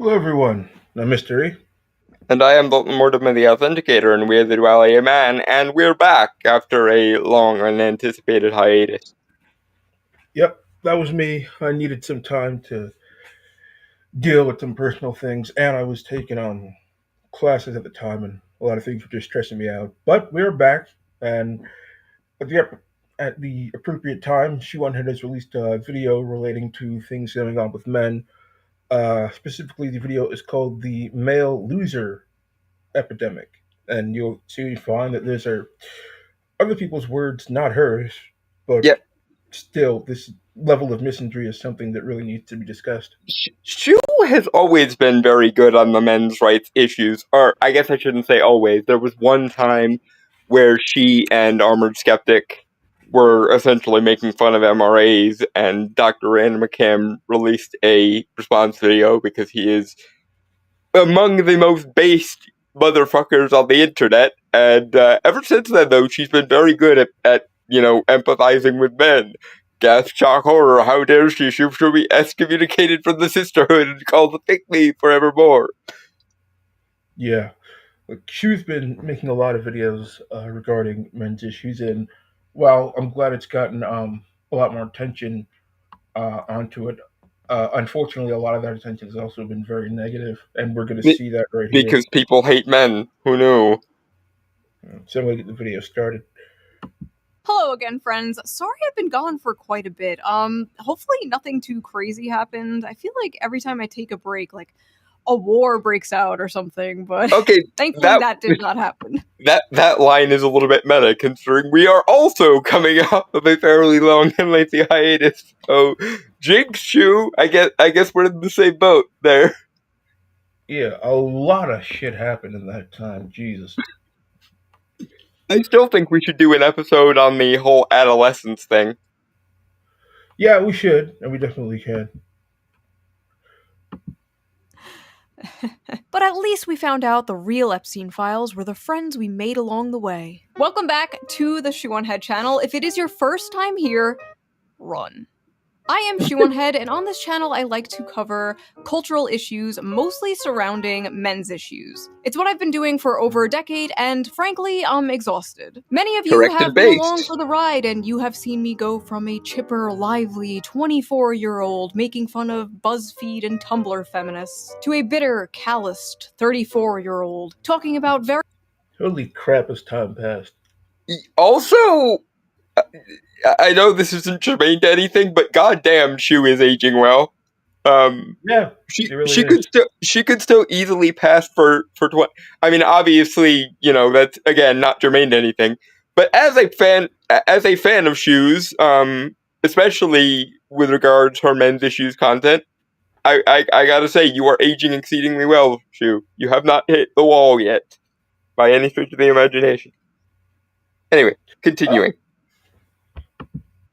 Hello, everyone. I'm Mystery. And I am the Mortem of the Authenticator, and we're the Duality Man, and we're back after a long, unanticipated hiatus. Yep, that was me. I needed some time to deal with some personal things, and I was taking classes at the time, and a lot of things were just stressing me out. But we're back, and at the appropriate time, She1 has released a video relating to things going on with men. Specifically, the video is called the Male Loser Epidemic, and you'll soon find that these are other people's words, not hers, but Yeah, still, this level of misandry is something that really needs to be discussed. Shu has always been very good on the men's rights issues, or I guess I shouldn't say always. There was one time where she and Armored Skeptic were essentially making fun of MRAs, and Dr. Rand McCam released a response video because he is among the most based motherfuckers on the internet. And ever since then, though, she's been very good at empathizing with men. Gasp, shock, horror, how dare she? She should be excommunicated from the sisterhood and called the pick-me forevermore. Yeah, she's been making a lot of videos regarding men's issues, and while I'm glad it's gotten a lot more attention onto it, unfortunately, a lot of that attention has also been very negative, and we're going to see that right here. Because people hate men. Who knew? So I'm going to get the video started. Hello again, friends. Sorry I've been gone for quite a bit. Hopefully nothing too crazy happened. I feel like every time I take a break, like, a war breaks out or something, but Okay, thankfully that did not happen. That line is a little bit meta, considering we are also coming off of a fairly long and lengthy hiatus. So, Jinx, Shu, I guess we're in the same boat there. Yeah, a lot of shit happened in that time. Jesus. I still think we should do an episode on the whole adolescence thing. Yeah, we should, and we definitely can. But at least we found out the real Epstein files were the friends we made along the way. Welcome back to the Shoe Head channel. If it is your first time here, run. I am Shoe Head, and on this channel I like to cover cultural issues mostly surrounding men's issues. It's what I've been doing for over a decade, and frankly, I'm exhausted. Many of you have been along for the ride, and you have seen me go from a chipper, lively 24-year-old making fun of BuzzFeed and Tumblr feminists to a bitter, calloused 34-year-old talking about very— Holy crap, as time passed. Also, I know this isn't germane to anything, but goddamn, Shu is aging well. Yeah, she could still easily pass for 20. I mean, obviously, that's again not germane to anything. But as a fan of Shu's, especially with regards to her men's issues content, I gotta say you are aging exceedingly well, Shu. You have not hit the wall yet, by any stretch of the imagination. Anyway, continuing.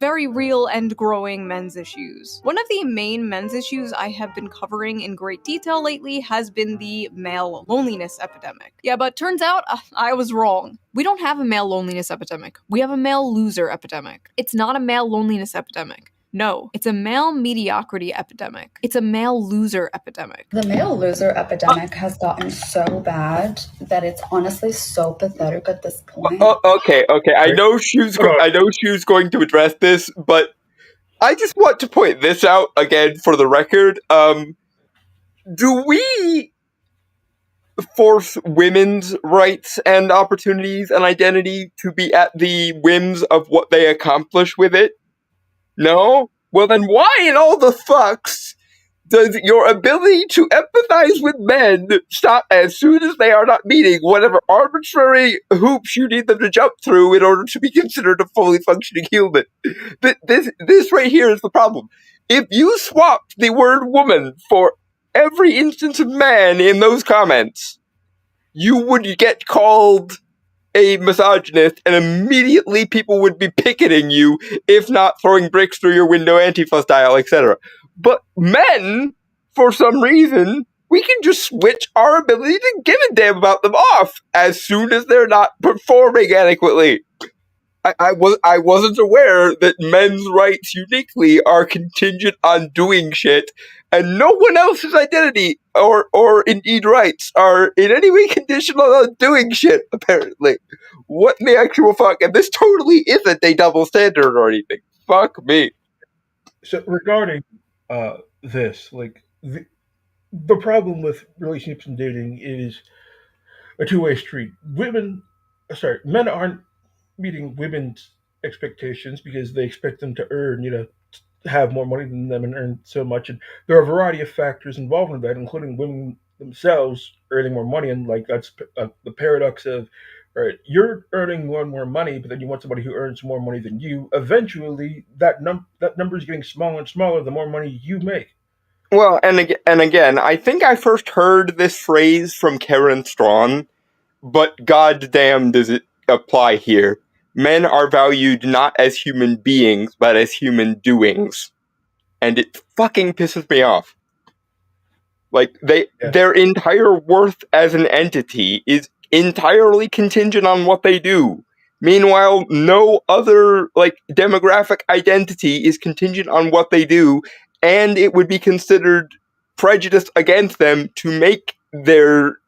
Very real and growing men's issues. One of the main men's issues I have been covering in great detail lately has been the male loneliness epidemic. Yeah, but turns out I was wrong. We don't have a male loneliness epidemic. We have a male loser epidemic. It's not a male loneliness epidemic. No, it's a male mediocrity epidemic. It's a male loser epidemic. The male loser epidemic has gotten so bad that it's honestly so pathetic at this point. Okay. I know Shu's going to address this, but I just want to point this out again for the record. Do we force women's rights and opportunities and identity to be at the whims of what they accomplish with it? No? Well then why in all the fucks does your ability to empathize with men stop as soon as they are not meeting whatever arbitrary hoops you need them to jump through in order to be considered a fully functioning human? This right here is the problem. If you swapped the word woman for every instance of man in those comments, you would get called a misogynist, and immediately people would be picketing you, if not throwing bricks through your window, Antifa style, etc. But men, for some reason, we can just switch our ability to give a damn about them off as soon as they're not performing adequately. I wasn't aware that men's rights uniquely are contingent on doing shit and no one else's identity or indeed rights are in any way conditional on doing shit, apparently. What in the actual fuck? And this totally isn't a double standard or anything. Fuck me. So regarding this, like the problem with relationships and dating is a two-way street. Men aren't meeting women's expectations because they expect them to earn, have more money than them and earn so much. And there are a variety of factors involved in that, including women themselves earning more money. And like that's the paradox of, right, you're earning more and more money, but then you want somebody who earns more money than you. Eventually, that number is getting smaller and smaller the more money you make. Well, and again, I think I first heard this phrase from Karen Strawn, but goddamn does it apply here. Men are valued not as human beings, but as human doings. And it fucking pisses me off. Like, Yeah. their entire worth as an entity is entirely contingent on what they do. Meanwhile, no other, like, demographic identity is contingent on what they do, and it would be considered prejudice against them to make their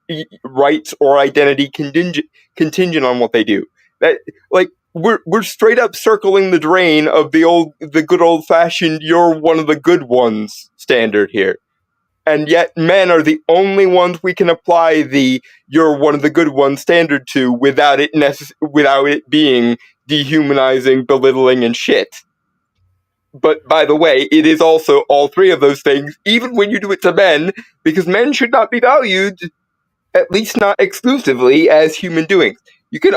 rights or identity contingent on what they do. That, like, we're straight up circling the drain of the good old fashioned "you're one of the good ones" standard here. And yet men are the only ones we can apply the "you're one of the good ones" standard to without it being dehumanizing, belittling, and shit. But by the way, it is also all three of those things, even when you do it to men, because men should not be valued, at least not exclusively, as human doings. You can,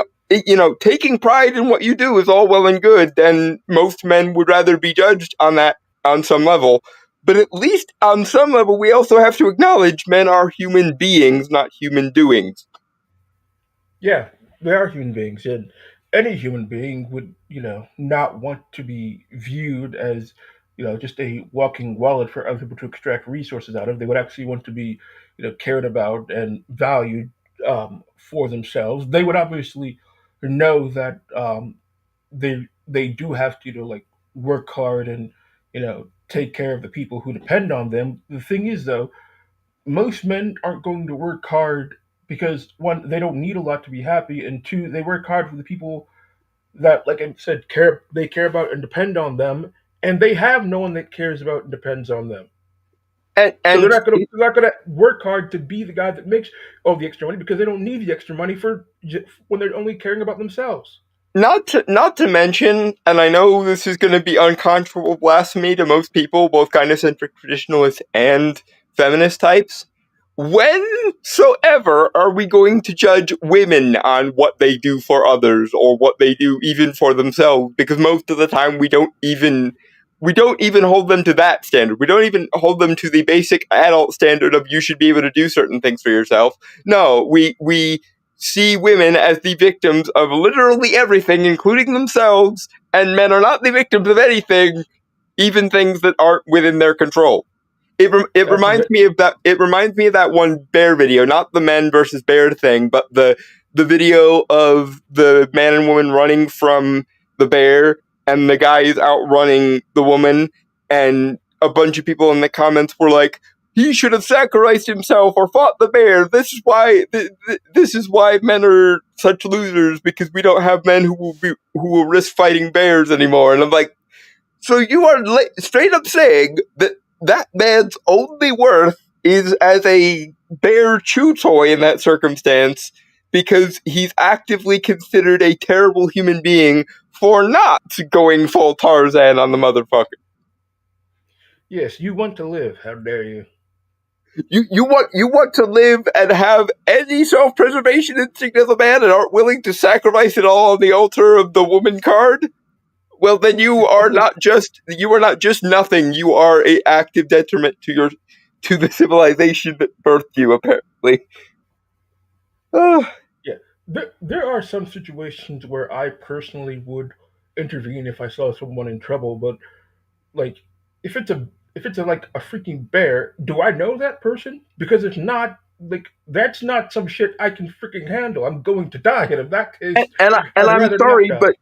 taking pride in what you do is all well and good, and most men would rather be judged on that on some level. But at least on some level, we also have to acknowledge men are human beings, not human doings. Yeah, they are human beings, and any human being would, not want to be viewed as, just a walking wallet for other people to extract resources out of. They would actually want to be, cared about and valued for themselves. They would obviously know that they do have to, like work hard and, take care of the people who depend on them. The thing is, though, most men aren't going to work hard because one, they don't need a lot to be happy, and two, they work hard for the people that, like I said, care about and depend on them, and they have no one that cares about and depends on them. And, So and they're not gonna work hard to be the guy that makes all the extra money because they don't need the extra money for when they're only caring about themselves. not to mention, and I know this is going to be unconscionable blasphemy to most people, both gynocentric traditionalists and feminist types. Whensoever are we going to judge women on what they do for others or what they do even for themselves? Because most of the time we don't even hold them to that standard. We don't even hold them to the basic adult standard of you should be able to do certain things for yourself. No, we see women as the victims of literally everything, including themselves, and men are not the victims of anything, even things that aren't within their control. It That's a reminds bit, me of that. It reminds me of that one bear video, not the men versus bear thing, but the video of the man and woman running from the bear, and the guy is outrunning the woman, and a bunch of people in the comments were like, "He should have sacrificed himself or fought the bear. This is why men are such losers, because we don't have men who will risk fighting bears anymore." And I'm like, so you are straight up saying that man's only worth is as a bear chew toy in that circumstance, because he's actively considered a terrible human being for not going full Tarzan on the motherfucker. yes, you want to live. How dare you? You want to live and have any self-preservation instinct as a man and aren't willing to sacrifice it all on the altar of the woman card? Well, then you are not just nothing. You are a active detriment to the civilization that birthed you. Apparently, Ah, Yeah, there are some situations where I personally would intervene if I saw someone in trouble, but like if it's a like a freaking bear, do I know that person? Because if not, like that's not some shit I can freaking handle. I'm going to die, and in that case, and I'd I'm rather not sorry, die. but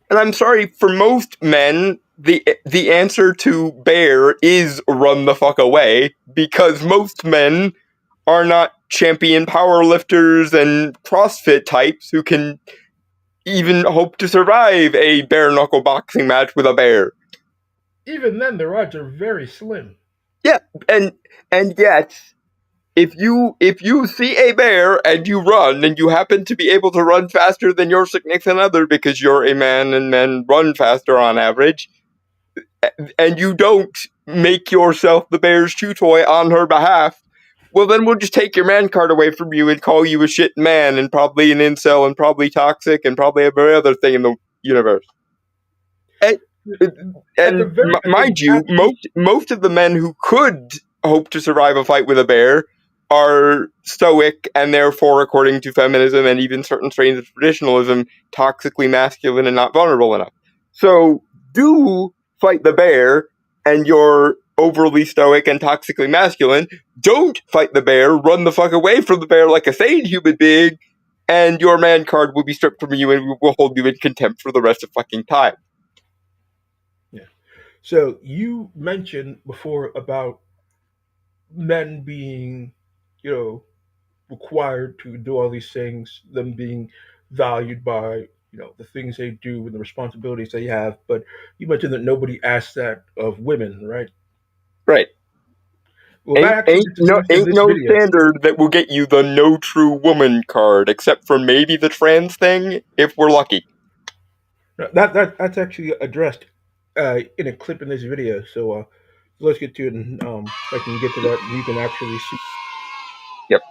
and I'm sorry for most men, the answer to bear is run the fuck away, because most men are not champion powerlifters and CrossFit types who can even hope to survive a bare knuckle boxing match with a bear. Even then, their odds are very slim. Yeah, and yet, if you see a bear and you run and you happen to be able to run faster than your significant other because you're a man and men run faster on average, and you don't make yourself the bear's chew toy on her behalf, well, then we'll just take your man card away from you and call you a shit man and probably an incel and probably toxic and probably every other thing in the universe. And mind you, most of the men who could hope to survive a fight with a bear are stoic and therefore, according to feminism and even certain strains of traditionalism, toxically masculine and not vulnerable enough. So do fight the bear and you're overly stoic and toxically masculine. Don't fight the bear, run the fuck away from the bear like a sane human being, and your man card will be stripped from you and we will hold you in contempt for the rest of fucking time. Yeah. So you mentioned before about men being, required to do all these things, them being valued by, the things they do and the responsibilities they have. But you mentioned that nobody asks that of women, right? Right. Well, that actually gets us into this no video. standard that will get you the no true woman card, except for maybe the trans thing, if we're lucky. No, that's actually addressed in a clip in this video. So let's get to it, and I can get to that, and you can actually see. Yep.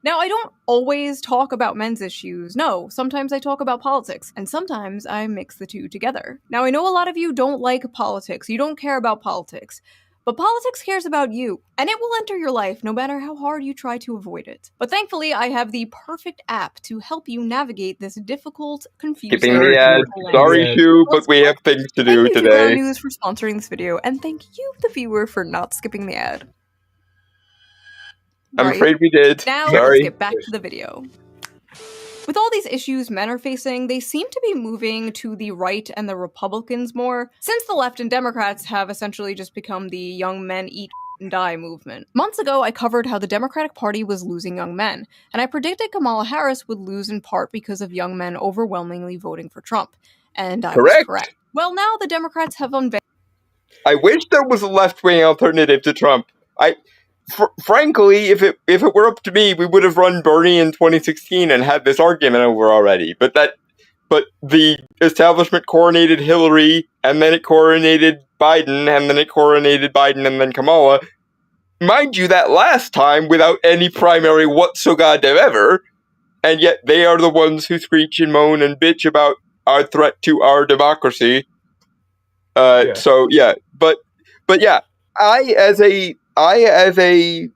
Now, I don't always talk about men's issues. No, sometimes I talk about politics, and sometimes I mix the two together. Now, I know a lot of you don't like politics, you don't care about politics, but politics cares about you, and it will enter your life no matter how hard you try to avoid it. But thankfully, I have the perfect app to help you navigate this difficult, confusing, Skipping the ad. Sorry, Shu, but we have things to do today. Thank you, News, for sponsoring this video, and thank you, the viewer, for not skipping the ad. I'm afraid we did. Now Sorry. let's get back to the video. With all these issues men are facing, they seem to be moving to the right and the Republicans more, since the left and Democrats have essentially just become the young men eat and die movement. Months ago, I covered how the Democratic Party was losing young men, and I predicted Kamala Harris would lose in part because of young men overwhelmingly voting for Trump. And I was correct. Well, now the Democrats have unveiled. I wish there was a left-wing alternative to Trump. Frankly, if it were up to me, we would have run Bernie in 2016 and had this argument over already. But the establishment coronated Hillary, and then it coronated Biden, and then it coronated Biden, and then Kamala. Mind you, that last time without any primary whatsoever, and yet they are the ones who screech and moan and bitch about our threat to our democracy. So yeah, but yeah, I as a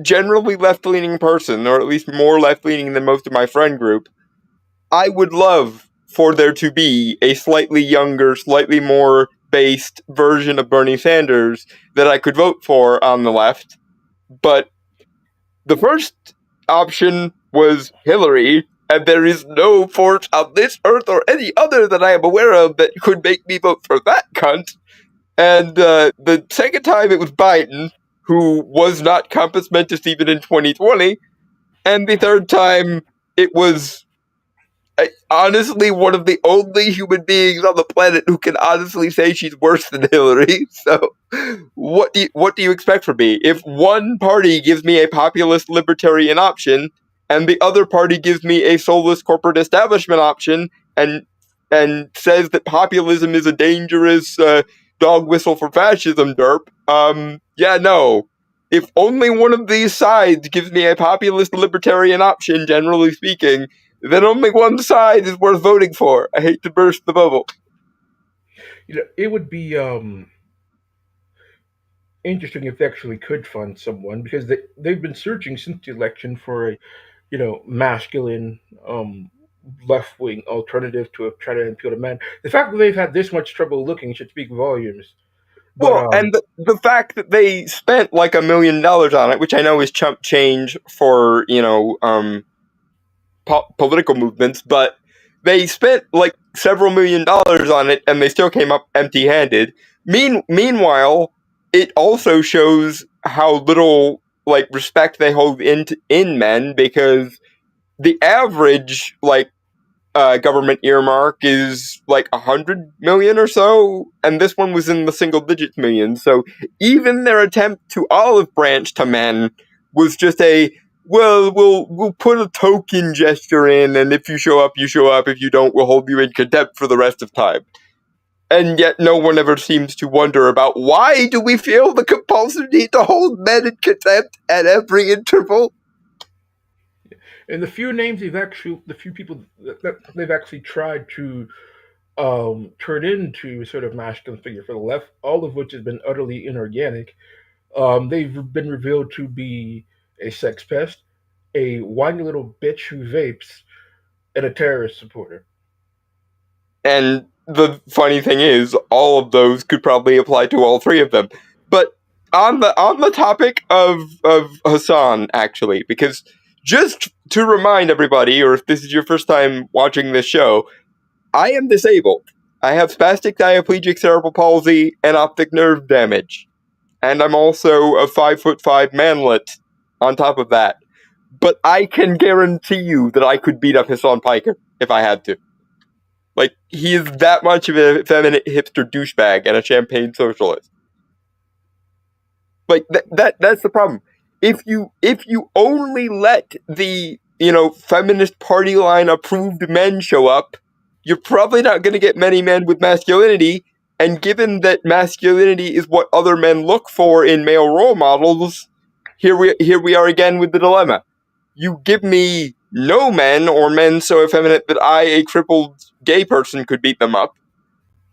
generally left-leaning person, or at least more left-leaning than most of my friend group, I would love for there to be a slightly younger, slightly more based version of Bernie Sanders that I could vote for on the left. But the first option was Hillary, and there is no force on this earth or any other that I am aware of that could make me vote for that cunt. And the second time it was Biden, who was not compass mentis even in 2020. And the third time it was honestly one of the only human beings on the planet who can honestly say she's worse than Hillary. So what do you expect from me? If one party gives me a populist libertarian option and the other party gives me a soulless corporate establishment option and says that populism is a dangerous dog whistle for fascism, derp. No. If only one of these sides gives me a populist libertarian option, generally speaking, then only one side is worth voting for. I hate to burst the bubble. It would be interesting if they actually could fund someone, because they've been searching since the election for a, masculine left-wing alternative to try to appeal to men. The fact that they've had this much trouble looking should speak volumes. But, and the fact that they spent like $1 million on it, which I know is chump change for political movements, but they spent like several $1 million on it, and they still came up empty-handed. Meanwhile, it also shows how little respect they hold in men, because the average government earmark is 100 million or so, and this one was in the single digits millions. So even their attempt to olive branch to men was just we'll put a token gesture in, and if you show up, you show up. If you don't, we'll hold you in contempt for the rest of time. And yet no one ever seems to wonder about why do we feel the compulsive need to hold men in contempt at every interval? And the few people that they've actually tried to turn into a sort of masculine figure for the left, all of which has been utterly inorganic. They've been revealed to be a sex pest, a whiny little bitch who vapes, and a terrorist supporter. And the funny thing is, all of those could probably apply to all three of them. But on the topic of Hassan, actually, because just to remind everybody, or if this is your first time watching this show, I am disabled. I have spastic diaplegic cerebral palsy and optic nerve damage. And I'm also a 5'5" manlet on top of that. But I can guarantee you that I could beat up Hassan Piker if I had to. He is that much of a feminine hipster douchebag and a champagne socialist. That's the problem. If you only let the feminist party line approved men show up, you're probably not going to get many men with masculinity. And given that masculinity is what other men look for in male role models, here we are again with the dilemma. You give me no men, or men so effeminate that I, a crippled gay person, could beat them up,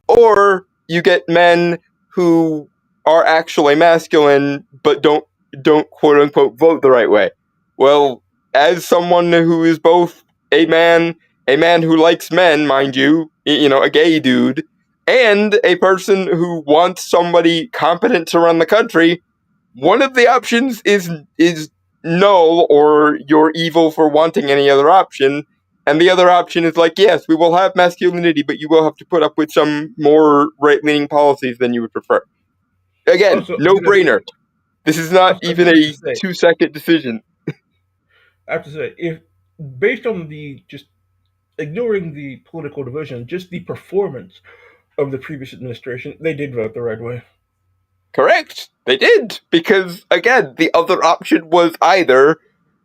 or you get men who are actually masculine but don't quote unquote vote the right way. Well, as someone who is both a man who likes men, mind you, a gay dude, and a person who wants somebody competent to run the country, one of the options is null, or you're evil for wanting any other option. And the other option is yes, we will have masculinity, but you will have to put up with some more right-leaning policies than you would prefer. Again, Also, no-brainer. This is not even a 2-second decision. I have to say, if based on the just ignoring the political division, just the performance of the previous administration, they did vote the right way. Correct. They did. Because, again, the other option was either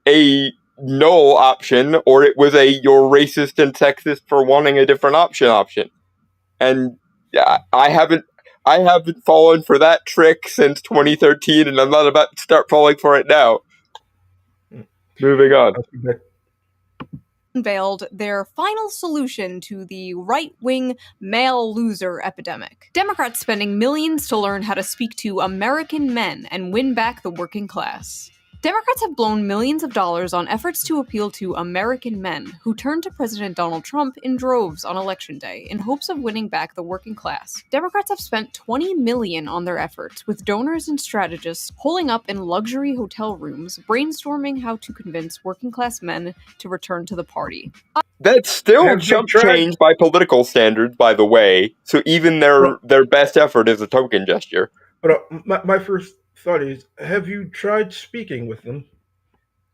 a null option, or it was a you're racist and sexist for wanting a different option. And I haven't fallen for that trick since 2013, and I'm not about to start falling for it now. Moving on. Unveiled their final solution to the right-wing male loser epidemic. Democrats spending millions to learn how to speak to American men and win back the working class. Democrats have blown millions of dollars on efforts to appeal to American men who turned to President Donald Trump in droves on Election Day in hopes of winning back the working class. Democrats have spent $20 million on their efforts, with donors and strategists holing up in luxury hotel rooms, brainstorming how to convince working-class men to return to the party. That's still chump change by political standards, by the way, so even their best effort is a token gesture. But my first thought is, have you tried speaking with them?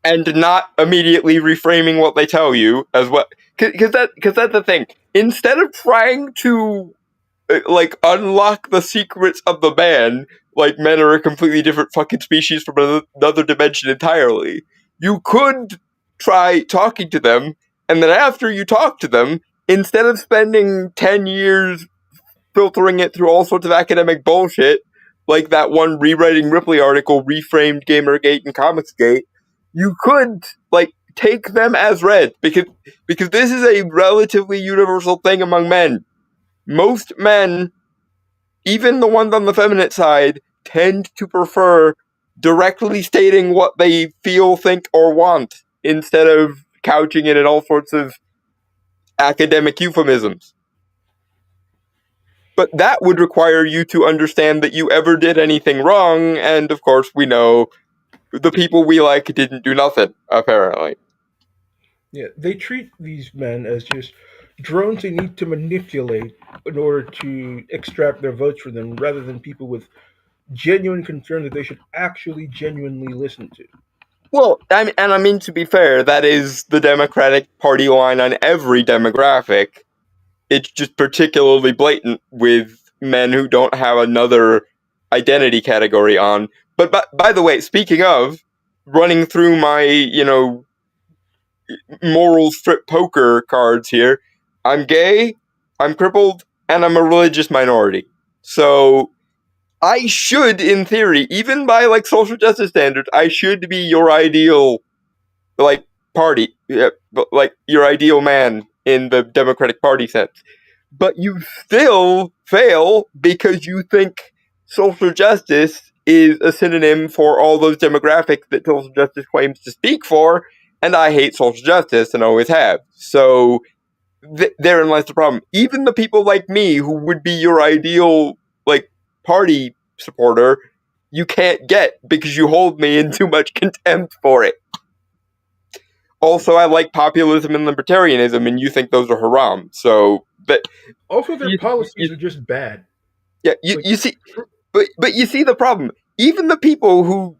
And not immediately reframing what they tell you as what... Because that's the thing. Instead of trying to, unlock the secrets of the man, men are a completely different fucking species from another dimension entirely, you could try talking to them, and then after you talk to them, instead of spending 10 years filtering it through all sorts of academic bullshit, like that one rewriting Ripley article, reframed Gamergate and Comicsgate, you could take them as read, because this is a relatively universal thing among men. Most men, even the ones on the feminine side, tend to prefer directly stating what they feel, think, or want, instead of couching it in all sorts of academic euphemisms. But that would require you to understand that you ever did anything wrong, and of course we know the people we like didn't do nothing, apparently. Yeah, they treat these men as just drones they need to manipulate in order to extract their votes from them, rather than people with genuine concern that they should actually genuinely listen to. Well, I mean, to be fair, that is the Democratic Party line on every demographic. It's just particularly blatant with men who don't have another identity category on. But by the way, speaking of, running through my, moral strip poker cards here, I'm gay, I'm crippled, and I'm a religious minority. So I should, in theory, even by like social justice standards, I should be your ideal like party, yeah, like your ideal man in the Democratic Party sense. But you still fail because you think social justice is a synonym for all those demographics that social justice claims to speak for, and I hate social justice and always have. So therein lies the problem. Even the people like me who would be your ideal like party supporter, you can't get because you hold me in too much contempt for it. Also, I like populism and libertarianism, and you think those are haram. So, but Also, their policies you, are just bad. yeah, Like, you see, but you see the problem. Even the people who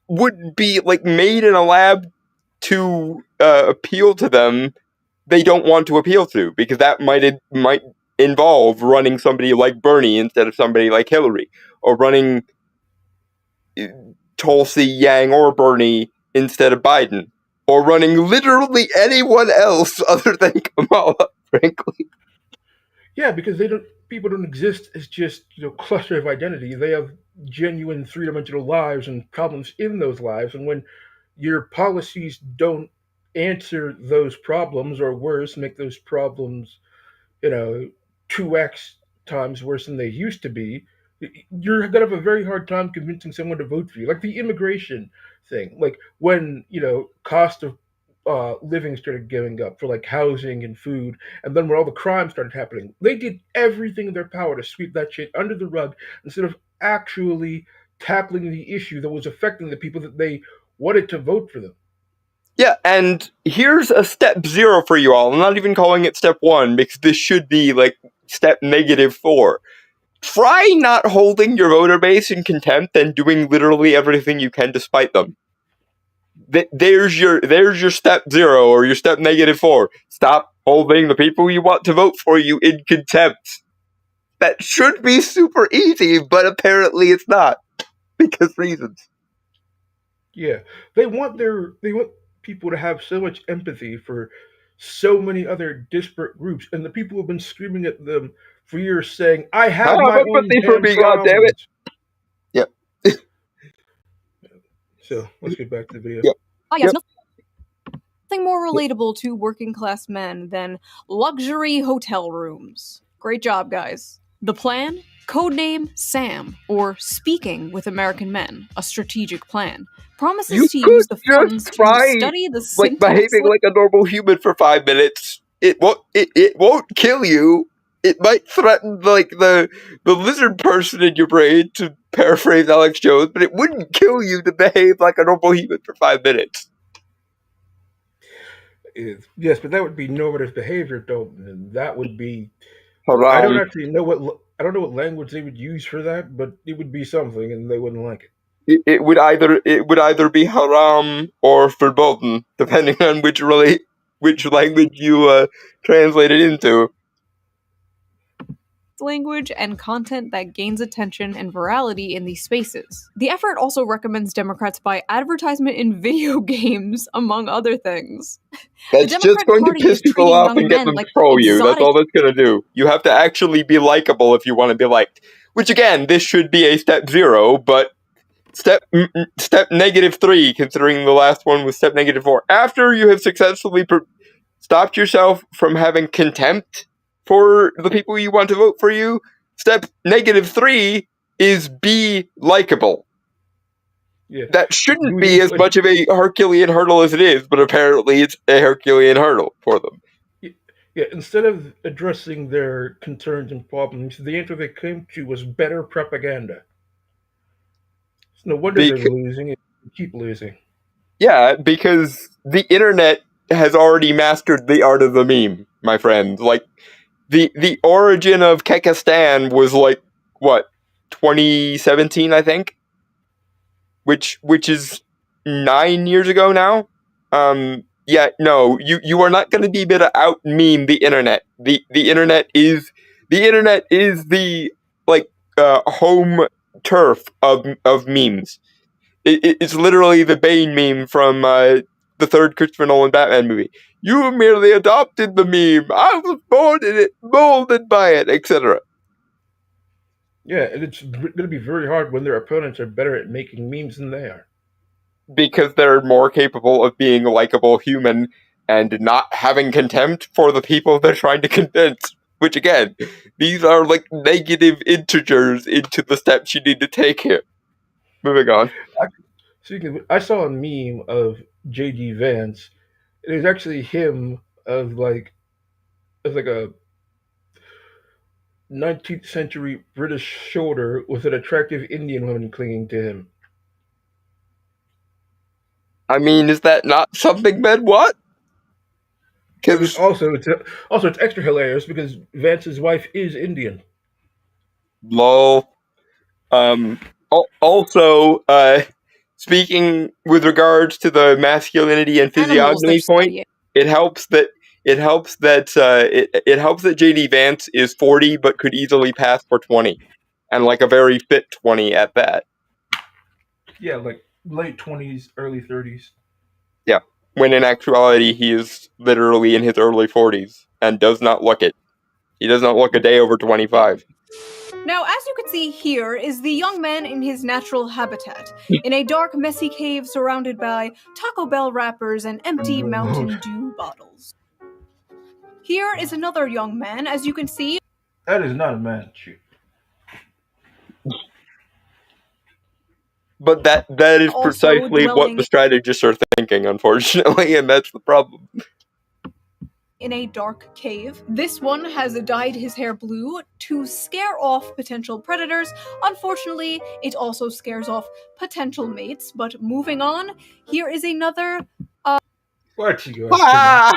would be like made in a lab to appeal to them, they don't want to appeal to because that might involve running somebody like Bernie instead of somebody like Hillary, or running Tulsi Yang or Bernie instead of Biden, or running literally anyone else other than Kamala, frankly. yeah, because they don't. People don't exist as just cluster of identity. They have genuine three-dimensional lives and problems in those lives. And when your policies don't answer those problems, or worse, make those problems, you know, 2x times worse than they used to be, you're going to have a very hard time convincing someone to vote for you. Like the immigration thing, like when, cost of living started going up for like housing and food, and then when all the crime started happening, they did everything in their power to sweep that shit under the rug instead of actually tackling the issue that was affecting the people that they wanted to vote for them. Yeah, and here's a step 0 for you all. I'm not even calling it step 1 because this should be like step -4. Try not holding your voter base in contempt and doing literally everything you can to spite them. There's your step 0 or your step -4. Stop holding the people you want to vote for you in contempt. That should be super easy, but apparently it's not because reasons. Yeah, they want people to have so much empathy for so many other disparate groups, and the people who've been screaming at them for years, saying, "I I have my have own empathy for damn me, goddammit. problems." Yep. So let's get back to the video. Yep. Yes, Yep. nothing more relatable to working class men than luxury hotel rooms. Great job, guys. The plan? Codename SAM, or Speaking with American Men, a strategic plan, You promises to could use the funds just to try study the like syntax. behaving like a normal human for 5 minutes. It won't kill you. It might threaten like the lizard person in your brain, to paraphrase Alex Jones, but it wouldn't kill you to behave like a normal human for 5 minutes. Yes, but that would be normative behavior, though. And that would be. I don't Haram. actually know what language they would use for that, but it would be something, and they wouldn't like it. It would either be haram or verboten, depending on which language you translate it into. Language and content that gains attention and virality in these spaces. The effort also recommends Democrats buy advertisement in video games, among other things. That's just Democratic going to Party piss is people treating off young and get men them to like troll you. That's exotic. all that's going to do. You have to actually be likable if you want to be liked. Which again, this should be a step 0, but step -3, considering the last one was step -4. After you have successfully stopped yourself from having contempt for the people you want to vote for you, step -3 is be likable. Yeah, That shouldn't do be as much of a Herculean hurdle as it is, but apparently it's a Herculean hurdle for them. Yeah, instead of addressing their concerns and problems, the answer they came to was better propaganda. It's no wonder they're Because, losing and keep losing. yeah, because the internet has already mastered the art of the meme. my friend. Like the origin of Kekistan was like what 2017, I think, which is 9 years ago now. Yeah, no, you are not going to be able to out meme the internet. The internet is the like home turf of memes. It's literally the Bane meme from the third Christopher Nolan Batman movie. You merely adopted the meme. I was born in it, molded by it, etc. Yeah, and it's going to be very hard when their opponents are better at making memes than they are. Because they're more capable of being a likable human and not having contempt for the people they're trying to convince. Which again, these are like negative integers into the steps you need to take here. Moving on. Speaking of, I saw a meme of J.D. Vance. It was actually him of like a 19th century British shoulder with an attractive Indian woman clinging to him. I mean, is that not something men want? I mean, Because also it's extra hilarious because Vance's wife is Indian. lol. Um. Also, speaking with regards to the masculinity and Animals they're physiognomy point, studying. it helps that it helps that JD Vance is 40 but could easily pass for 20, and like a very fit 20 at that. Yeah, like late 20s, early 30s. Yeah, when in actuality he is literally in his early 40s and does not look it. He does not look a day over 25. Now, as you can see here, is the young man in his natural habitat, in a dark, messy cave surrounded by Taco Bell wrappers and empty Mountain Dew bottles. Here is another young man, as you can see. That is not a man. Shoot. But that is Also precisely what dwelling the strategists are thinking, unfortunately, and that's the problem. in a dark cave. This one has dyed his hair blue to scare off potential predators. Unfortunately, it also scares off potential mates. But moving on, here is another. What you Ah!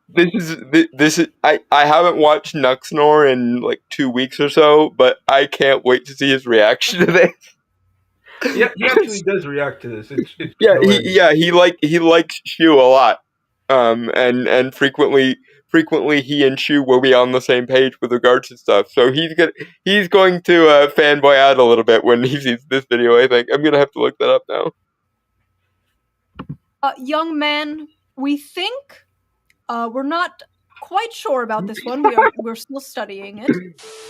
This is I haven't watched Nuxnor in like 2 weeks or so, but I can't wait to see his reaction to this. Yeah, he actually does react to this. It's Yeah, hilarious. he likes Shu a lot, and frequently he and Shu will be on the same page with regards to stuff. So he's going to fanboy out a little bit when he sees this video. I think I'm gonna have to look that up now. Young man, we think. We're not quite sure about this one. We're still studying it.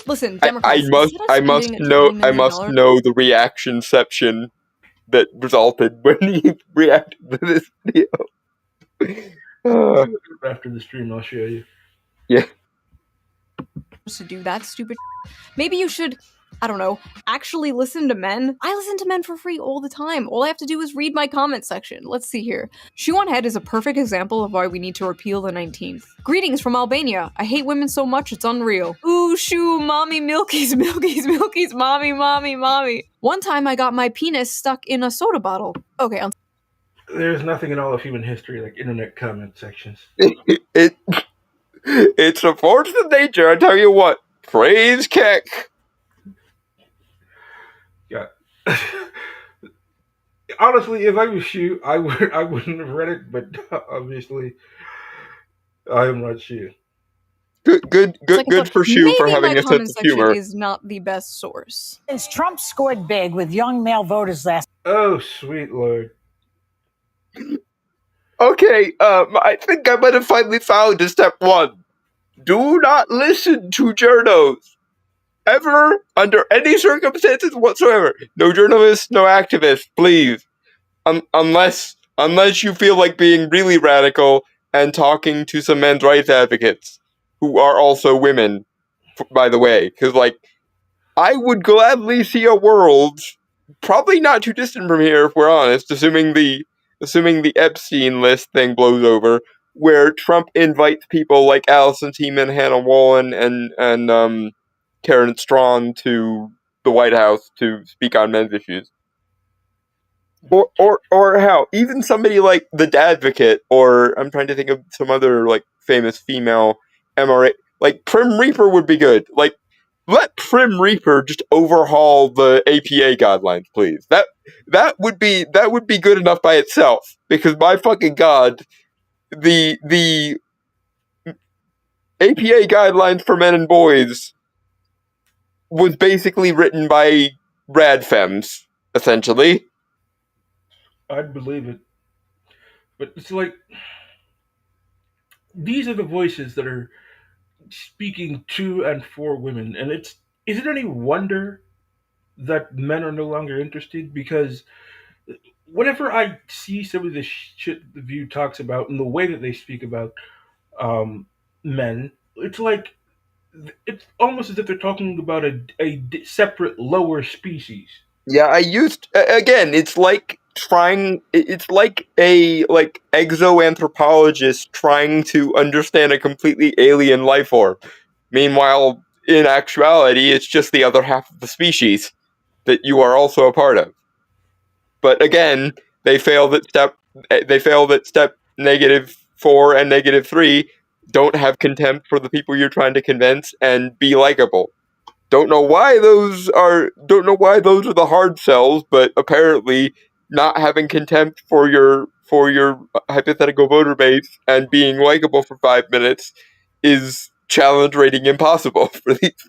Listen, Democrats. I must know the reactionception that resulted when he reacted to this video. After the stream, I'll show you. Yeah. To do that stupid. Maybe you should, I don't know, actually listen to men. I listen to men for free all the time. All I have to do is read my comment section. Let's see here. Shoe on Head is a perfect example of why we need to repeal the 19th. Greetings from Albania. I hate women so much it's unreal. Ooh, shoo, mommy, milkies, milkies, milkies, mommy, mommy, mommy. One time I got my penis stuck in a soda bottle. Okay, There's nothing in all of human history like internet comment sections. It's a force of nature, I tell you what. Praise Keck. Yeah. Honestly, if I was Shu, I wouldn't have read it, but obviously, I am not Shu. Good for Shu for having a sense of humor. Is not the best source. Since Trump scored big with young male voters last. Oh, sweet lord. Okay, I think I might have finally found a step one. Do not listen to journos. Ever, under any circumstances whatsoever. No journalists, no activists, please. Unless you feel like being really radical and talking to some men's rights advocates, who are also women, by the way. Because, like, I would gladly see a world, probably not too distant from here, if we're honest, assuming the Epstein list thing blows over, where Trump invites people like Allison Tiemann, Hannah Wallen, and Karen Strawn to the White House to speak on men's issues. Or how even somebody like the Dadvocate, or I'm trying to think of some other like famous female MRA, like Prim Reaper would be good. Like, let Prim Reaper just overhaul the APA guidelines, please. That would be good enough by itself. Because my fucking god, the APA guidelines for men and boys was basically written by radfems, essentially. I'd believe it. But it's like these are the voices that are speaking to and for women, and it's is it any wonder that men are no longer interested? Because whenever I see some of the shit the View talks about and the way that they speak about um, men, it's like it's almost as if they're talking about separate lower species. Yeah, I used again. It's like trying. It's like a like exoanthropologist trying to understand a completely alien life form. Meanwhile, in actuality, it's just the other half of the species that you are also a part of. But again, they failed at step. They failed at step -4 and -3. Don't have contempt for the people you're trying to convince, and be likable. Don't know why those are the hard sells, but apparently not having contempt for your hypothetical voter base and being likable for 5 minutes is challenge rating impossible for these.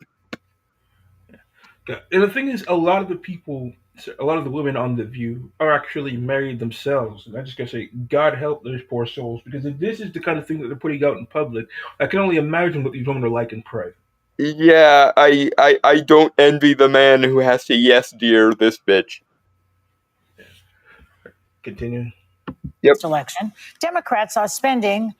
Yeah. And the thing is, a lot of the women on the View are actually married themselves. And I just gotta say, God help those poor souls, because if this is the kind of thing that they're putting out in public, I can only imagine what these women are like in private. Yeah, I don't envy the man who has to yes dear this bitch. Continue. Yep. Election, Democrats are spending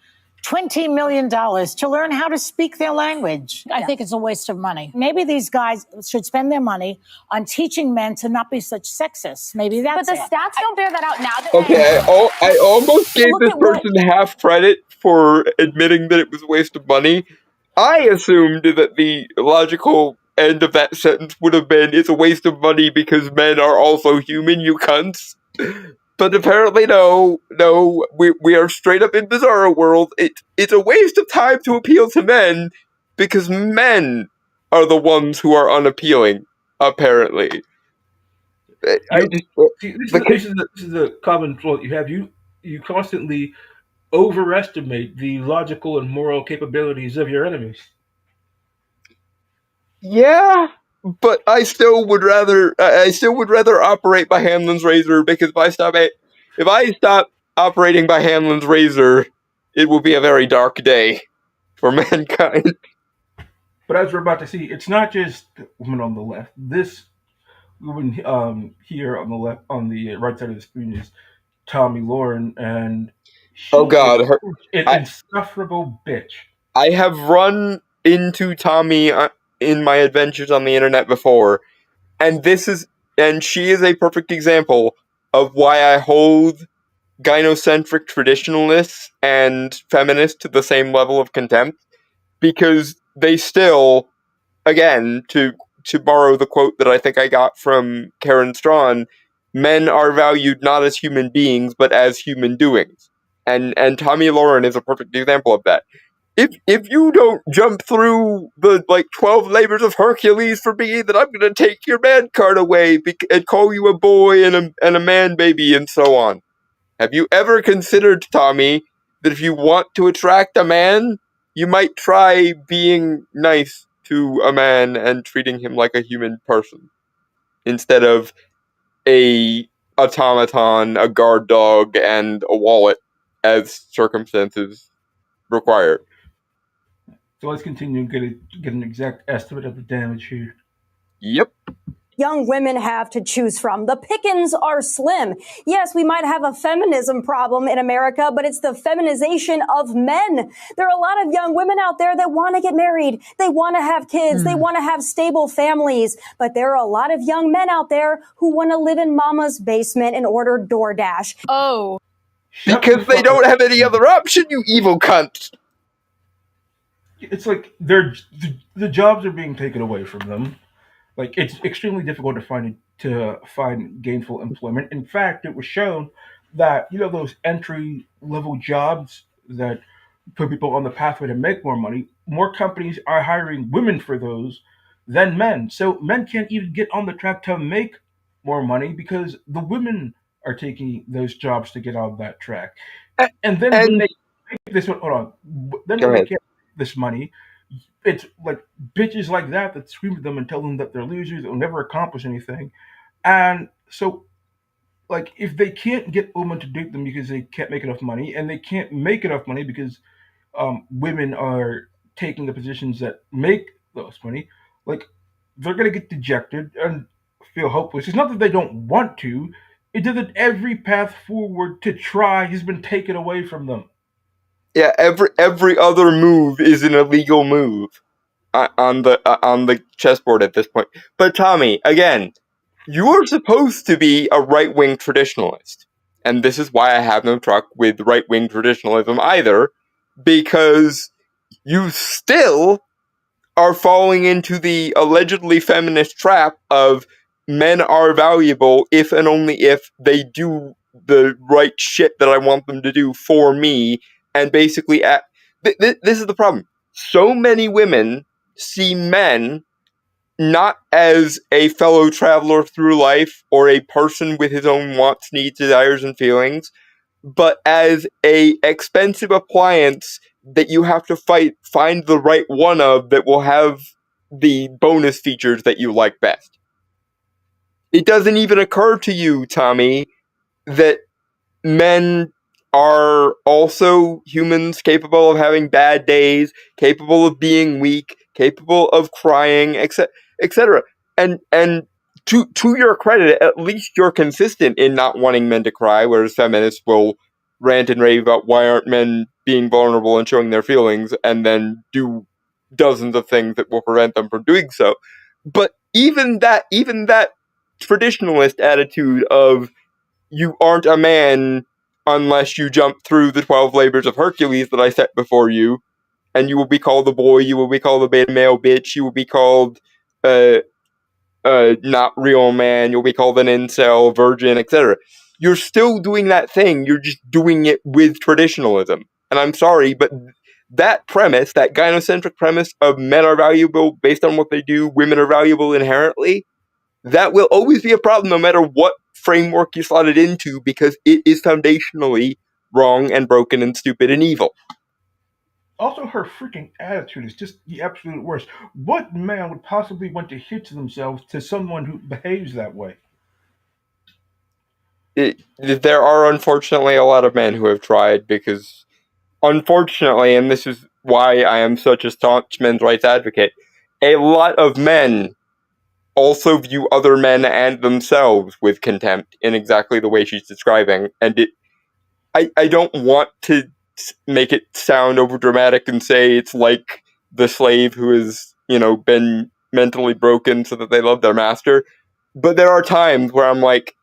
$20 million to learn how to speak their language. I think it's a waste of money. Maybe these guys should spend their money on teaching men to not be such sexists. Maybe that's But the stats don't bear that out now. Okay, I almost gave this person half credit for admitting that it was a waste of money. I assumed that the logical end of that sentence would have been, it's a waste of money because men are also human, you cunts. But apparently no, we are straight up in Bizarro world. It's a waste of time to appeal to men because men are the ones who are unappealing, apparently. I just... See, this is the common fault you have. You constantly overestimate the logical and moral capabilities of your enemies. Yeah, but I still would rather operate by Hamlin's razor, because if I stop operating by Hamlin's razor, it will be a very dark day for mankind. But as we're about to see, it's not just women on the left. This woman here on the left, on the right side of the screen, is Tommy Lauren, and Oh she is God, an I insufferable bitch. I have run into Tommy in my adventures on the internet before, and she is a perfect example of why I hold gynocentric traditionalists and feminists to the same level of contempt, because they still, again, to borrow the quote that I think I got from Karen Strawn, men are valued not as human beings but as human doings. And Tommy Lauren is a perfect example of that. If you don't jump through the 12 labors of Hercules for me, then I'm gonna take your man card away and call you a boy and a man baby and so on. Have you ever considered, Tommy, that if you want to attract a man, you might try being nice to a man and treating him like a human person instead of a automaton, a guard dog, and a wallet, as circumstances require? So let's continue and get an exact estimate of the damage here. Yep. Young women have to choose from. The pickings are slim. Yes, we might have a feminism problem in America, but it's the feminization of men. There are a lot of young women out there that want to get married. They want to have kids. They want to have stable families. But there are a lot of young men out there who want to live in mama's basement and order DoorDash. Oh. Because they don't have any other option, you evil cunt. It's like the jobs are being taken away from them. Like, it's extremely difficult to find a to find gainful employment. In fact, it was shown that those entry level jobs that put people on the pathway to make more money, more companies are hiring women for those than men. So men can't even get on the track to make more money because the women are taking those jobs to get on that track. And then when And they make this, hold on, then go when they ahead. can't make this money, it's like bitches like that scream at them and tell them that they're losers, they'll never accomplish anything. And so, like, if they can't get women to date them because they can't make enough money, and they can't make enough money because women are taking the positions that make those money, like, they're gonna get dejected and feel hopeless. It's not that they don't want to; it's that every path forward to try has been taken away from them. Yeah, every other move is an illegal move on the chessboard at this point. But Tommy, again, you are supposed to be a right wing traditionalist, and this is why I have no truck with right wing traditionalism either, because you still are falling into the allegedly feminist trap of men are valuable if and only if they do the right shit that I want them to do for me, and basically this is the problem. So many women see men not as a fellow traveler through life or a person with his own wants, needs, desires, and feelings, but as a expensive appliance that you have to find the right one of that will have the bonus features that you like best. It doesn't even occur to you, Tommy, that men are also humans capable of having bad days, capable of being weak, capable of crying, etc. And to your credit, at least you're consistent in not wanting men to cry, whereas feminists will rant and rave about why aren't men being vulnerable and showing their feelings, and then do dozens of things that will prevent them from doing so. But even that traditionalist attitude of you aren't a man unless you jump through the 12 labors of Hercules that I set before you, and you will be called a boy, you will be called a beta male bitch, you will be called uh, not real man, you'll be called an incel, virgin, etc. You're still doing that thing, you're just doing it with traditionalism. And I'm sorry, but that premise, that gynocentric premise of men are valuable based on what they do, women are valuable inherently, that will always be a problem no matter what framework you slot it into, because it is foundationally wrong and broken and stupid and evil. Also, her freaking attitude is just the absolute worst. What man would possibly want to hitch themselves to someone who behaves that way? There are unfortunately a lot of men who have tried, because unfortunately, and this is why I am such a staunch men's rights advocate, a lot of men also view other men and themselves with contempt in exactly the way she's describing. And I don't want to make it sound over dramatic and say it's like the slave who has, been mentally broken so that they love their master. But there are times where I'm like,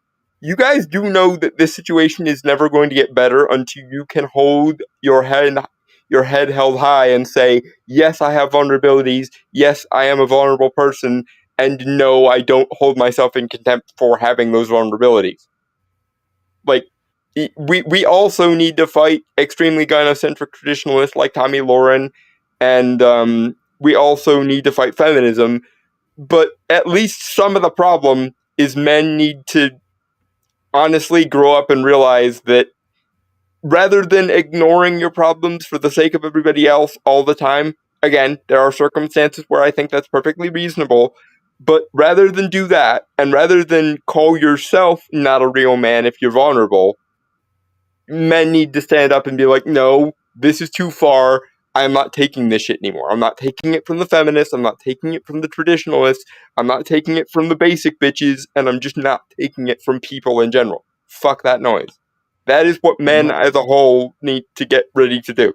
you guys do know that this situation is never going to get better until you can hold your head held high and say, yes, I have vulnerabilities. Yes, I am a vulnerable person. And no, I don't hold myself in contempt for having those vulnerabilities. Like, we also need to fight extremely gynocentric traditionalists like Tommy Lauren, and we also need to fight feminism. But at least some of the problem is men need to honestly grow up and realize that rather than ignoring your problems for the sake of everybody else all the time, again, there are circumstances where I think that's perfectly reasonable, but rather than do that, and rather than call yourself not a real man if you're vulnerable, men need to stand up and be like, no, this is too far. I'm not taking this shit anymore. I'm not taking it from the feminists. I'm not taking it from the traditionalists. I'm not taking it from the basic bitches. And I'm just not taking it from people in general. Fuck that noise. That is what men Yep. as a whole need to get ready to do.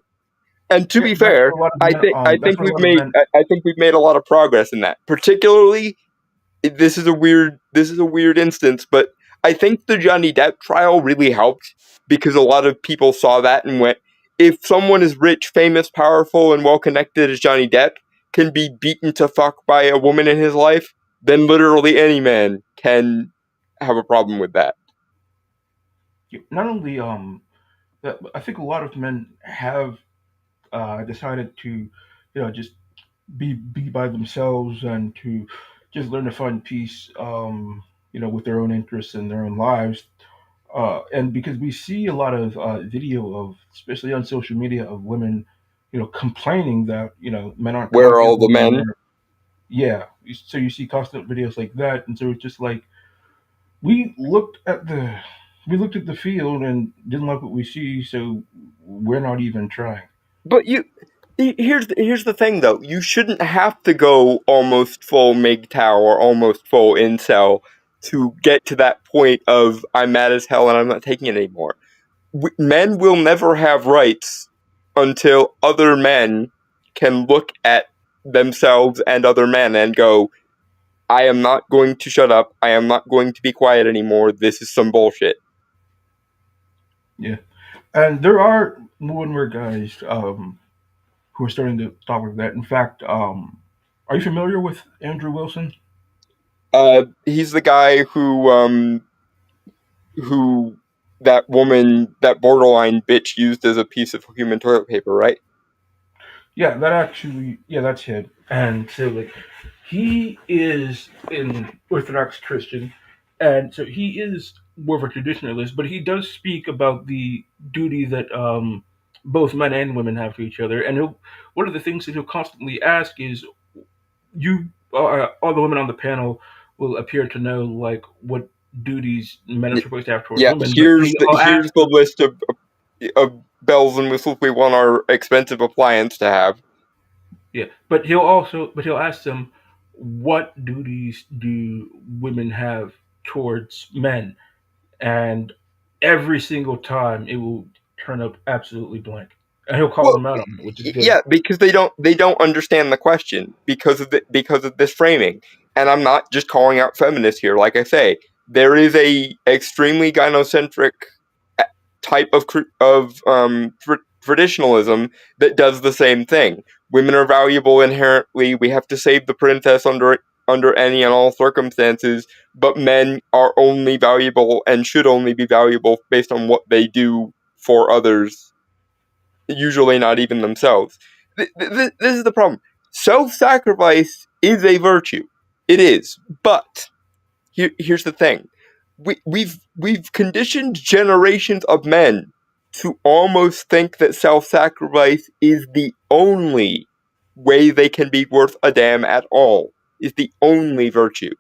And to Yeah, be that's fair, what a lot of I men. think I That's think what a we've lot of made men. I think we've made a lot of progress in that. Particularly, this is a weird instance, but I think the Johnny Depp trial really helped, because a lot of people saw that and went, if someone as rich, famous, powerful, and well connected as Johnny Depp can be beaten to fuck by a woman in his life, then literally any man can have a problem with that. Not only I think a lot of men have decided to, just be by themselves and to just learn to find peace, with their own interests and their own lives. And because we see a lot of video of, especially on social media, of women, complaining that men aren't Where are talking all to the them. men? Yeah, so you see constant videos like that, and so it's just like we looked at the we looked at the field and didn't like what we see, so we're not even trying. But here's the thing though. You shouldn't have to go almost full MGTOW or almost full incel to get to that point of I'm mad as hell and I'm not taking it anymore. Men will never have rights until other men can look at themselves and other men and go, I am not going to shut up. I am not going to be quiet anymore. This is some bullshit. Yeah, and there are more and more guys who are starting to talk like that. In fact, are you familiar with Andrew Wilson? He's the guy who that woman, that borderline bitch used as a piece of human toilet paper, right? Yeah, yeah, that's him. And so, like, he is an Orthodox Christian, and so he is more of a traditionalist, but he does speak about the duty that both men and women have to each other. And one of the things that he'll constantly ask is, all the women on the panel will appear to know, like, what duties men are supposed to have towards Yeah, women, but here's he'll ask the list of bells and whistles we want our expensive appliance to have. Yeah, but he'll ask them, what duties do women have towards men? And every single time it will turn up absolutely blank. And he'll call Well, them out on it, which is good. yeah, because they don't understand the question because of this framing. And I'm not just calling out feminists here. Like I say, there is a extremely gynocentric type of traditionalism that does the same thing. Women are valuable inherently. We have to save the princess under any and all circumstances. But men are only valuable and should only be valuable based on what they do for others, usually not even themselves. This is the problem. Self-sacrifice is a virtue. It is. But here's the thing. We've conditioned generations of men to almost think that self-sacrifice is the only way they can be worth a damn at all. Is the only virtue.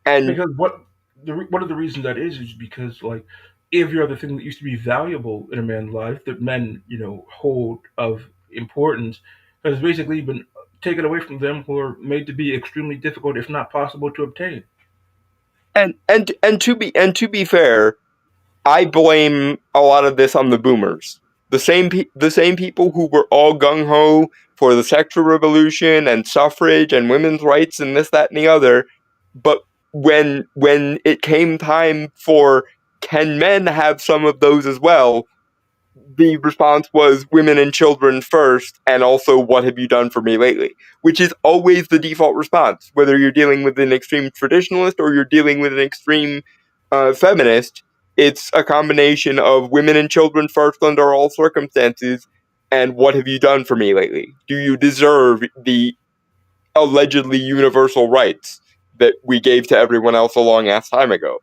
And Because one of the reasons that is because, like, every other thing that used to be valuable in a man's life that men hold of importance has basically been taken away from them, or made to be extremely difficult, if not possible, to obtain. and to be fair, I blame a lot of this on the boomers. The same people who were all gung ho for the sexual revolution and suffrage and women's rights and this, that, and the other. But when it came time for can men have some of those as well, the response was women and children first, and also what have you done for me lately? Which is always the default response, whether you're dealing with an extreme traditionalist or you're dealing with an extreme feminist. It's a combination of women and children first under all circumstances, and what have you done for me lately? Do you deserve the allegedly universal rights that we gave to everyone else a long ass time ago?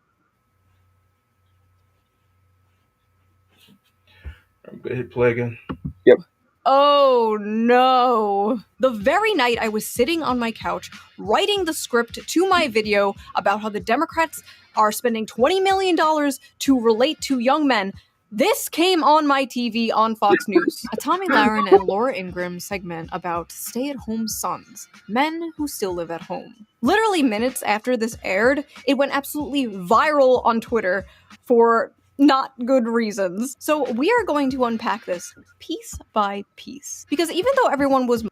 I'm gonna hit play again. Yep. Oh no. The very night I was sitting on my couch writing the script to my video about how the Democrats are spending $20 million to relate to young men, this came on my TV on Fox News. A Tommy Lahren and Laura Ingraham segment about stay-at-home sons, men who still live at home. Literally minutes after this aired, it went absolutely viral on Twitter for not good reasons. So we are going to unpack this piece by piece. Because even though everyone was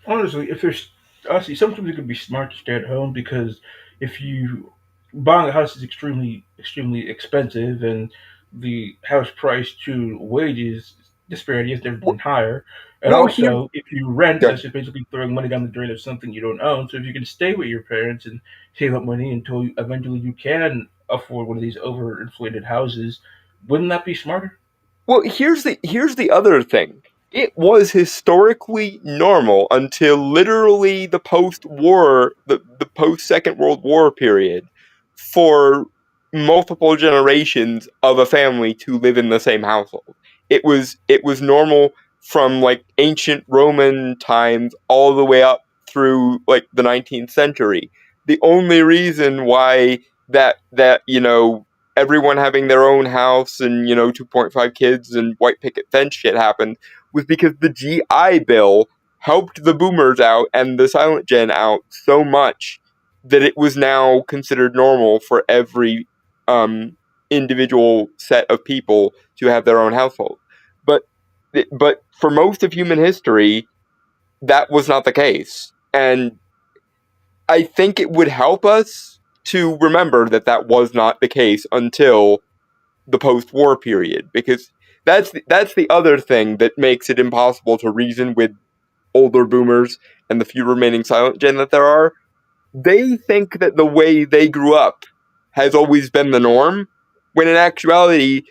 Honestly, if there's honestly, sometimes it could be smart to stay at home, because if you buying a house is extremely expensive, and the house price to wages disparity is never been higher. And Well, here, also, if you rent, good. that's just basically throwing money down the drain of something you don't own. So if you can stay with your parents and save up money until eventually you can afford one of these overinflated houses, wouldn't that be smarter? Well, here's the other thing. It was historically normal until literally the post Second World War period, for multiple generations of a family to live in the same household. It was normal from like ancient Roman times all the way up through like the 19th century. The only reason why that everyone having their own house and 2.5 kids and white picket fence shit happened was because the GI Bill helped the boomers out and the silent gen out so much that it was now considered normal for every um, individual set of people to have their own household. But but for most of human history, that was not the case, and I think it would help us to remember that that was not the case until the post-war period, because that's the other thing that makes it impossible to reason with older boomers and the few remaining silent gen that there are. They think that the way they grew up has always been the norm, when in actuality,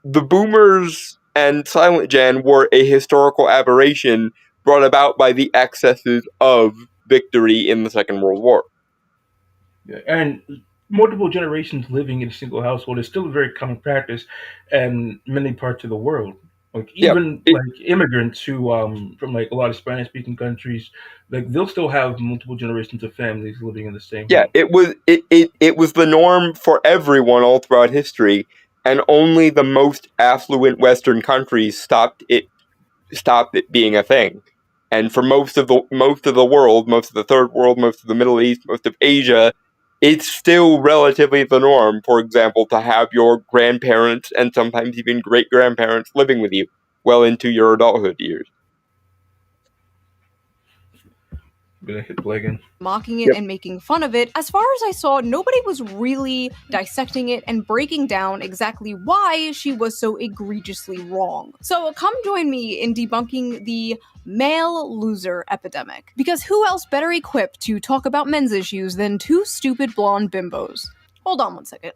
the boomers and silent gen were a historical aberration brought about by the excesses of victory in the Second World War. Yeah, and multiple generations living in a single household is still a very common practice in many parts of the world. Like Yeah, even like immigrants who from like a lot of Spanish speaking countries, like they'll still have multiple generations of families living in the same yeah, home. it was the norm for everyone all throughout history, and only the most affluent Western countries stopped it being a thing. And for most of the world, most of the third world, most of the Middle East, most of Asia, it's still relatively the norm, for example, to have your grandparents and sometimes even great grandparents living with you well into your adulthood years. I'm gonna hit play again. Mocking it Yep. and making fun of it. As far as I saw, nobody was really dissecting it and breaking down exactly why she was so egregiously wrong. So come join me in debunking the male loser epidemic. Because who else better equipped to talk about men's issues than two stupid blonde bimbos? Hold on one second.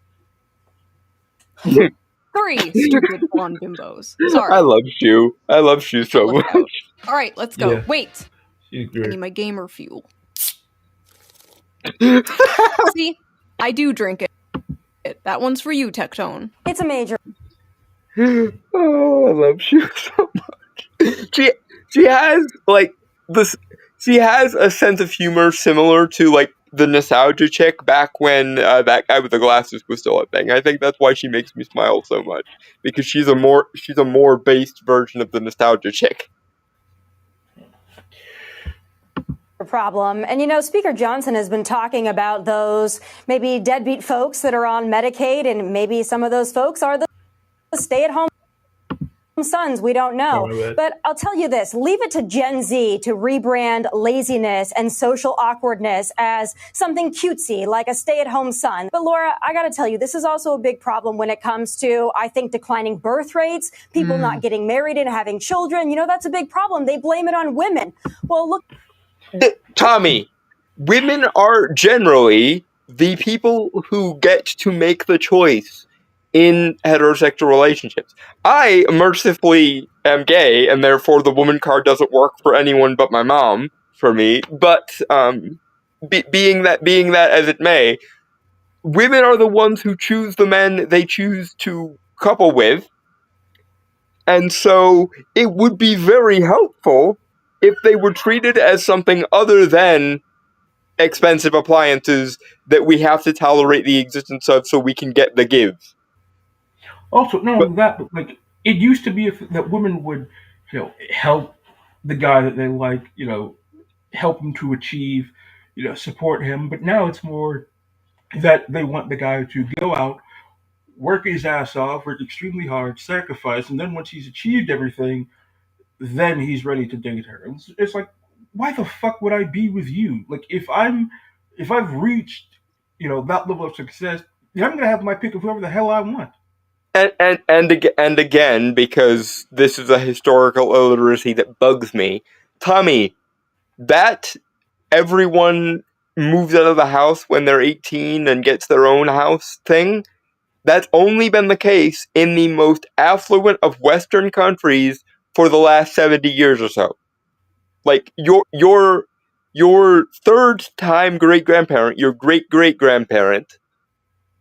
Three stupid blonde bimbos. Sorry. I love Shu. I love Shu so Left much. out. Alright, let's go. Yeah, Wait. she's I great. need my gamer fuel. See? I do drink it. That one's for you, Tectone. It's a major. Oh, I love Shu so much. She has like this. She has a sense of humor similar to like the nostalgia chick back when that guy with the glasses was still a thing. I think that's why she makes me smile so much, because she's a more based version of the nostalgia chick. Problem. And Speaker Johnson has been talking about those maybe deadbeat folks that are on Medicaid, and maybe some of those folks are the stay-at-home sons. We don't know. But I'll tell you this, leave it to Gen Z to rebrand laziness and social awkwardness as something cutesy, like a stay-at-home son. But Laura, I got to tell you, this is also a big problem when it comes to, I think, declining birth rates, people not getting married and having children. That's a big problem. They blame it on women. Well, look. Tommy, women are generally the people who get to make the choice in heterosexual relationships. I mercifully am gay, and therefore the woman card doesn't work for anyone but my mom for me. But being that as it may, women are the ones who choose the men they choose to couple with, and so it would be very helpful if they were treated as something other than expensive appliances that we have to tolerate the existence of so we can get the give. Also, not But only that, but like it used to be that women would, help the guy that they like, help him to achieve, support him. But now it's more that they want the guy to go out, work his ass off, work extremely hard, sacrifice, and then once he's achieved everything, then he's ready to date her. And it's like, why the fuck would I be with you? Like if I've reached, that level of success, then I'm gonna have my pick of whoever the hell I want. And again, because this is a historical illiteracy that bugs me, Tommy, that everyone moves out of the house when they're 18 and gets their own house thing, that's only been the case in the most affluent of Western countries for the last 70 years or so. Like, your third time great grandparent, your great great grandparent,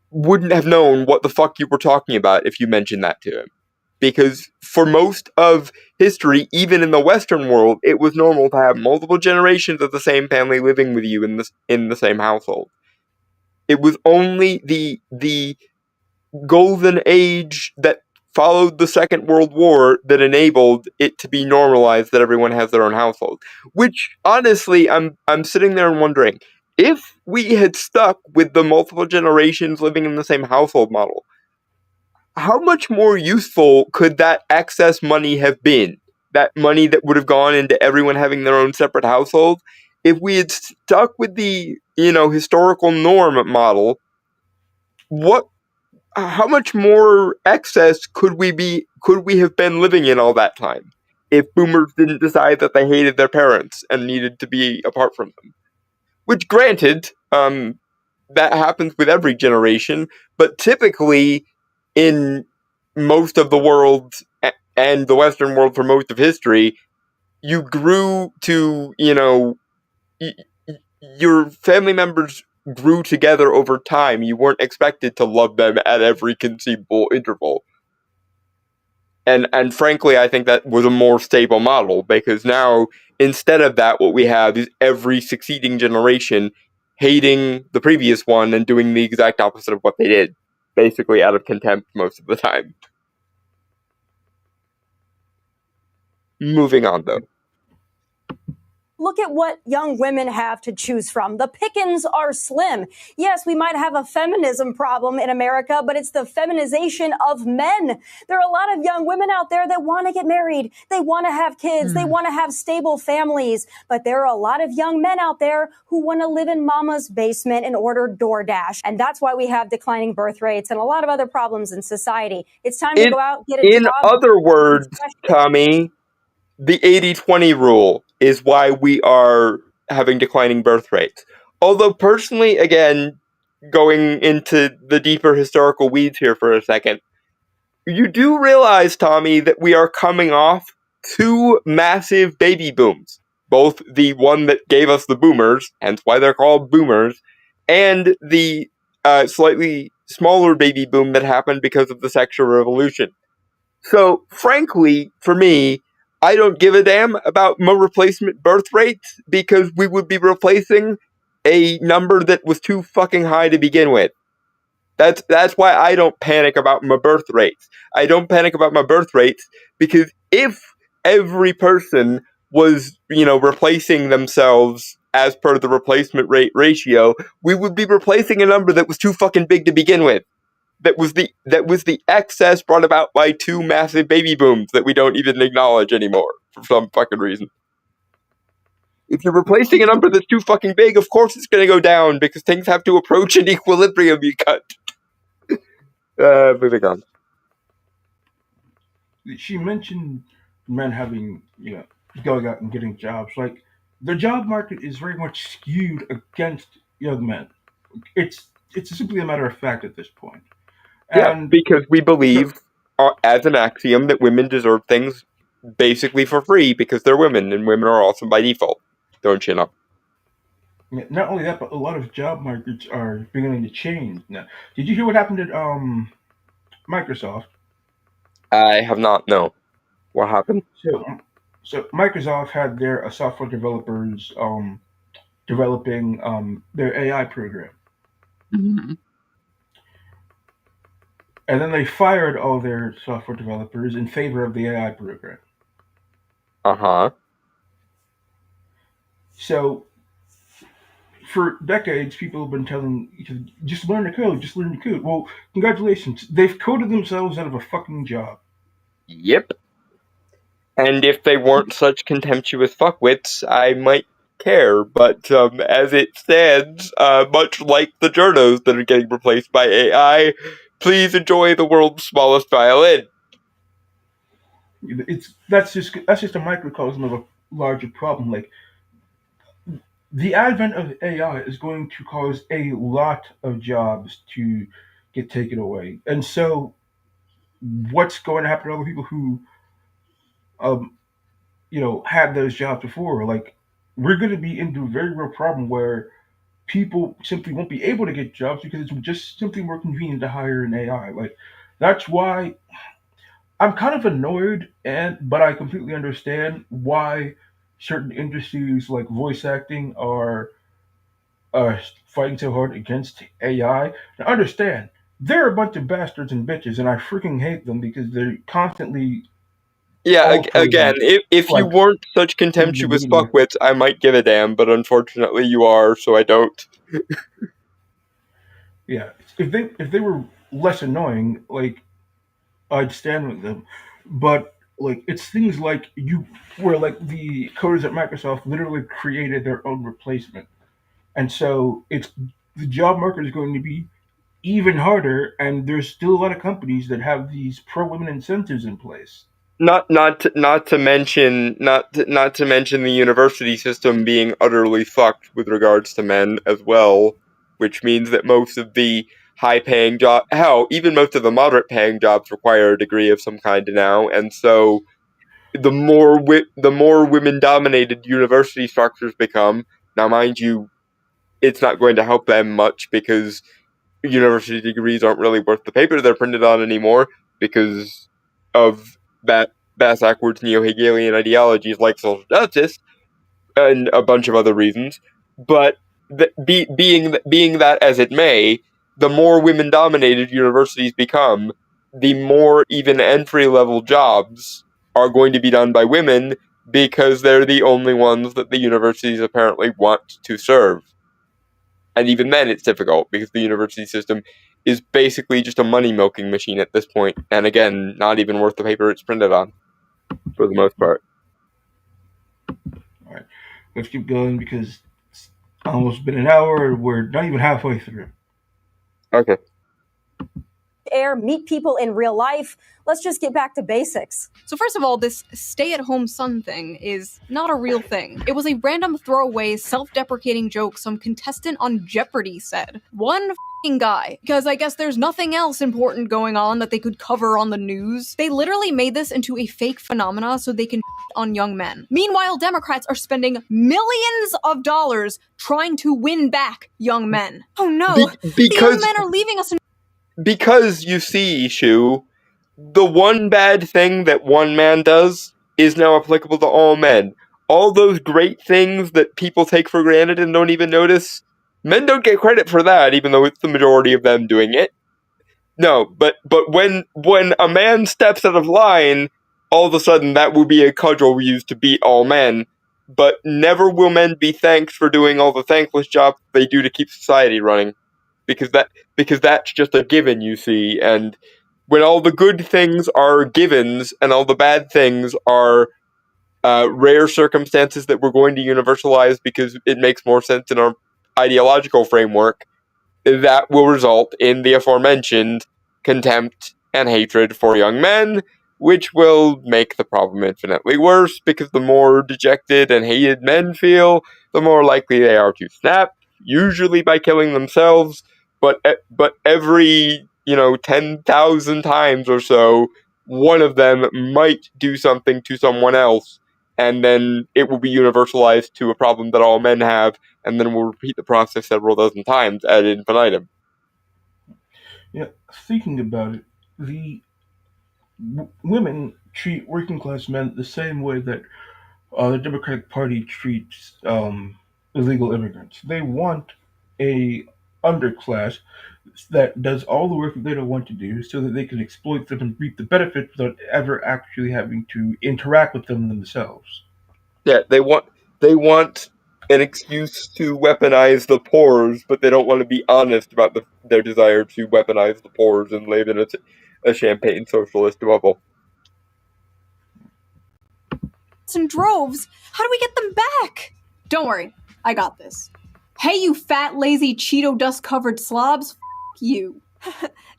wouldn't have known what the fuck you were talking about if you mentioned that to him. Because for most of history, even in the Western world, it was normal to have multiple generations of the same family living with you in the same household. It was only the golden age that followed the Second World War that enabled it to be normalized that everyone has their own household. Which, honestly, I'm sitting there and wondering, if we had stuck with the multiple generations living in the same household model, how much more useful could that excess money have been? That money that would have gone into everyone having their own separate household? If we had stuck with the, historical norm model, how much more excess could we have been living in all that time if boomers didn't decide that they hated their parents and needed to be apart from them? Which, granted, that happens with every generation, but typically in most of the world and the Western world for most of history, you grew to, your family members grew together over time. You weren't expected to love them at every conceivable interval. And frankly, I think that was a more stable model, because now, instead of that, what we have is every succeeding generation hating the previous one and doing the exact opposite of what they did, basically out of contempt most of the time. Moving on, though. Look at what young women have to choose from. The pickings are slim. Yes, we might have a feminism problem in America, but it's the feminization of men. There are a lot of young women out there that want to get married. They want to have kids. They want to have stable families. But there are a lot of young men out there who want to live in mama's basement and order DoorDash. And that's why we have declining birth rates and a lot of other problems in society. It's time to go out, get a job. In other words, Tommy, the 80-20 rule is why we are having declining birth rates. Although personally, again, going into the deeper historical weeds here for a second, you do realize, Tommy, that we are coming off two massive baby booms. Both the one that gave us the boomers, hence why they're called boomers, and the slightly smaller baby boom that happened because of the sexual revolution. So, frankly, for me, I don't give a damn about my replacement birth rates, because we would be replacing a number that was too fucking high to begin with. That's why I don't panic about my birth rates. I don't panic about my birth rates because if every person was, replacing themselves as per the replacement rate ratio, we would be replacing a number that was too fucking big to begin with. That was the excess brought about by two massive baby booms that we don't even acknowledge anymore for some fucking reason. If you're replacing a number that's too fucking big, of course it's going to go down, because things have to approach an equilibrium, you cut. Moving on. She mentioned men having, going out and getting jobs. Like, the job market is very much skewed against young men. It's simply a matter of fact at this point. Yeah, And because we believe, as an axiom, that women deserve things basically for free because they're women, and women are awesome by default. Don't you know? not only that, but a lot of job markets are beginning to change now. Did you hear what happened at Microsoft? I have not. No. What happened? So Microsoft had their software developers developing their AI program, Mm-hmm. and then they fired all their software developers in favor of the AI program. Uh-huh. So for decades, people have been telling you, just learn the code, just learn the code. Well, congratulations, they've coded themselves out of a fucking job. Yep. And if they weren't such contemptuous fuckwits, I might care. But as it stands, much like the journos that are getting replaced by AI, please enjoy the world's smallest violin. That's just a microcosm of a larger problem. Like the advent of AI is going to cause a lot of jobs to get taken away, and so what's going to happen to other people who um had those jobs before? Like we're going to be into a very real problem where people simply won't be able to get jobs because it's just simply more convenient to hire an AI. Like that's why I'm kind of annoyed, and but I completely understand why certain industries like voice acting are fighting so hard against AI. Now understand, they're a bunch of bastards and bitches, and I freaking hate them because they're constantly Yeah, again, altering if you like weren't such in the contemptuous media. fuckwits, I might give a damn, but unfortunately you are, so I don't. Yeah, if they were less annoying, like I'd stand with them. But like it's things like you where like the coders at Microsoft literally created their own replacement. And so it's the job market is going to be even harder and there's still a lot of companies that have these pro women incentives in place. Not to mention the university system being utterly fucked with regards to men as well, which means that most of the high paying job hell, even most of the moderate paying jobs require a degree of some kind now, and so the more women dominated university structures become, now mind you, it's not going to help them much because university degrees aren't really worth the paper they're printed on anymore because of that backwards neo-Hegelian ideologies like social justice and a bunch of other reasons. But being that as it may, the more women-dominated universities become, the more even entry-level jobs are going to be done by women because they're the only ones that the universities apparently want to serve. And even then, it's difficult because the university system is basically just a money milking machine at this point, and again, not even worth the paper it's printed on for the most part. All right, let's keep going because it's almost been an hour. And we're not even halfway through. Okay. Air, meet people in real life. Let's just get back to basics. So first of all, this stay-at-home son thing is not a real thing. It was a random throwaway, self-deprecating joke some contestant on Jeopardy said. One f***ing guy. Because I guess there's nothing else important going on that they could cover on the news. They literally made this into a fake phenomena so they can on young men. Meanwhile, Democrats are spending millions of dollars trying to win back young men. Oh no, the young men are leaving us in because you see, Shu, the one bad thing that one man does is now applicable to all men. All those great things that people take for granted and don't even notice, men don't get credit for that, even though it's the majority of them doing it. No, but when a man steps out of line, all of a sudden that will be a cudgel used to beat all men. But never will men be thanked for doing all the thankless jobs they do to keep society running, because that's just a given, you see. And when all the good things are givens and all the bad things are rare circumstances that we're going to universalize because it makes more sense in our ideological framework, that will result in the aforementioned contempt and hatred for young men, which will make the problem infinitely worse because the more dejected and hated men feel, the more likely they are to snap, usually by killing themselves. But every 10,000 times or so, one of them might do something to someone else, and then it will be universalized to a problem that all men have, and then we'll repeat the process several dozen times ad infinitum. Yeah, thinking about it, the women treat working class men the same way that the Democratic Party treats illegal immigrants. They want a underclass that does all the work that they don't want to do, so that they can exploit them and reap the benefits without ever actually having to interact with them themselves. Yeah, they want an excuse to weaponize the pores, but they don't want to be honest about their desire to weaponize the pores and live in a champagne socialist bubble. in droves. How do we get them back? Don't worry, I got this. Hey, you fat, lazy, Cheeto dust-covered slobs, f*** you.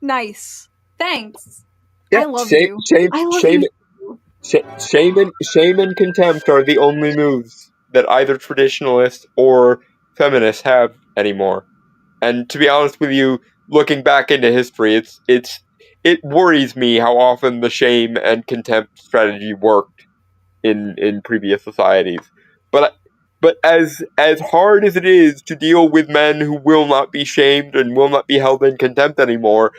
Nice. Thanks. Yeah, I love you. I love shame, you. shame and contempt are the only moves that either traditionalists or feminists have anymore. And to be honest with you, looking back into history, it worries me how often the shame and contempt strategy worked in previous societies. But but as hard as it is to deal with men who will not be shamed and will not be held in contempt anymore,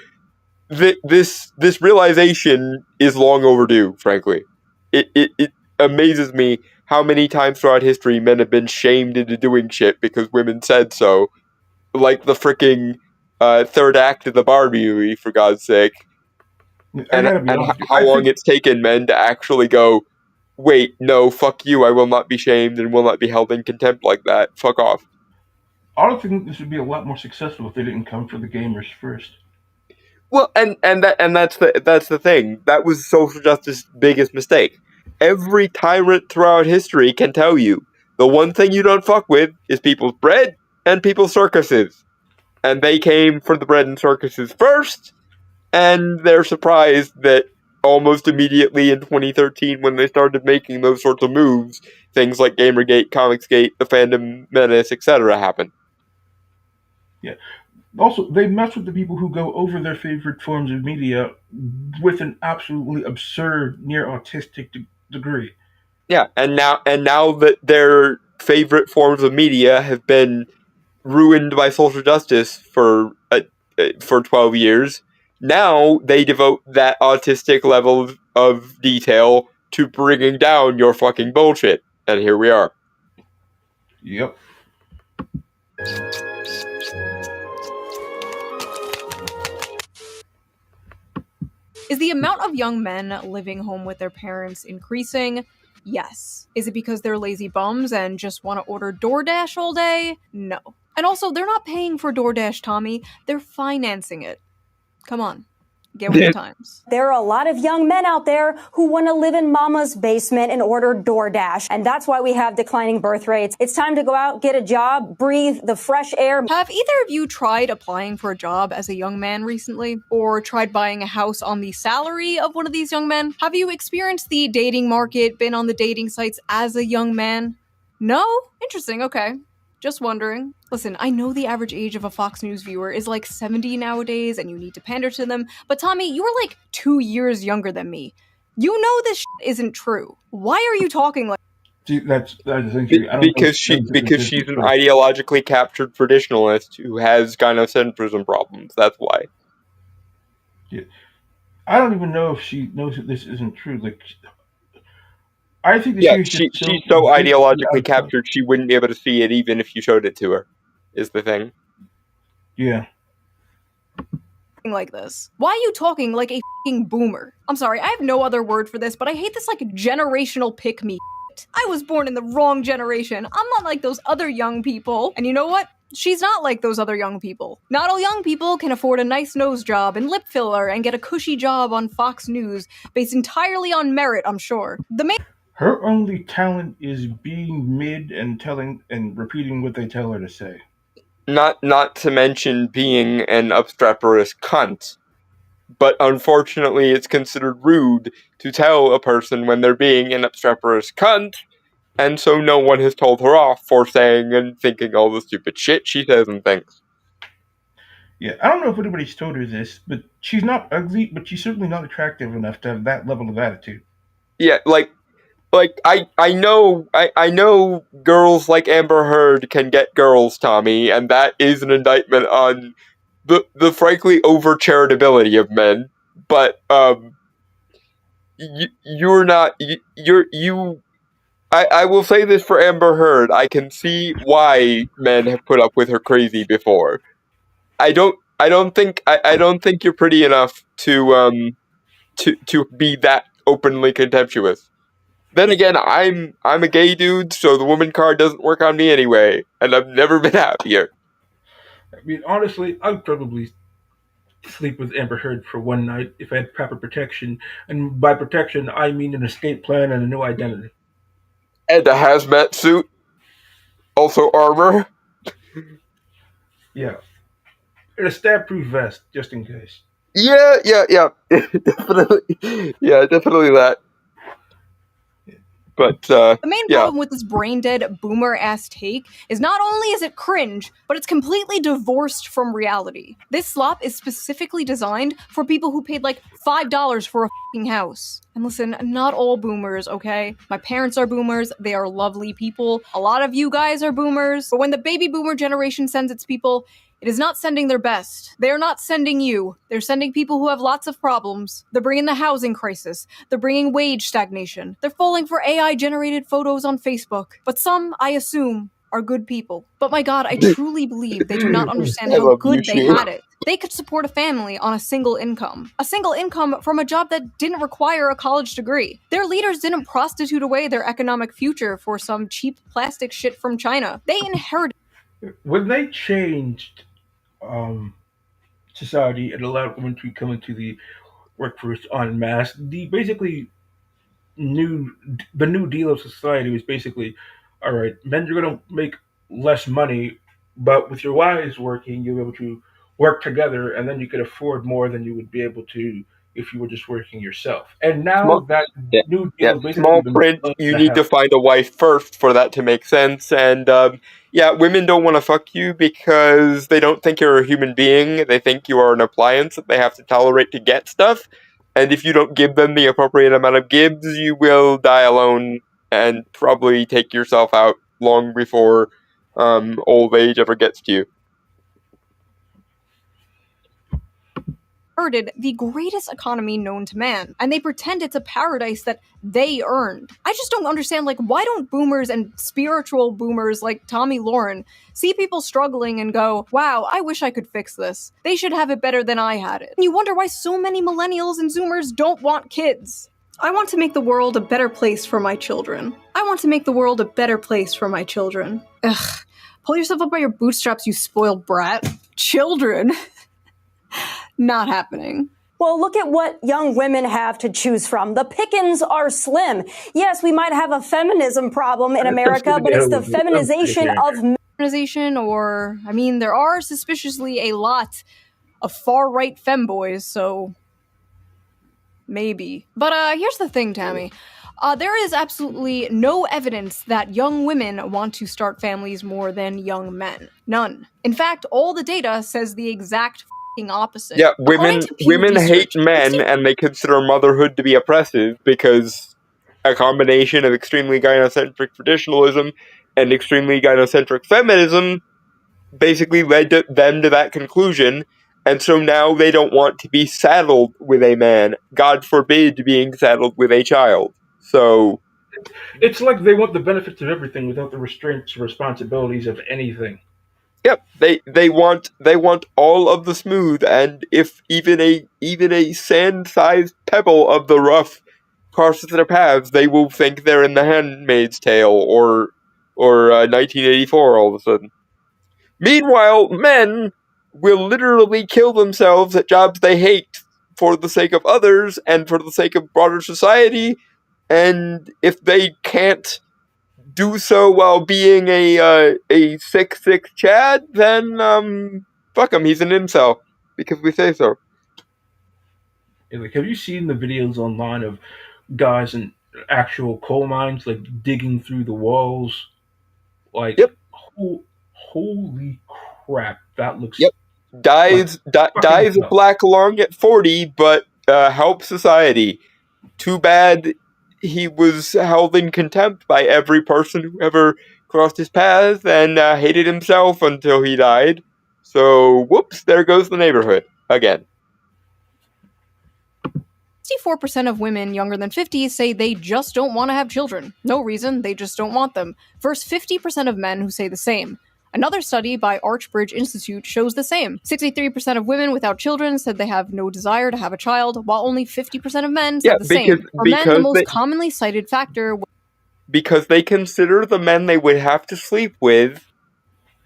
this realization is long overdue. Frankly, it amazes me how many times throughout history men have been shamed into doing shit because women said so, like the freaking third act of the Barbie movie, for God's sake, I gotta be honest with you. how I long think it's taken men to actually go, wait, no, fuck you, I will not be shamed and will not be held in contempt like that. Fuck off. I would think this would be a lot more successful if they didn't come for the gamers first. Well, and that's the thing. That was social justice's biggest mistake. Every tyrant throughout history can tell you the one thing you don't fuck with is people's bread and people's circuses. And they came for the bread and circuses first, and they're surprised that almost immediately in 2013, when they started making those sorts of moves, things like Gamergate, Comicsgate, the Fandom Menace, etc. happened. Yeah. Also, they mess with the people who go over their favorite forms of media with an absolutely absurd, near autistic degree. Yeah, and now that their favorite forms of media have been ruined by social justice for 12 years, now they devote that autistic level of detail to bringing down your fucking bullshit. And here we are. Yep. Is the amount of young men living home with their parents increasing? Yes. Is it because they're lazy bums and just want to order DoorDash all day? No. And also, they're not paying for DoorDash, Tommy. They're financing it. Come on. Get with the times. There are a lot of young men out there who want to live in mama's basement and order DoorDash. And that's why we have declining birth rates. It's time to go out, get a job, breathe the fresh air. Have either of you tried applying for a job as a young man recently? Or tried buying a house on the salary of one of these young men? Have you experienced the dating market, been on the dating sites as a young man? No? Interesting, okay. Just wondering. Listen, I know the average age of a Fox News viewer is like 70 nowadays and you need to pander to them, but Tommy, you are like 2 years younger than me. You know this isn't true. Why are you talking like— See, that's the thing. I don't Because she's an ideologically captured traditionalist who has gynocentrism problems. That's why. Yeah. I don't even know if she knows that this isn't true. Like, I think that Yeah, she was just she's so so blatantly out ideologically of touch. captured she wouldn't be able to see it even if you showed it to her. Is the thing. Yeah. like this? Why are you talking like a f***ing boomer? I'm sorry, I have no other word for this, but I hate this like generational pick-me shit. I was born in the wrong generation. I'm not like those other young people. And you know what? She's not like those other young people. Not all young people can afford a nice nose job and lip filler and get a cushy job on Fox News based entirely on merit, I'm sure. Her only talent is being mid and telling and repeating what they tell her to say. Not to mention being an obstreperous cunt. But unfortunately, it's considered rude to tell a person when they're being an obstreperous cunt, and so no one has told her off for saying and thinking all the stupid shit she says and thinks. Yeah, I don't know if anybody's told her this, but she's not ugly, but she's certainly not attractive enough to have that level of attitude. Yeah, like I know girls like Amber Heard can get girls, Tommy, and that is an indictment on the frankly over charitability of men. But you're not you. I will say this for Amber Heard. I can see why men have put up with her crazy before. I don't think you're pretty enough to be that openly contemptuous. Then again, I'm a gay dude, so the woman card doesn't work on me anyway, and I've never been happier. I mean, honestly, I'd probably sleep with Amber Heard for one night if I had proper protection, and by protection, I mean an escape plan and a new identity. And a hazmat suit, also armor. Yeah. And a stab-proof vest, just in case. Yeah. Definitely. Yeah, definitely that. But The main yeah. problem with this brain dead boomer ass take is not only is it cringe, but it's completely divorced from reality. This slop is specifically designed for people who paid like $5 for a fucking house. And listen, not all boomers, okay? My parents are boomers, they are lovely people. A lot of you guys are boomers, but when the baby boomer generation sends its people, it is not sending their best. They are not sending you. They're sending people who have lots of problems. They're bringing the housing crisis. They're bringing wage stagnation. They're falling for AI-generated photos on Facebook. But some, I assume, are good people. But my god, I truly believe they do not understand I how love you, good they Shu. had it. They could support a family on a single income. A single income from a job that didn't require a college degree. Their leaders didn't prostitute away their economic future for some cheap plastic shit from China. They inherited When they changed um, society and allowed women to come into the workforce en masse, new the new deal of society was basically, all right, men are going to make less money, but with your wives working, you'll be able to work together, and then you could afford more than you would be able to if you were just working yourself. And now Small, that yeah, new deal yeah. has basically Small been print. blown You to need to hell. find a wife first for that to make sense. And yeah, women don't want to fuck you because they don't think you're a human being. They think you are an appliance that they have to tolerate to get stuff. And if you don't give them the appropriate amount of gives, you will die alone and probably take yourself out long before old age ever gets to you. the greatest economy known to man, and they pretend it's a paradise that they earned. I just don't understand, like, why don't boomers and spiritual boomers like Tommy Lauren see people struggling and go, wow, I wish I could fix this. They should have it better than I had it. And you wonder why so many millennials and zoomers don't want kids. I want to make the world a better place for my children. I want to make the world a better place for my children. Ugh. Pull yourself up by your bootstraps, you spoiled brat. Children. Not happening. Well, look at what young women have to choose from. The pickings are slim. Yes, we might have a feminism problem in America, but it's the feminization of feminization, or, I mean, there are suspiciously a lot of far-right femboys, so maybe. But here's the thing, Tammy. There is absolutely no evidence that young women want to start families more than young men. None. In fact, all the data says the exact opposite. Yeah, According to Pew women hate Research, men, and they consider motherhood to be oppressive because a combination of extremely gynocentric traditionalism and extremely gynocentric feminism basically led them to that conclusion, and so now they don't want to be saddled with a man. God forbid being saddled with a child. So It's like they want the benefits of everything without the restraints or responsibilities of anything. yep, they want all of the smooth, and if even a sand-sized pebble of the rough crosses their paths, they will think they're in The Handmaid's Tale or 1984 all of a sudden. Meanwhile, men will literally kill themselves at jobs they hate for the sake of others and for the sake of broader society, and if they can't do so while being a 6'6" Chad, then fuck him, he's an incel because we say so. Like, have you seen the videos online of guys in actual coal mines, like digging through the walls? Like, Yep, holy crap, that looks yep. like fucking Dies a hell. black lung at 40, but helps society. Too bad he was held in contempt by every person who ever crossed his path and hated himself until he died. So, whoops, there goes the neighborhood again. 64% of women younger than 50 say they just don't want to have children. No reason, they just don't want them. Versus 50% of men who say the same. Another study by Archbridge Institute shows the same. 63% of women without children said they have no desire to have a child, while only 50% of men said the same. For men, the most commonly cited factor because they consider the men they would have to sleep with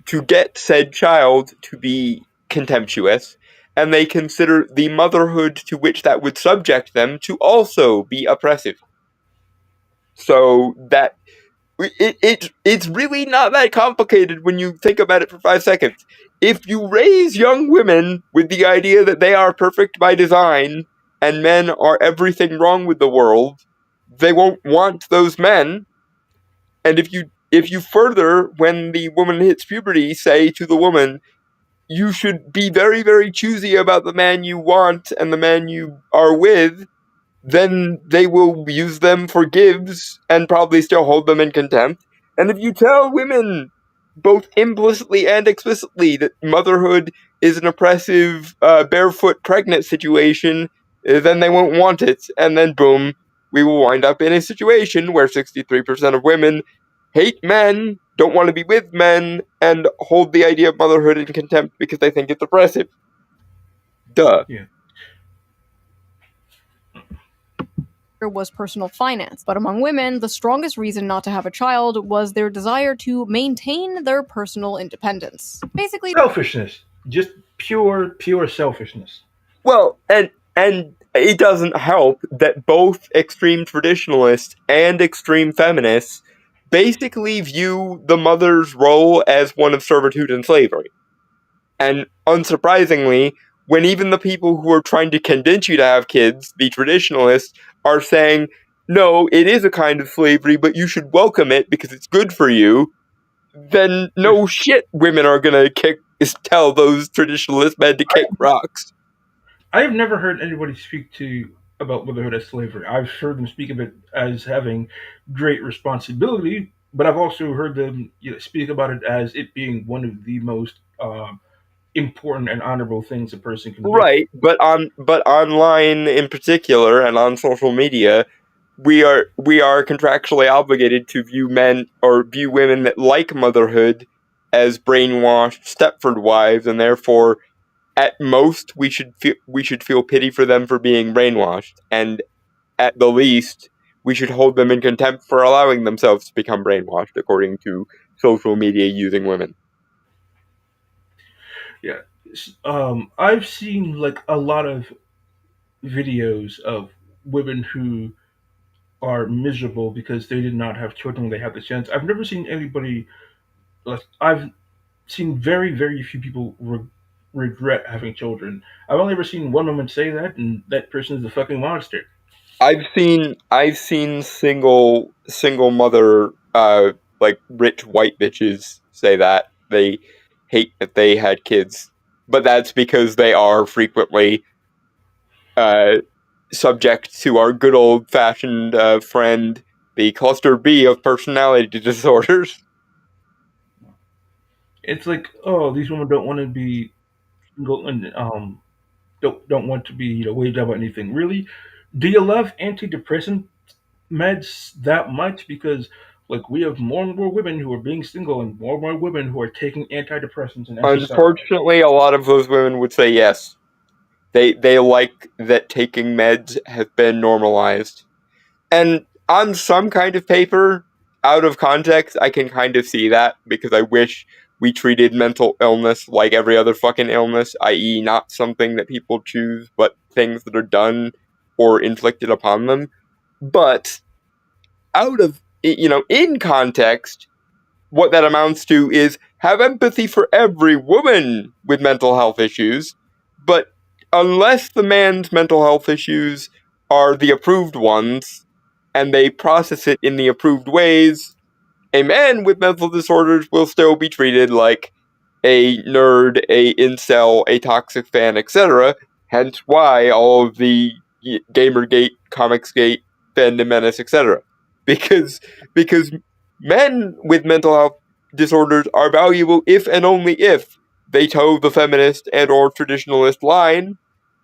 to get said child to be contemptuous, and they consider the motherhood to which that would subject them to also be oppressive. So that it's really not that complicated when you think about it for 5 seconds. If you raise young women with the idea that they are perfect by design and men are everything wrong with the world, they won't want those men. And if you further, when the woman hits puberty, say to the woman, you should be very, very choosy about the man you want and the man you are with, then they will use them for gives and probably still hold them in contempt. And if you tell women, both implicitly and explicitly, that motherhood is an oppressive, barefoot pregnant situation, then they won't want it. And then, boom, we will wind up in a situation where 63% of women hate men, don't want to be with men, and hold the idea of motherhood in contempt because they think it's oppressive. Duh. Yeah. Was personal finance. But among women, the strongest reason not to have a child was their desire to maintain their personal independence. Basically, Selfishness. Just pure selfishness. Well, and it doesn't help that both extreme traditionalists and extreme feminists basically view the mother's role as one of servitude and slavery. And unsurprisingly, when even the people who are trying to convince you to have kids, the traditionalists, are saying, no, it is a kind of slavery, but you should welcome it because it's good for you, then no shit women are gonna tell those traditionalist men to kick rocks. I have never heard anybody speak to about motherhood as slavery. I've heard them speak of it as having great responsibility, but I've also heard them speak about it as it being one of the most important and honorable things a person can do. Right, but online in particular and on social media, we are contractually obligated to view men or view women that like motherhood as brainwashed Stepford wives, and therefore, at most, we should feel pity for them for being brainwashed, and at the least, we should hold them in contempt for allowing themselves to become brainwashed, according to social media using women. Yeah. I've seen like a lot of videos of women who are miserable because they did not have children when they had the chance. I've never seen anybody like I've seen very few people regret having children. I've only ever seen one woman say that, and that person is a fucking monster. I've seen single mother like rich white bitches say that they hate that they had kids, but that's because they are frequently uh subject to our good old fashioned friend, the cluster B of personality disorders. It's like, oh, these women don't want to be single and don't want to be weighed down by anything. Really, do you love antidepressant meds that much? Because like we have more and more women who are being single and more women who are taking antidepressants and SSRIs. Unfortunately, a lot of those women would say yes. They like that taking meds has been normalized. And on some kind of paper, out of context, I can kind of see that because I wish we treated mental illness like every other fucking illness, i.e., not something that people choose, but things that are done or inflicted upon them. But in context, what that amounts to is have empathy for every woman with mental health issues, but unless the man's mental health issues are the approved ones and they process it in the approved ways, a man with mental disorders will still be treated like a nerd, a incel, a toxic fan, etc. Hence why all of the Gamergate, Comicsgate, Fandom Menace, etc. Because men with mental health disorders are valuable if and only if they toe the feminist and or traditionalist line,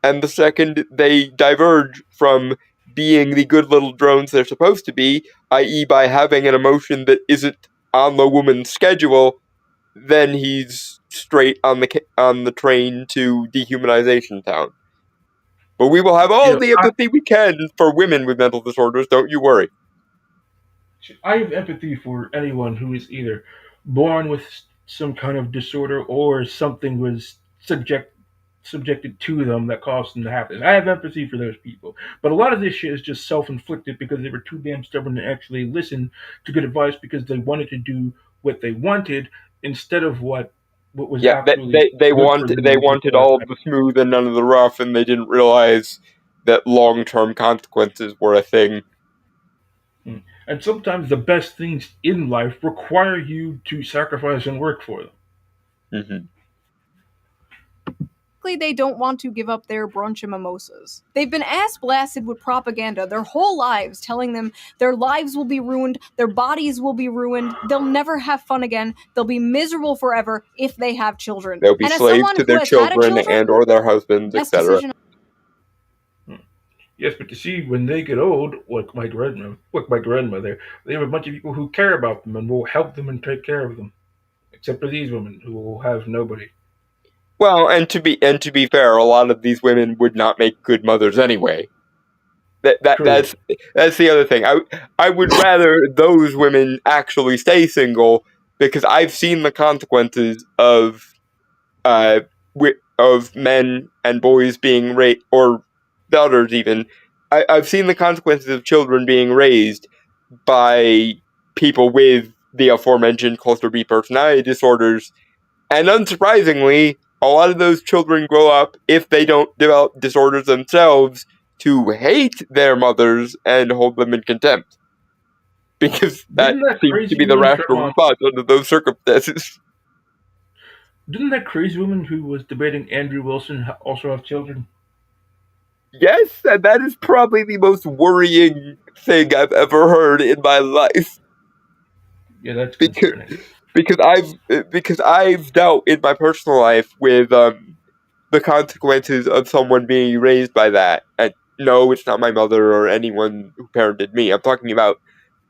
and the second they diverge from being the good little drones they're supposed to be, i.e., by having an emotion that isn't on the woman's schedule, then he's straight on the train to dehumanization town. But we will have You all know, the empathy we can for women with mental disorders. Don't you worry. I have empathy for anyone who is either born with some kind of disorder or something was subject subjected to them that caused them to happen. I have empathy for those people. But a lot of this shit is just self inflicted because they were too damn stubborn to actually listen to good advice because they wanted to do what they wanted instead of what was Yeah, actually good for them they and good wanted for all us. of the smooth and none of the rough, and they didn't realize that long-term consequences were a thing. And sometimes the best things in life require you to sacrifice and work for them. Hmm. They don't want to give up their brunch and mimosas. They've been ass blasted with propaganda their whole lives, telling them their lives will be ruined, their bodies will be ruined, they'll never have fun again, they'll be miserable forever if they have children. They'll be And as slaves someone to who their has had a children children, and or their husbands, best etc. decision. Yes, but you see, when they get old, like my grandmother, they have a bunch of people who care about them and will help them and take care of them. Except for these women who will have nobody. Well, and to be fair, a lot of these women would not make good mothers anyway. That that True. that's that's the other thing. I would rather those women actually stay single because I've seen the consequences uh of men and boys being raised, or daughters even. I've seen the consequences of children being raised by people with the aforementioned cluster B personality disorders, and unsurprisingly, a lot of those children grow up, if they don't develop disorders themselves, to hate their mothers and hold them in contempt. Because that Didn't that seems to crazy be the woman rational from response under those circumstances. didn't that crazy woman who was debating Andrew Wilson also have children? Yes, and that is probably the most worrying thing I've ever heard in my life. Yeah, that's Because concerning. because I've dealt in my personal life with the consequences of someone being raised by that. And no, it's not my mother or anyone who parented me. I'm talking about,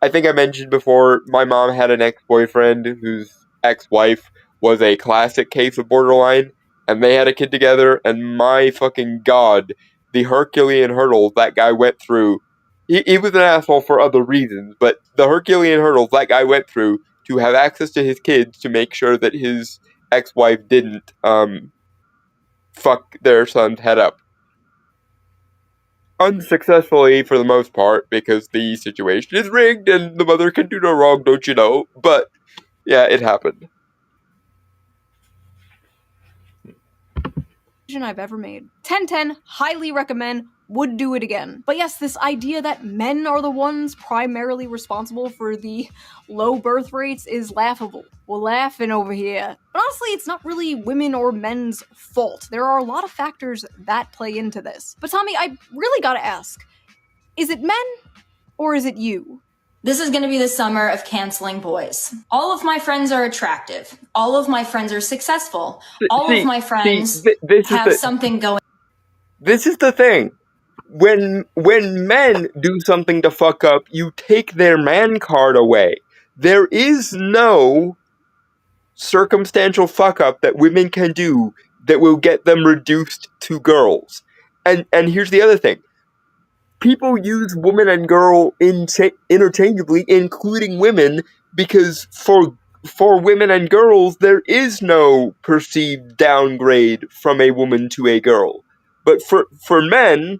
I think I mentioned before, my mom had an ex boyfriend whose ex wife was a classic case of borderline, and they had a kid together, and my fucking god, the Herculean hurdles that guy went through. He was an asshole for other reasons, but the Herculean hurdles that guy went through to have access to his kids to make sure that his ex wife didn't fuck their son's head up. Unsuccessfully for the most part, because the situation is rigged and the mother can do no wrong, don't you know? But yeah, it happened. I've ever made. 10/10, highly recommend, would do it again. But yes, this idea that men are the ones primarily responsible for the low birth rates is laughable. We're laughing over here. But honestly, it's not really women or men's fault. There are a lot of factors that play into this. But Tommy, I really gotta ask, is it men or is it you? This is going to be the summer of canceling boys. All of my friends are attractive. All of my friends are successful. All of my friends have something going. This is the thing. When men do something to fuck up, you take their man card away. There is no circumstantial fuck up that women can do that will get them reduced to girls. And here's the other thing. People use woman and girl interchangeably, including women, because for women and girls there is no perceived downgrade from a woman to a girl. But for men,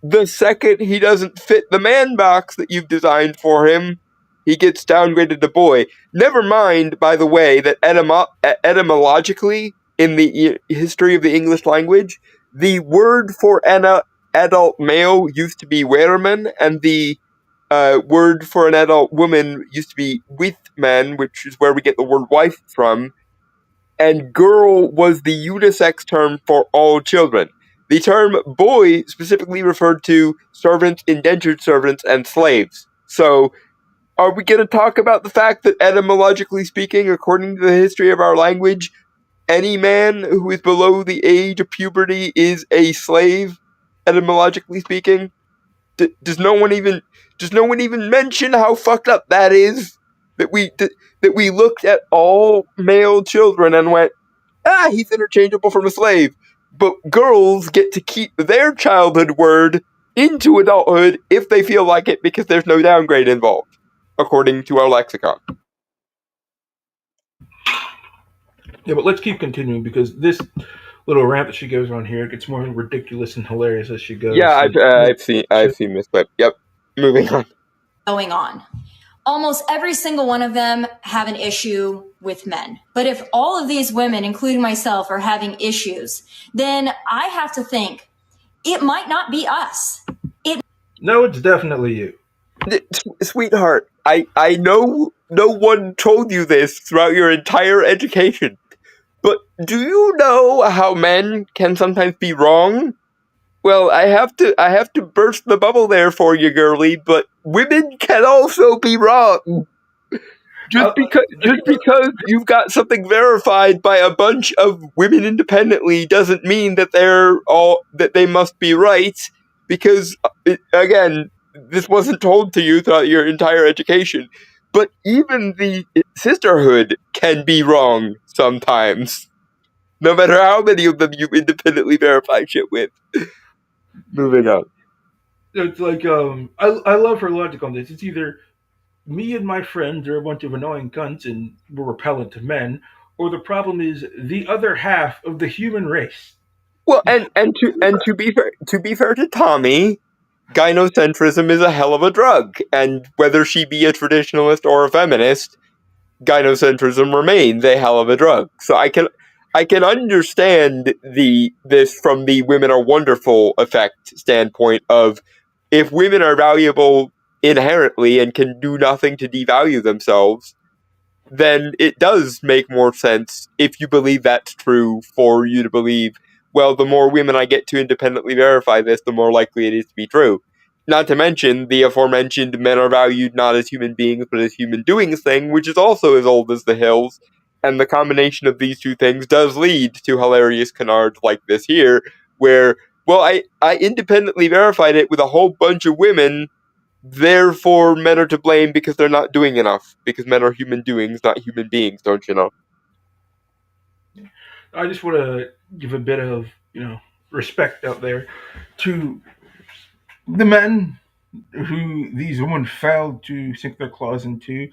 the second he doesn't fit the man box that you've designed for him, he gets downgraded to boy. Never mind, by the way, that etymologically, in the history of the English language, the word for adult male used to be wereman, and the word for an adult woman used to be withman, which is where we get the word wife from, and girl was the unisex term for all children. The term boy specifically referred to servants, indentured servants, and slaves. So, are we going to talk about the fact that etymologically speaking, according to the history of our language, any man who is below the age of puberty is a slave, etymologically speaking? Does no one even mention how fucked up that is? That we looked at all male children and went, he's interchangeable from a slave. But girls get to keep their childhood word into adulthood if they feel like it because there's no downgrade involved, according to our lexicon. Yeah, but let's keep continuing because this little rant that she goes on here. It gets more ridiculous and hilarious as she goes. Yeah, So, I've seen this clip. Yep. Moving on. Going on. Almost every single one of them have an issue with men. But if all of these women, including myself, are having issues, then I have to think it might not be us. no, it's definitely you. Sweetheart, I know no one told you this throughout your entire education, but do you know how men can sometimes be wrong? Well, I have to burst the bubble there for you, girlie, but women can also be wrong. Just because you've got something verified by a bunch of women independently doesn't mean that they must be right. Because again, this wasn't told to you throughout your entire education. But even the sisterhood can be wrong sometimes, no matter how many of them you independently verify shit with. Moving on. It's like I love her logic on this. It's either me and my friends are a bunch of annoying cunts and we're repellent to men, or the problem is the other half of the human race. Well, and to be fair to Tommy, gynocentrism is a hell of a drug, and whether she be a traditionalist or a feminist, gynocentrism remains a hell of a drug. So I can understand this from the women are wonderful effect standpoint of if women are valuable inherently and can do nothing to devalue themselves, then it does make more sense if you believe that's true for you to believe, well, the more women I get to independently verify this, the more likely it is to be true. Not to mention the aforementioned men are valued not as human beings but as human doings thing, which is also as old as the hills. And the combination of these two things does lead to hilarious canards like this here, where, well, I independently verified it with a whole bunch of women, therefore men are to blame because they're not doing enough, because men are human doings, not human beings, don't you know? I just want to give a bit of respect out there to the men who these women failed to sink their claws into,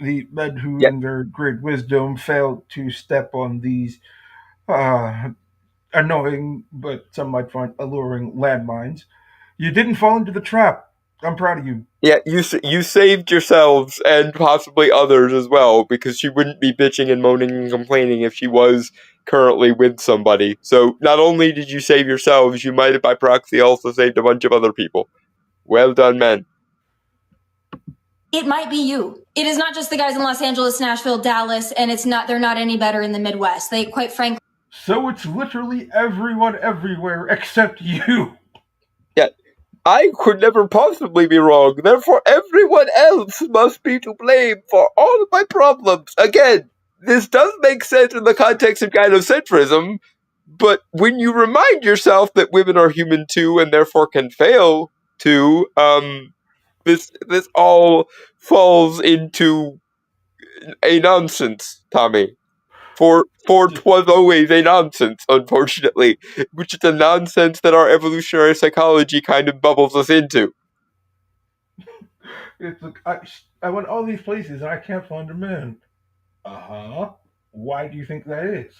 the men who, Yeah, in their great wisdom, failed to step on these uh, annoying, but some might find alluring landmines. You didn't fall into the trap. I'm proud of you. yeah, you saved yourselves and possibly others as well, because she wouldn't be bitching and moaning and complaining if she was currently with somebody. So not only did you save yourselves, you might have by proxy also saved a bunch of other people. Well done, men. It might be you. It is not just the guys in Los Angeles, Nashville, Dallas, and they're not any better in the Midwest. They, quite frankly. So it's literally everyone everywhere except you. Yeah, I could never possibly be wrong, therefore everyone else must be to blame for all of my problems. Again, this does make sense in the context of gynocentrism, but when you remind yourself that women are human too and therefore can fail too, this all falls into a nonsense, Tommy. For 'twas always a nonsense, unfortunately, which is a nonsense that our evolutionary psychology kind of bubbles us into. It's like I went all these places and I can't find a man. Uh huh. Why do you think that is?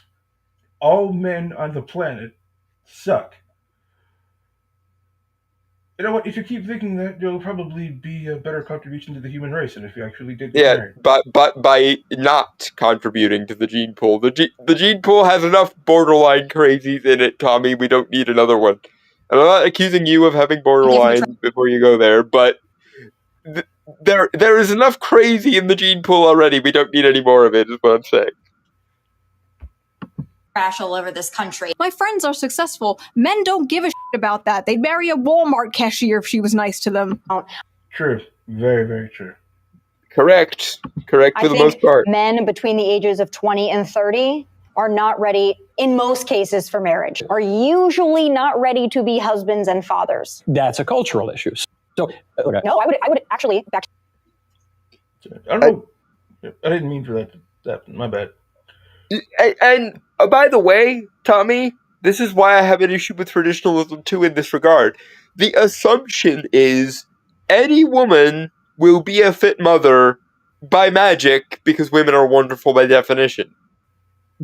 All men on the planet suck. You know what? If you keep thinking that, you'll probably be a better contribution to the human race than if you actually did get Yeah, married. but by not contributing to the gene pool, the gene pool has enough borderline crazies in it, Tommy. We don't need another one. And I'm not accusing you of having borderline before you go there, but there is enough crazy in the gene pool already. We don't need any more of it, is what I'm saying. Crash all over this country. My friends are successful. Men don't give a shit about that. They'd marry a Walmart cashier if she was nice to them. True. Very, very true. Correct for the most part. Men between the ages of 20 and 30 are not ready, in most cases, for marriage, are usually not ready to be husbands and fathers. That's a cultural issue. So, okay. No, I would actually. I don't know. I didn't mean for that. My bad. And by the way, Tommy, this is why I have an issue with traditionalism too in this regard. The assumption is any woman will be a fit mother by magic because women are wonderful by definition.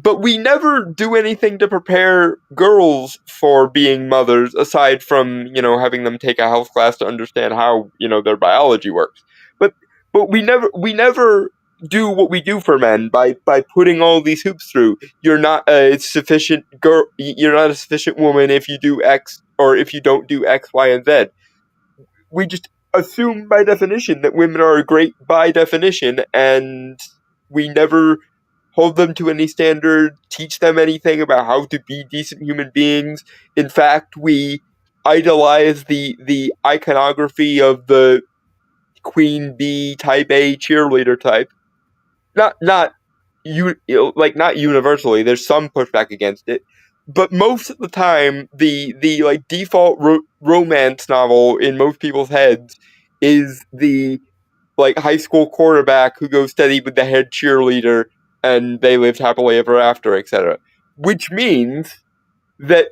but we never do anything to prepare girls for being mothers, aside from, having them take a health class to understand how, their biology works. But we never do what we do for men by putting all these hoops through. You're not a sufficient girl. You're not a sufficient woman if you do X, or if you don't do X, Y, and Z. We just assume by definition that women are great by definition, and we never hold them to any standard, teach them anything about how to be decent human beings. In fact, we idolize the iconography of the queen bee type A cheerleader type. Not not universally. There's some pushback against it, but most of the time, the default romance novel in most people's heads is the high school quarterback who goes steady with the head cheerleader, and they lived happily ever after, etc. Which means that,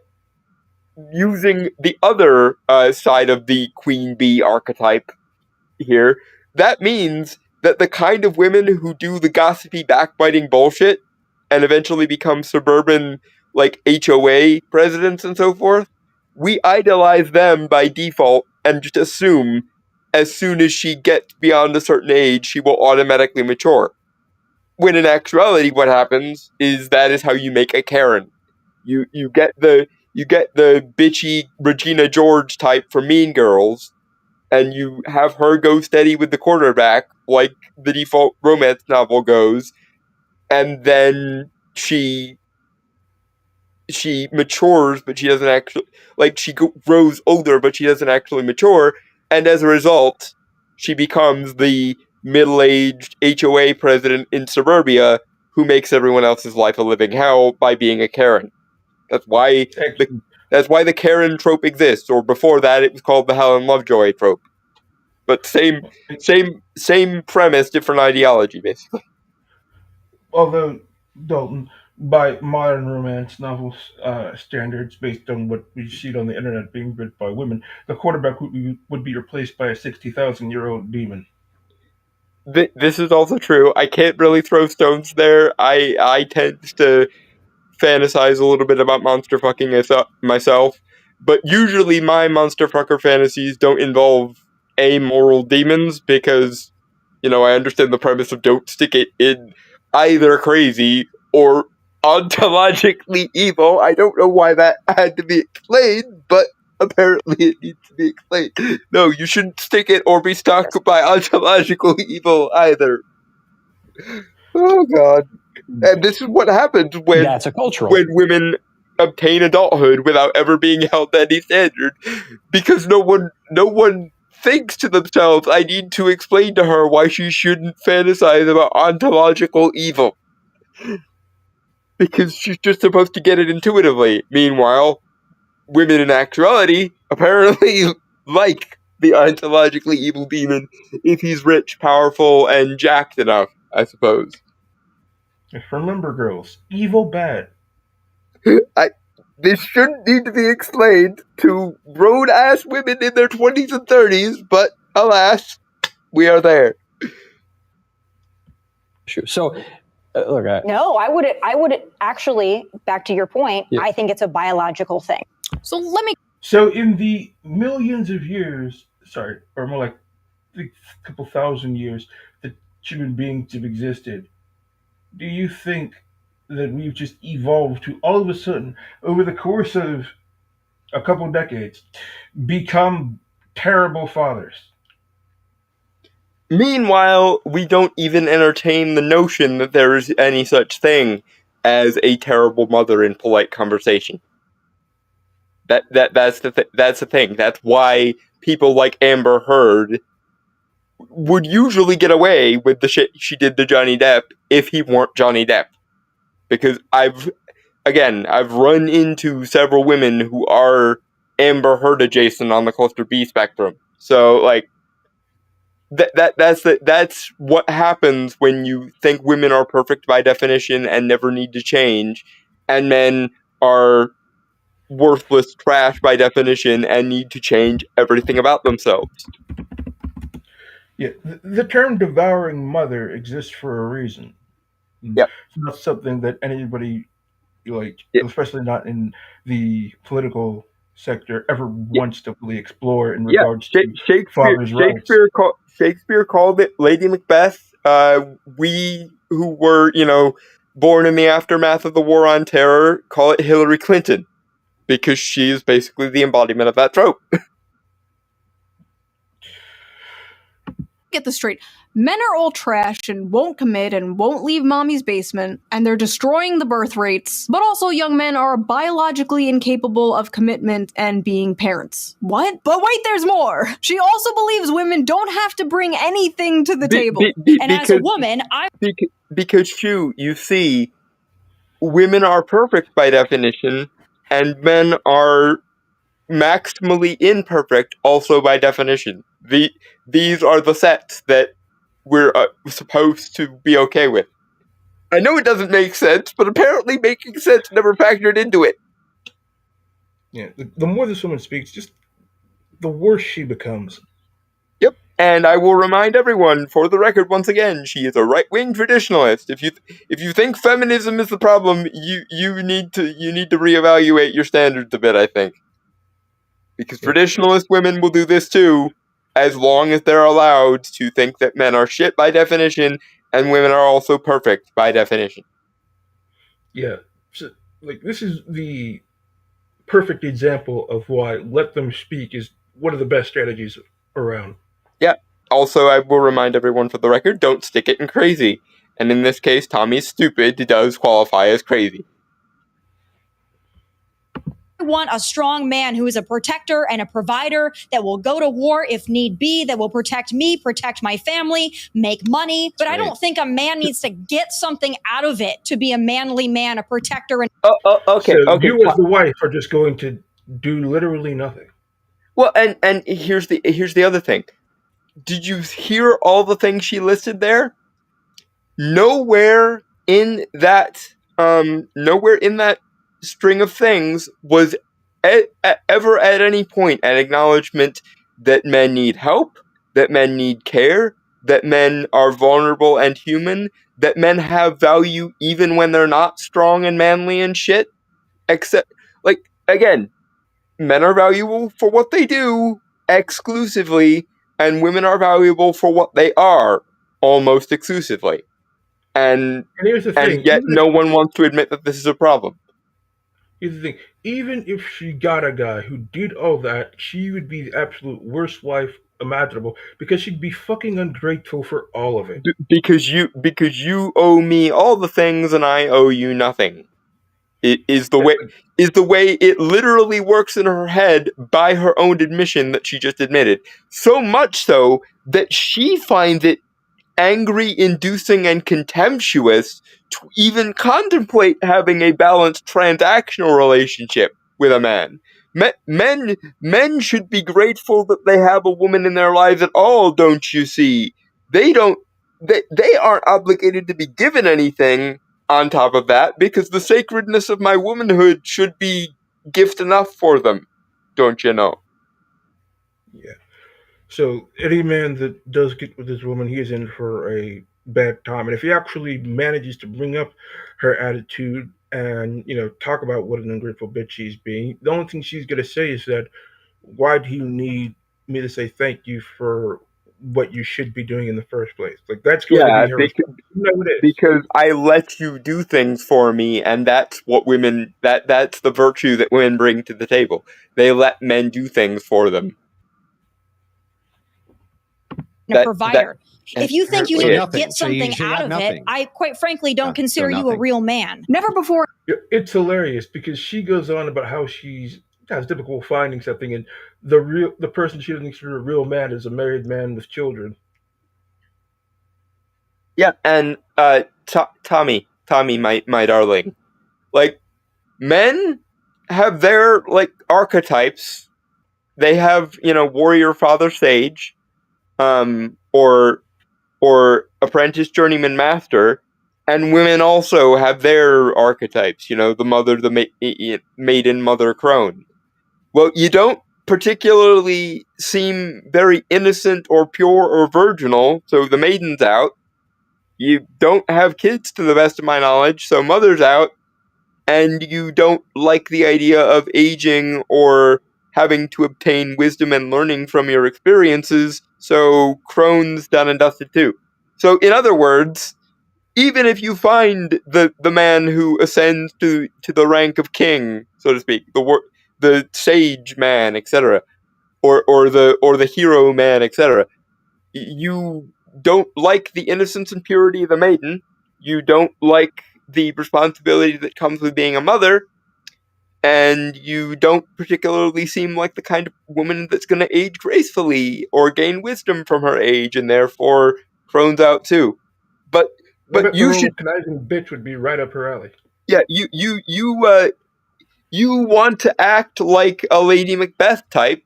using the other side of the queen bee archetype here, that means that the kind of women who do the gossipy, backbiting bullshit and eventually become suburban, HOA presidents and so forth, we idolize them by default and just assume as soon as she gets beyond a certain age, she will automatically mature. When in actuality, what happens is that is how you make a Karen. You get the bitchy Regina George type from Mean Girls, and you have her go steady with the quarterback, like the default romance novel goes, and then she matures, but she doesn't actually, she grows older, but she doesn't actually mature, and as a result, she becomes the middle-aged HOA president in suburbia who makes everyone else's life a living hell by being a Karen. That's why the Karen trope exists, or before that, it was called the Helen Lovejoy trope. But same premise, different ideology, basically. Although, Dalton, by modern romance novels standards, based on what we see on the internet being written by women, the quarterback would be replaced by a 60,000-year-old demon. This is also true. I can't really throw stones there. I tend to fantasize a little bit about monster fucking myself, but usually my monster fucker fantasies don't involve amoral demons, because I understand the premise of don't stick it in either crazy or ontologically evil. I don't know why that had to be explained, but apparently it needs to be explained. No, you shouldn't stick it or be stuck by ontological evil either. Oh god. And this is what happens when That's a cultural. when women obtain adulthood without ever being held to any standard, because no one thinks to themselves, I need to explain to her why she shouldn't fantasize about ontological evil, because she's just supposed to get it intuitively. Meanwhile, women in actuality apparently like the ontologically evil demon if he's rich, powerful, and jacked enough, I suppose. Remember, girls, evil bad. This shouldn't need to be explained to grown-ass women in their 20s and 30s, but alas, we are there. So, look, No, I would actually, back to your point, Yeah. I think it's a biological thing. So in the millions of years, or more like a couple thousand years that human beings have existed, do you think that we've just evolved to all of a sudden, over the course of a couple decades, become terrible fathers? Meanwhile, we don't even entertain the notion that there is any such thing as a terrible mother in polite conversation. That's the thing. That's why people like Amber Heard would usually get away with the shit she did to Johnny Depp if he weren't Johnny Depp. Because I've run into several women who are Amber Heard adjacent on the cluster B spectrum. So that's what happens when you think women are perfect by definition and never need to change, and men are worthless trash by definition and need to change everything about themselves. Yeah, the term devouring mother exists for a reason. Yep. It's not something that anybody, like, Yep. especially not in the political sector, ever wants to fully explore in Yeah, regards to Shakespeare, fathers' rights. Shakespeare called it Lady Macbeth. We who were, born in the aftermath of the War on Terror call it Hillary Clinton because she is basically the embodiment of that trope. Get this straight. Men are all trash and won't commit and won't leave mommy's basement, and they're destroying the birth rates. But also, young men are biologically incapable of commitment and being parents. What? But wait, there's more! She also believes women don't have to bring anything to the table. And as a woman, because Shu, you see, women are perfect by definition, and men are maximally imperfect also by definition. These are the sets that we're supposed to be okay with. I know it doesn't make sense, but apparently making sense never factored into it. Yeah, the more this woman speaks, just the worse she becomes. Yep, and I will remind everyone, for the record, once again, she is a right-wing traditionalist. If you think feminism is the problem, you need to reevaluate your standards a bit, I think. Because traditionalist women will do this too, as long as they're allowed to think that men are shit by definition, and women are also perfect by definition. Yeah, so, like, this is the perfect example of why let them speak is one of the best strategies around. Yeah. Also, I will remind everyone, for the record, don't stick it in crazy. And in this case, Tommy's stupid does qualify as crazy. I want a strong man who is a protector and a provider that will go to war if need be, that will protect me, protect my family, make money. But I don't think a man needs to get something out of it to be a manly man, a protector. And Okay. So you as the wife are just going to do literally nothing. Well, and here's the other thing. Did you hear all the things she listed there? Nowhere in that string of things was ever at any point an acknowledgement that men need help, that men need care, that men are vulnerable and human, that men have value even when they're not strong and manly and shit. Except, like, again, men are valuable for what they do exclusively, and women are valuable for what they are almost exclusively. And here's the thing, yet no one wants to admit that this is a problem. Here's the thing. Even if she got a guy who did all that, she would be the absolute worst wife imaginable because she'd be fucking ungrateful for all of it. Because you owe me all the things and I owe you nothing. It is the way it literally works in her head by her own admission that she just admitted. So much so that she finds it angry, inducing, and contemptuous to even contemplate having a balanced transactional relationship with a man. Men should be grateful that they have a woman in their lives at all, don't you see? They aren't obligated to be given anything on top of that, because the sacredness of my womanhood should be gift enough for them, don't you know? Yeah. So any man that does get with this woman, he is in for a bad time. And if he actually manages to bring up her attitude and talk about what an ungrateful bitch she's being, the only thing she's gonna say is that, "Why do you need me to say thank you for what you should be doing in the first place?" Like, that's going to be her response. No, it is. Because I let you do things for me, and that's what women that's the virtue that women bring to the table. They let men do things for them. A provider. If you think you need to get something out of it, I quite frankly don't consider you a real man. Never before. It's hilarious because she goes on about how she has difficulty finding something, and the person she doesn't consider a real man is a married man with children. Yeah, and Tommy, my darling, like, men have their, like, archetypes. They have, warrior, father, sage, or apprentice, journeyman, master, and women also have their archetypes. The mother, the maiden, mother, crone. Well, you don't particularly seem very innocent or pure or virginal, so the maiden's out. You don't have kids to the best of my knowledge, so mother's out, and you don't like the idea of aging or having to obtain wisdom and learning from your experiences, so crone's done and dusted too. So, in other words, even if you find the man who ascends to the rank of king, so to speak, the sage man, etc., or the hero man, etc., you don't like the innocence and purity of the maiden. You don't like the responsibility that comes with being a mother, and you don't particularly seem like the kind of woman that's going to age gracefully or gain wisdom from her age, and therefore crones out too. But I bet the you role should, of conniving bitch would be right up her alley. yeah, you want to act like a Lady Macbeth type,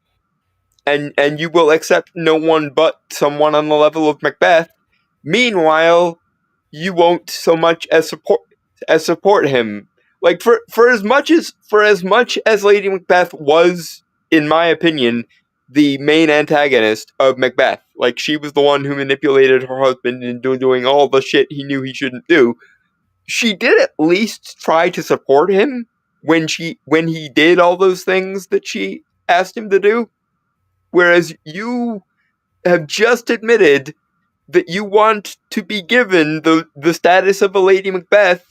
and you will accept no one but someone on the level of Macbeth. Meanwhile, you won't so much as support him. Like for as much as Lady Macbeth was, in my opinion, the main antagonist of Macbeth. Like she was the one who manipulated her husband into doing all the shit he knew he shouldn't do. She did at least try to support him when he did all those things that she asked him to do. Whereas you have just admitted that you want to be given the status of a Lady Macbeth,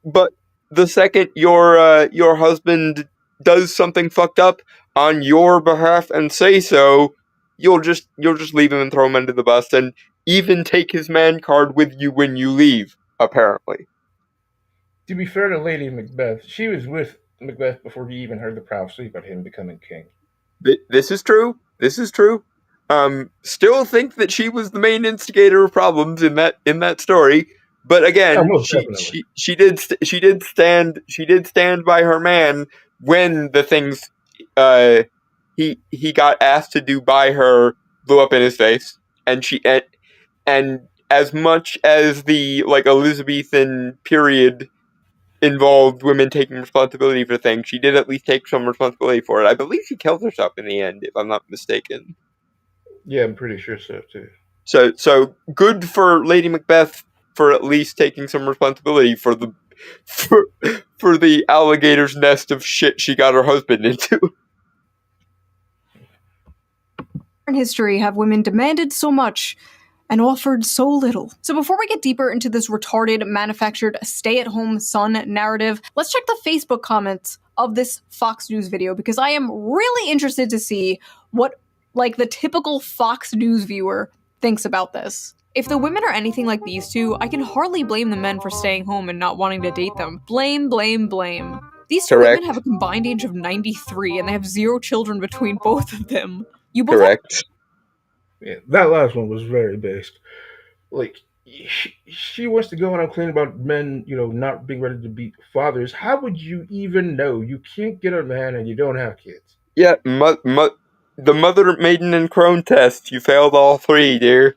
but the second your husband does something fucked up on your behalf and say so, you'll just leave him and throw him under the bus, and even take his man card with you when you leave. Apparently, To be fair to Lady Macbeth, she was with Macbeth before he even heard the prophecy about him becoming king. this is true. This is true. Still think that she was the main instigator of problems in that story. But Oh, again, most definitely. she did stand by her man when the things he got asked to do by her blew up in his face, and as much as the like Elizabethan period involved women taking responsibility for things, she did at least take some responsibility for it. I believe she killed herself in the end, if I'm not mistaken. Yeah, I'm pretty sure so too. So good for Lady Macbeth for at least taking some responsibility for for the alligator's nest of shit she got her husband into. In history have women demanded so much and offered so little. So before we get deeper into this retarded, manufactured, stay-at-home son narrative, let's check the Facebook comments of this Fox News video, because I am really interested to see what, like, the typical Fox News viewer thinks about this. If the women are anything like these two, I can hardly blame the men for staying home and not wanting to date them. Blame, blame, blame. These two women Correct. have a combined age of 93, and they have 0 children between both of them. You both Correct. Yeah, that last one was very based. Like, she wants to go on and complain about men, not being ready to be fathers. How would you even know? You can't get a man and you don't have kids. Yeah, the mother, maiden, and crone test. You failed all 3, dear.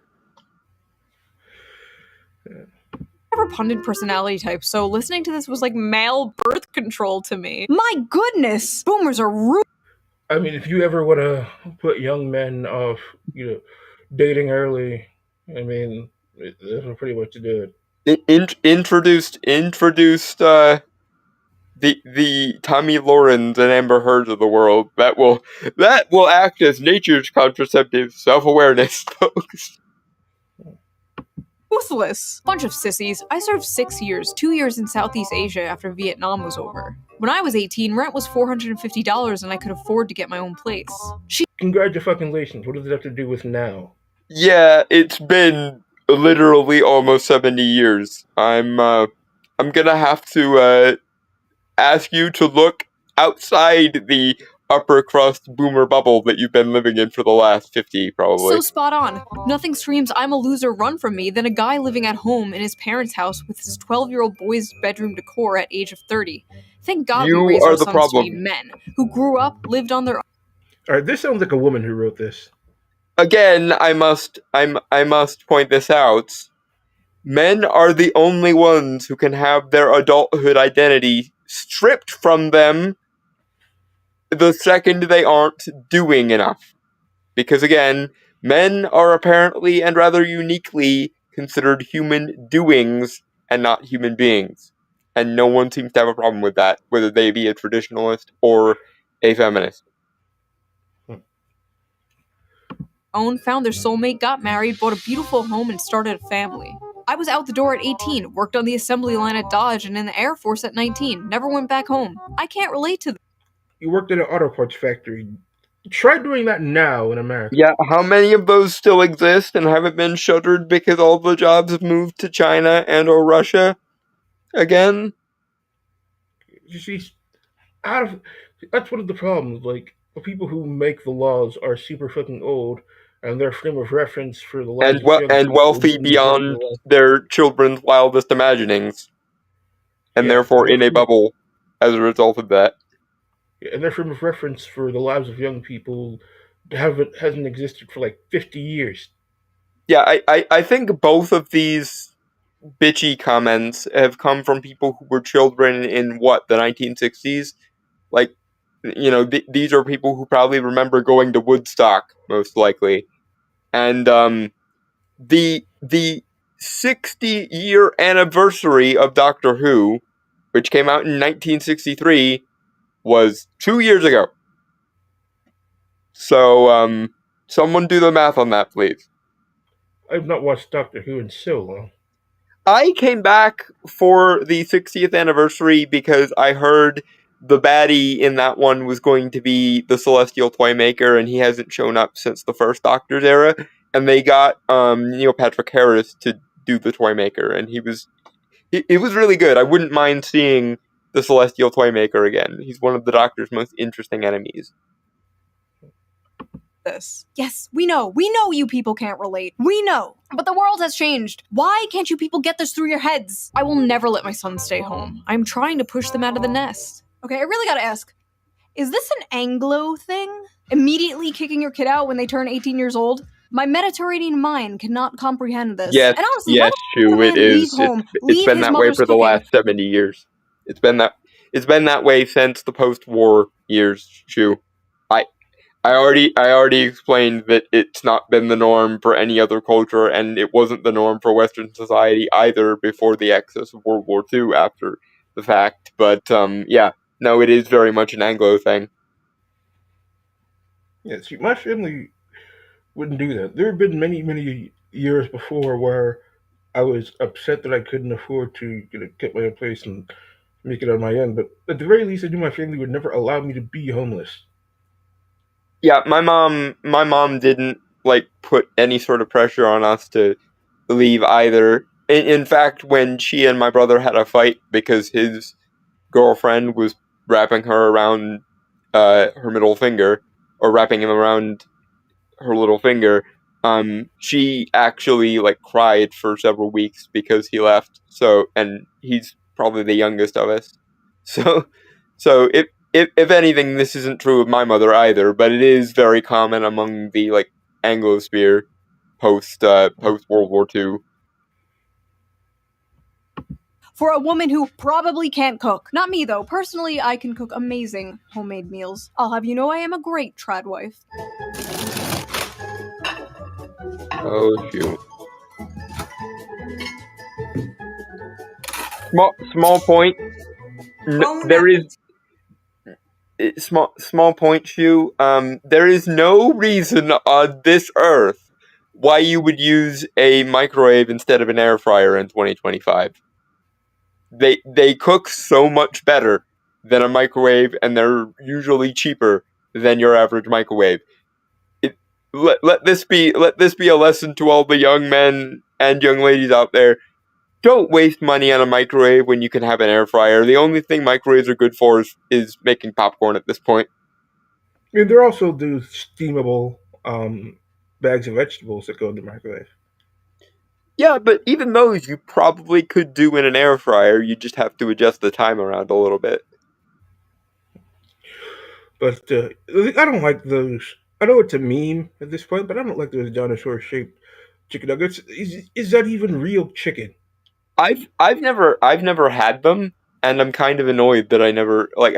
Repugnant personality type, so listening to this was like male birth control to me. My goodness! Boomers are rude. I mean, if you ever want to put young men off, dating early, I mean, that's pretty much to do it. Introduced the Tommy Laurens and Amber Heards of the world. That will act as nature's contraceptive. Self-awareness, folks. Ruthless. Bunch of sissies. I served 6 years, 2 years in Southeast Asia after Vietnam was over. When I was 18, rent was $450 and I could afford to get my own place. Congratulations. What does it have to do with now? Yeah, it's been literally almost 70 years. I'm gonna have to ask you to look outside the upper crust boomer bubble that you've been living in for the last 50, probably. So spot on. Nothing screams I'm a loser run from me than a guy living at home in his parents' house with his 12-year-old boy's bedroom decor at age of 30. Thank God we You raised are our the sons to be problem. men who grew up, lived on their own. All right, this sounds like a woman who wrote this. Again, I must point this out. Men are the only ones who can have their adulthood identity stripped from them the second they aren't doing enough. Because again, men are apparently and rather uniquely considered human doings and not human beings. And no one seems to have a problem with that, whether they be a traditionalist or a feminist. Found their soulmate, got married, bought a beautiful home, and started a family. I was out the door at 18, worked on the assembly line at Dodge and in the Air Force at 19, never went back home. I can't relate to them. You worked at an auto parts factory. Try doing that now in America. Yeah, how many of those still exist and haven't been shuttered because all the jobs have moved to China and or Russia again? You see, that's one of the problems. Like, the people who make the laws are super fucking old, and their frame of reference for the lives of young And people wealthy didn't exist in the beyond last. their children's wildest imaginings, and Yeah, therefore in a bubble as a result of that. and their frame of reference for the lives of young people hasn't existed for like 50 years. Yeah, I think both of these bitchy comments have come from people who were children in what, the 1960s? Like, you know, these are people who probably remember going to Woodstock, most likely. And the 60-year anniversary of Doctor Who, which came out in 1963, was 2 years ago. So, someone do the math on that, please. I've not watched Doctor Who in so long. I came back for the 60th anniversary because I heard the baddie in that one was going to be the Celestial Toymaker, and he hasn't shown up since the first Doctor's era. And they got Neil Patrick Harris to do the Toymaker, and it was really good. I wouldn't mind seeing the Celestial Toymaker again. He's one of the Doctor's most interesting enemies. This. Yes, we know you people can't relate. We know. But the world has changed. Why can't you people get this through your heads? I will never let my sons stay home. I'm trying to push them out of the nest. Okay, I really gotta ask, is this an Anglo thing? Immediately kicking your kid out when they turn 18 years old? My Mediterranean mind cannot comprehend this. Yes, And honestly, yes, Shu, it is. Leave home, It's leave been his that way mother's for the cooking. last 70 years. It's been that way since the post-war years, Shu. I already explained that it's not been the norm for any other culture, and it wasn't the norm for Western society either before the excess of World War II after the fact. But yeah, no, it is very much an Anglo thing. Yeah, see, my family wouldn't do that. There have been many years before where I was upset that I couldn't afford to get my own place and make it on my own. But at the very least, I knew my family would never allow me to be homeless. Yeah, my mom didn't like put any sort of pressure on us to leave either. In fact, when she and my brother had a fight because his girlfriend was wrapping her around her middle finger, or wrapping him around her little finger, she actually like cried for several weeks because he left. So, and he's probably the youngest of us. So if anything, this isn't true of my mother either, but it is very common among the like Anglosphere post World War II. For a woman who probably can't cook. Not me, though. Personally, I can cook amazing homemade meals. I'll have you know I am a great trad wife. Oh, shoot. Small point. There is small point, Shu. There is no reason on this earth why you would use a microwave instead of an air fryer in 2025. They cook so much better than a microwave, and they're usually cheaper than your average microwave. Let this be a lesson to all the young men and young ladies out there. Don't waste money on a microwave when you can have an air fryer. The only thing microwaves are good for is making popcorn at this point. I mean, there also do steamable bags of vegetables that go in the microwave. Yeah, but even those you probably could do in an air fryer. You just have to adjust the time around a little bit. But I don't like those. I know it's a meme at this point, but I don't like those dinosaur-shaped chicken nuggets. Is that even real chicken? I've never had them, and I'm kind of annoyed that I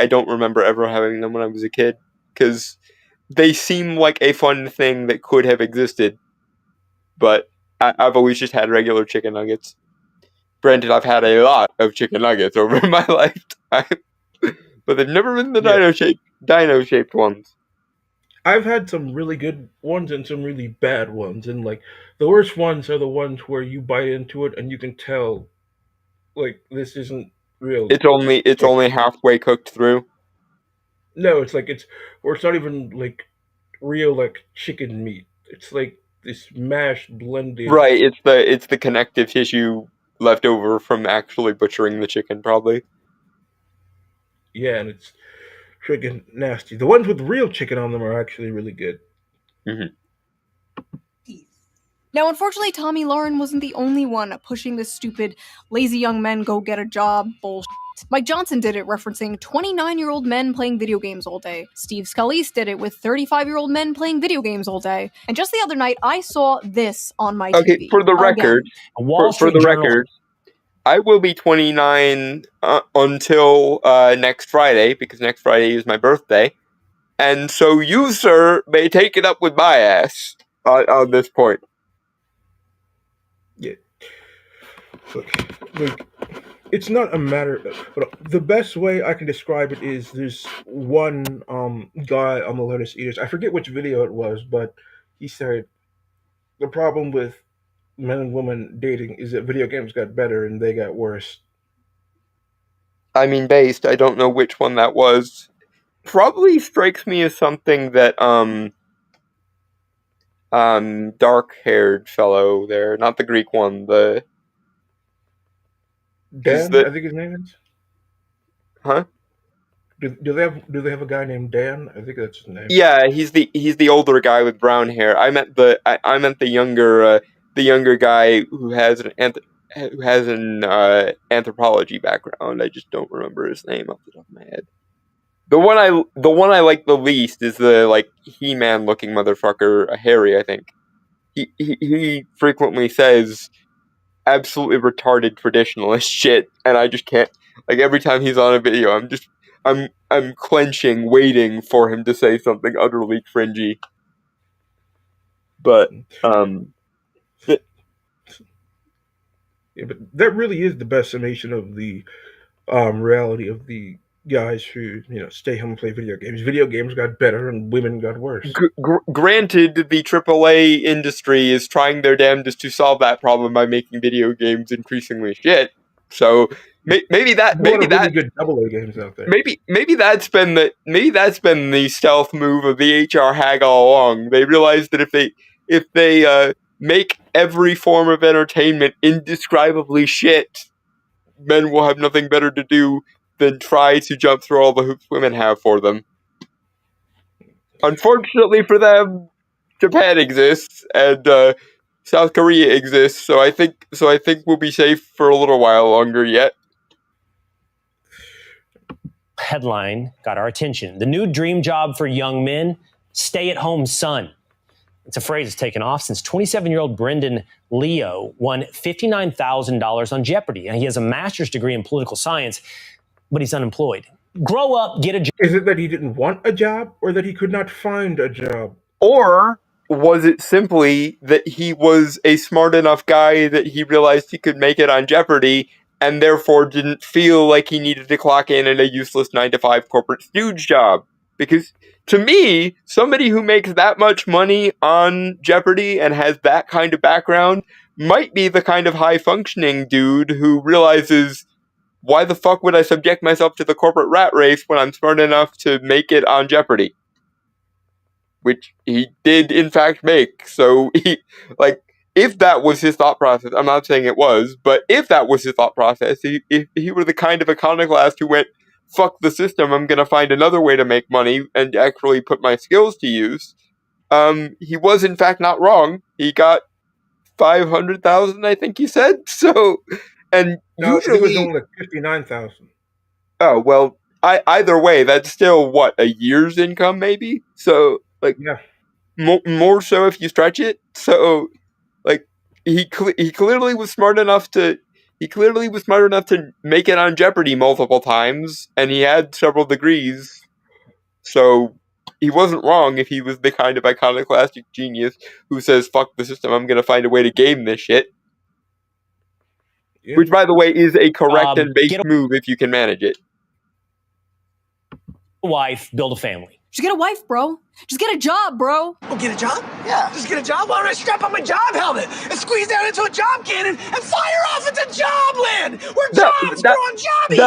don't remember ever having them when I was a kid, because they seem like a fun thing that could have existed, but I've always just had regular chicken nuggets. Granted, I've had a lot of chicken nuggets over my lifetime, but they've never been the dino shaped ones. I've had some really good ones and some really bad ones, and like the worst ones are the ones where you bite into it and you can tell, like, this isn't real. It's only halfway cooked through. No, it's not even like real like chicken meat. It's like this mashed blended. Right, it's the connective tissue left over from actually butchering the chicken, probably. Yeah, and it's friggin' nasty. The ones with real chicken on them are actually really good. Mm-hmm. Now, unfortunately, Tommy Lauren wasn't the only one pushing this stupid lazy young men go get a job bullshit. Mike Johnson did it referencing 29-year-old men playing video games all day. Steve Scalise did it with 35-year-old men playing video games all day. And just the other night, I saw this on my TV. Okay, for the record, record, I will be 29 until next Friday, because next Friday is my birthday. And so you, sir, may take it up with my ass on this point. Yeah. Look, it's not a matter. But the best way I can describe it is there's one guy on the Lotus Eaters. I forget which video it was, but he said the problem with men and women dating is that video games got better and they got worse. I mean, based. I don't know which one that was. Probably strikes me as something that dark-haired fellow there, not the Greek one, the Dan, I think his name is. Huh? Do they have a guy named Dan? I think that's his name. Yeah, he's the older guy with brown hair. I meant the younger guy who has an anthropology background. I just don't remember his name off the top of my head. The one I like the least is the like He-Man looking motherfucker, Harry. I think he frequently says absolutely retarded traditionalist shit, and I just can't. Like every time he's on a video, I'm clenching, waiting for him to say something utterly cringy. But yeah, but that really is the best summation of the reality of the guys who stay home and play video games. Video games got better and women got worse. Granted, the AAA industry is trying their damnedest to solve that problem by making video games increasingly shit. So maybe really good AA games out there. Maybe that's been the stealth move of the HR hag all along. They realized that if they make every form of entertainment indescribably shit, men will have nothing better to do than try to jump through all the hoops women have for them. Unfortunately for them, Japan exists and South Korea exists, so I think we'll be safe for a little while longer yet. Headline got our attention. The new dream job for young men: stay-at-home son. It's a phrase that's taken off since 27-year-old Brendan Leo won $59,000 on Jeopardy. And he has a master's degree in political science, but he's unemployed. Grow up, get a job. Is it that he didn't want a job, or that he could not find a job? Or was it simply that he was a smart enough guy that he realized he could make it on Jeopardy and therefore didn't feel like he needed to clock in at a useless 9-to-5 corporate stooge job? Because to me, somebody who makes that much money on Jeopardy and has that kind of background might be the kind of high-functioning dude who realizes, why the fuck would I subject myself to the corporate rat race when I'm smart enough to make it on Jeopardy? Which he did, in fact, make. So, if that was his thought process, I'm not saying it was, but if that was his thought process, if he were the kind of iconoclast who went, fuck the system, I'm going to find another way to make money and actually put my skills to use, he was, in fact, not wrong. He got $500,000, I think he said. So, and no, usually it was only $59,000. Oh, well, either way, that's still, what, a year's income, maybe? So, yeah. More so if you stretch it. So, he clearly was smart enough to make it on Jeopardy multiple times, and he had several degrees. So, he wasn't wrong if he was the kind of iconoclastic genius who says, fuck the system, I'm going to find a way to game this shit. Yeah. Which, by the way, is a correct and based move if you can manage it. Wife, build a family. Just get a wife, bro. Just get a job, bro. Oh, get a job? Yeah. Just get a job? Why don't I strap on my job helmet and squeeze down into a job cannon and fire off into Jobland? We're jobs, bro, on jobbies!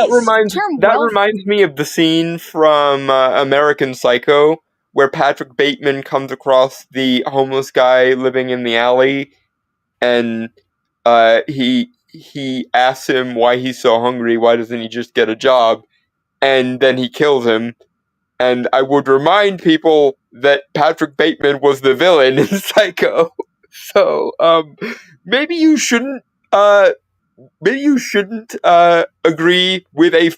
That reminds me of the scene from American Psycho, where Patrick Bateman comes across the homeless guy living in the alley, and he asks him why he's so hungry, why doesn't he just get a job, and then he kills him. And I would remind people that Patrick Bateman was the villain in Psycho. So maybe you shouldn't agree with a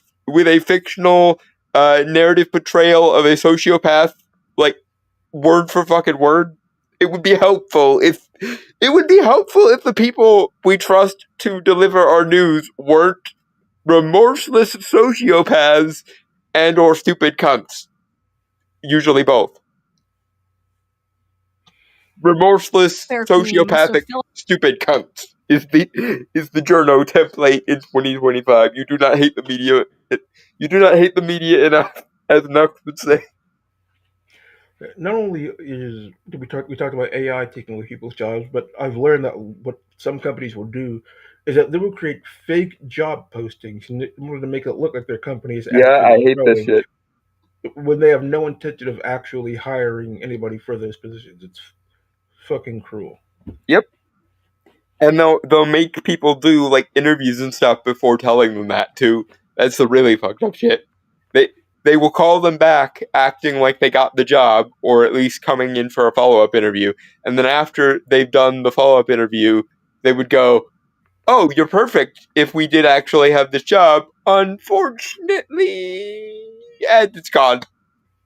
fictional narrative portrayal of a sociopath, like word for fucking word. It would be helpful if the people we trust to deliver our news weren't remorseless sociopaths and or stupid cunts. Usually both. Remorseless, sociopathic, stupid cunts is the journo template in 2025. You do not hate the media. You do not hate the media enough, as Nux would say. Not only we talked about AI taking away people's jobs, but I've learned that what some companies will do is that they will create fake job postings in order to make it look like their company is Yeah, I actually hate this growing, shit. when they have no intention of actually hiring anybody for those positions. It's fucking cruel. Yep. And they'll make people do like interviews and stuff before telling them that too. That's the really fucked up shit. They will call them back acting like they got the job, or at least coming in for a follow-up interview. And then after they've done the follow-up interview, they would go, "Oh, you're perfect if we did actually have this job. Unfortunately," and it's gone.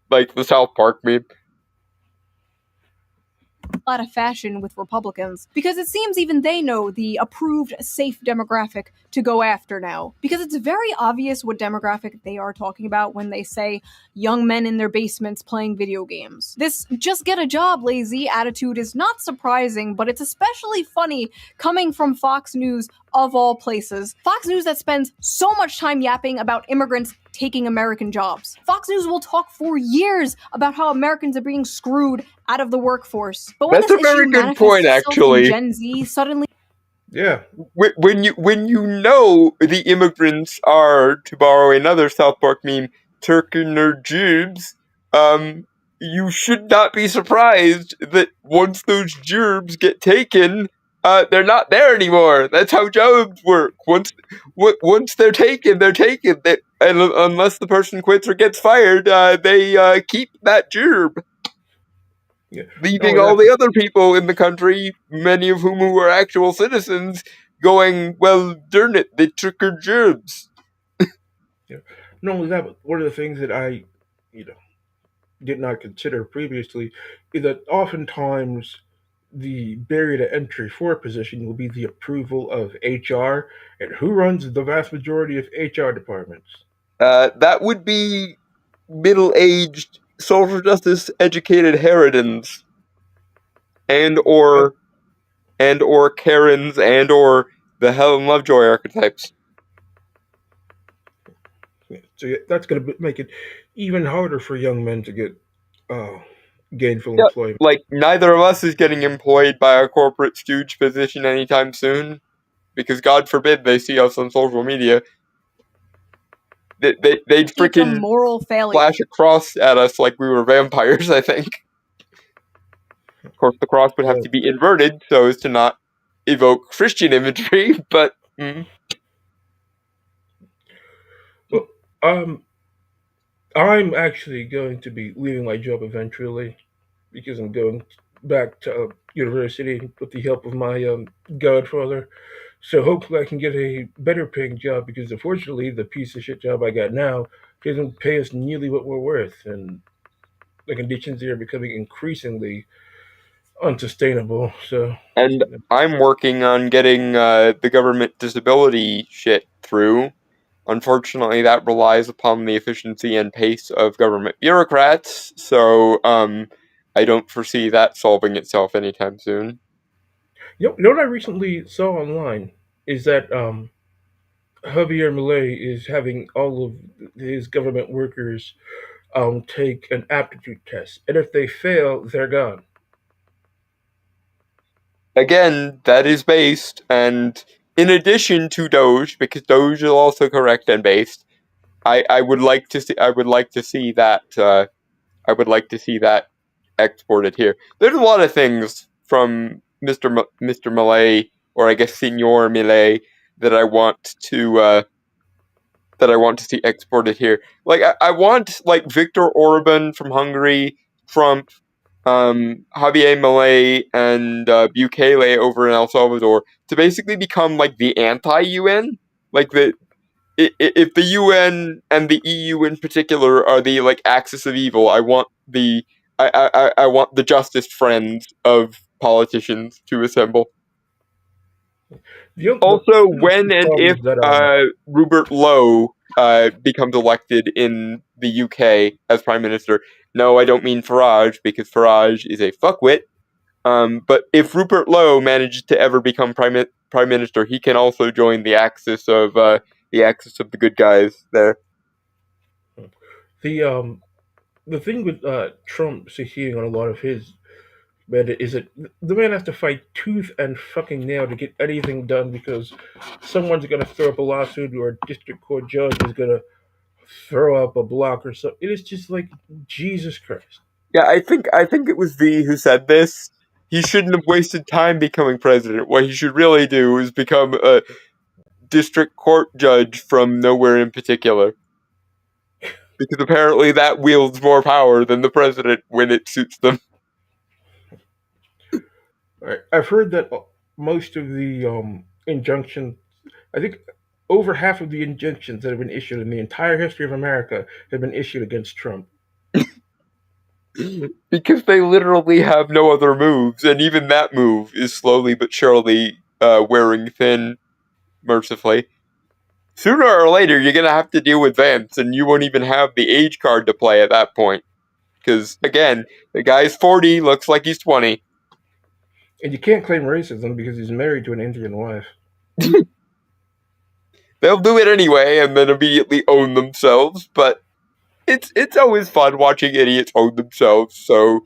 Like the South Park meme. Out of fashion with Republicans, because it seems even they know the approved safe demographic to go after now, because it's very obvious what demographic they are talking about when they say young men in their basements playing video games. This just get a job lazy attitude is not surprising, but it's especially funny coming from Fox News of all places. Fox News that spends so much time yapping about immigrants taking American jobs. Fox News will talk for years about how Americans are being screwed out of the workforce. But when That's this a very issue good manifests point, itself actually. in Gen Z, suddenly Yeah. When you know the immigrants are, to borrow another South Park meme, Turkin or Jerbs, you should not be surprised that once those Jerbs get taken, they're not there anymore. That's how jobs work. Once they're taken, they're taken. And unless the person quits or gets fired, they keep that Jerb. Yeah. Leaving all the other people in the country, many of whom were actual citizens, going, well, darn it, they took our jobs. Yeah. Not only that, but one of the things that I, did not consider previously is that oftentimes the barrier to entry for a position will be the approval of HR, and who runs the vast majority of HR departments? That would be middle-aged, social justice educated Harridans, and or Karens, and or the Helen Lovejoy archetypes. Yeah, so that's going to make it even harder for young men to get gainful employment. Like, neither of us is getting employed by a corporate stooge position anytime soon, because God forbid they see us on social media. They'd freaking moral failure. Flash a cross at us like we were vampires, I think. Of course, the cross would have to be inverted so as to not evoke Christian imagery, but... Well, I'm actually going to be leaving my job eventually because I'm going back to university with the help of my godfather. So hopefully I can get a better paying job, because unfortunately the piece of shit job I got now doesn't pay us nearly what we're worth, and the conditions there are becoming increasingly unsustainable. So, and I'm working on getting the government disability shit through. Unfortunately, that relies upon the efficiency and pace of government bureaucrats, so I don't foresee that solving itself anytime soon. You know what I recently saw online is that Javier Milei is having all of his government workers take an aptitude test, and if they fail, they're gone. Again, that is based, and in addition to Doge, because Doge is also correct and based, I would like to see that exported here. There's a lot of things from Mr. Millet, or I guess Senor Millet, that I want to see exported here. Like I want like Viktor Orban from Hungary, Trump, Javier Milei, and Bukele over in El Salvador to basically become like the anti-UN. Like if the UN and the EU in particular are the like axis of evil, I want the justice friends of politicians to assemble. Also, when and if Rupert Lowe becomes elected in the UK as Prime Minister, no, I don't mean Farage, because Farage is a fuckwit. But if Rupert Lowe manages to ever become Prime Minister, he can also join the axis of the good guys there. The thing with Trump succeeding on a lot of his mandate is that the man has to fight tooth and fucking nail to get anything done because someone's going to throw up a lawsuit or a district court judge is going to throw up a block or something. It is just like Jesus Christ. Yeah, I think it was V who said this. He shouldn't have wasted time becoming president. What he should really do is become a district court judge from nowhere in particular. Because apparently that wields more power than the president when it suits them. I've heard that most of the injunctions, I think over half of the injunctions that have been issued in the entire history of America have been issued against Trump. Because they literally have no other moves, and even that move is slowly but surely wearing thin, mercifully. Sooner or later, you're going to have to deal with Vance, and you won't even have the age card to play at that point. Because, again, the guy's 40, looks like he's 20. And you can't claim racism because he's married to an Indian wife. They'll do it anyway, and then immediately own themselves, but it's always fun watching idiots own themselves, so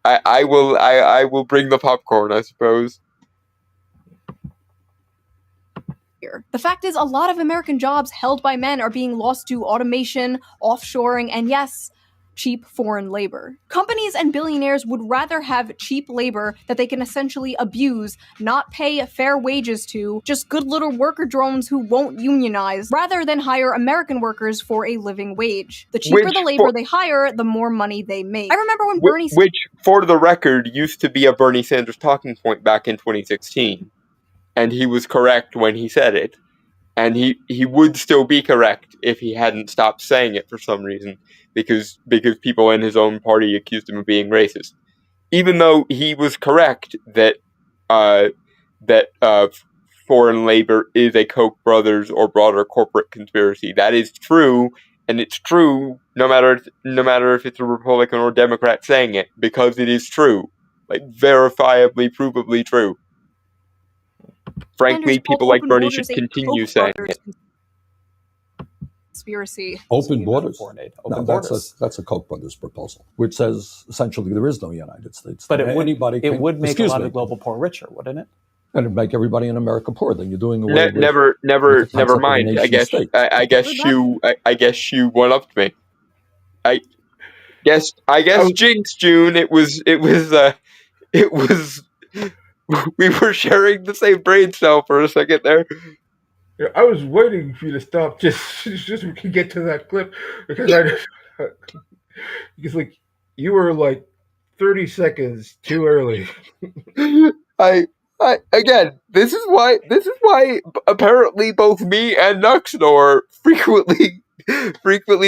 I will bring the popcorn, I suppose. The fact is, a lot of American jobs held by men are being lost to automation, offshoring, and yes, cheap foreign labor. Companies and billionaires would rather have cheap labor that they can essentially abuse, not pay fair wages to, just good little worker drones who won't unionize, rather than hire American workers for a living wage. The cheaper the labor they hire, the more money they make. I remember when Bernie... Which, for the record, used to be a Bernie Sanders talking point back in 2016. And he was correct when he said it. And he would still be correct if he hadn't stopped saying it for some reason, because people in his own party accused him of being racist. Even though he was correct that foreign labor is a Koch brothers or broader corporate conspiracy. That is true, and it's true no matter if it's a Republican or Democrat saying it, because it is true. Like, verifiably, provably true. Frankly, people like Bernie should continue saying it. Conspiracy. Open borders. That's a Koch brothers proposal, which says essentially there is no United States. But it would make a lot of the global poor richer, wouldn't it? And it'd make everybody in America poor. Then you're doing away with never mind. I guess you one upped me. I guess Jinx, June. It was we were sharing the same brain cell for a second there. Yeah, I was waiting for you to stop just so we could get to that clip because because like you were like 30 seconds too early. I again, this is why apparently both me and Nuxnor frequently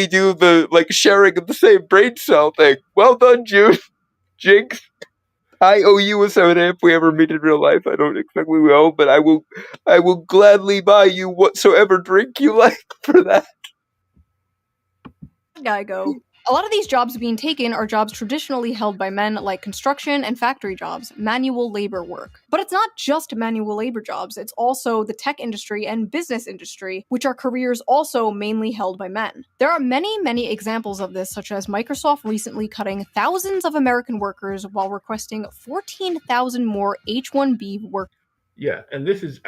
do the like sharing of the same brain cell thing. Well done, June. Jinx. I owe you a soda if we ever meet in real life. I don't expect we will, but I will gladly buy you whatsoever drink you like for that. Guy go. A lot of these jobs being taken are jobs traditionally held by men, like construction and factory jobs, manual labor work. But it's not just manual labor jobs, it's also the tech industry and business industry, which are careers also mainly held by men. There are many examples of this, such as Microsoft recently cutting thousands of American workers while requesting 14,000 more H-1B workers. Yeah, and this is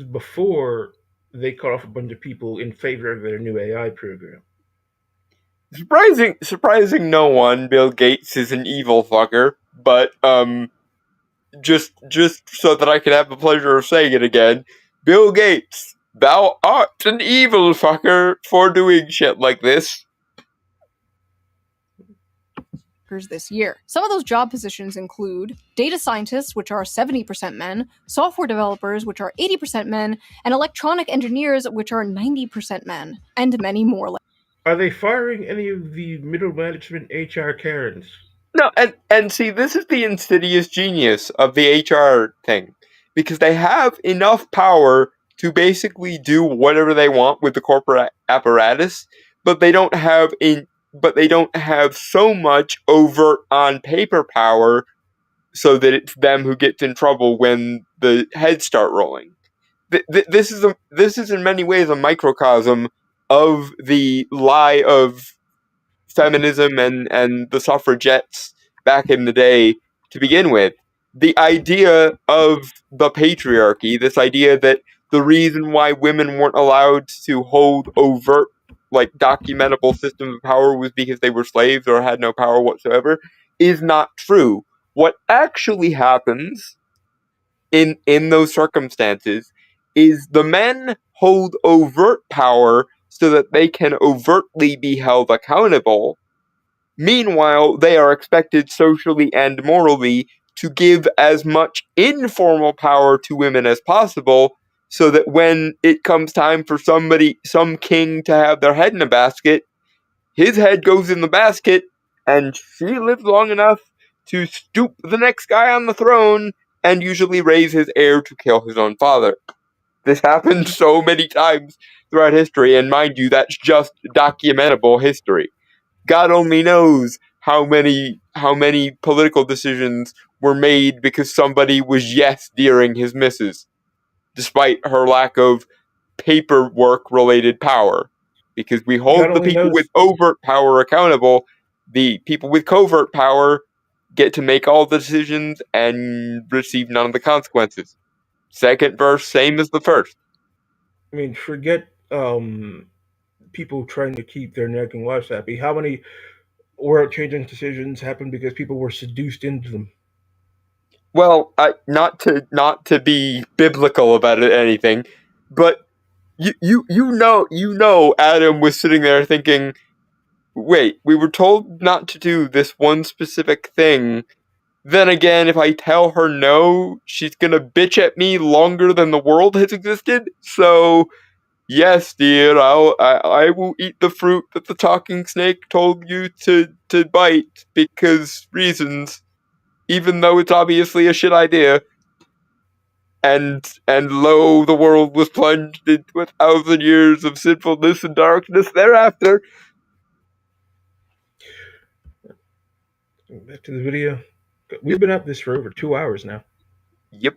before they cut off a bunch of people in favor of their new AI program. Surprising no one, Bill Gates is an evil fucker, but just so that I can have the pleasure of saying it again, Bill Gates, thou art an evil fucker for doing shit like this. This year. Some of those job positions include data scientists, which are 70% men, software developers, which are 80% men, and electronic engineers, which are 90% men, and many more. Are they firing any of the middle management HR Karens? No, and see, this is the insidious genius of the HR thing, because they have enough power to basically do whatever they want with the corporate apparatus, but they don't have so much overt on paper power so that it's them who gets in trouble when the heads start rolling. This is in many ways a microcosm of the lie of feminism and the suffragettes back in the day to begin with. The idea of the patriarchy, this idea that the reason why women weren't allowed to hold overt, like, documentable systems of power was because they were slaves or had no power whatsoever, is not true. What actually happens in those circumstances is the men hold overt power so that they can overtly be held accountable. Meanwhile, they are expected socially and morally to give as much informal power to women as possible, so that when it comes time for some king to have their head in a basket, his head goes in the basket, and she lives long enough to stoop the next guy on the throne and usually raise his heir to kill his own father. This happened so many times throughout history, and mind you, that's just documentable history. God only knows how many political decisions were made because somebody was yes-deering his missus, despite her lack of paperwork-related power. Because we hold the people with overt power accountable, the people with covert power get to make all the decisions and receive none of the consequences. Second verse, same as the first. I mean, forget people trying to keep their nagging wives happy. How many world-changing decisions happened because people were seduced into them? Well, not to be biblical about it, anything, but you know, Adam was sitting there thinking, wait, we were told not to do this one specific thing. Then again, if I tell her no, she's gonna bitch at me longer than the world has existed. So, yes, dear, I will eat the fruit that the talking snake told you to bite because reasons, even though it's obviously a shit idea. And lo, the world was plunged into 1,000 years of sinfulness and darkness thereafter. Back to the video. We've been at this for over 2 hours now. Yep.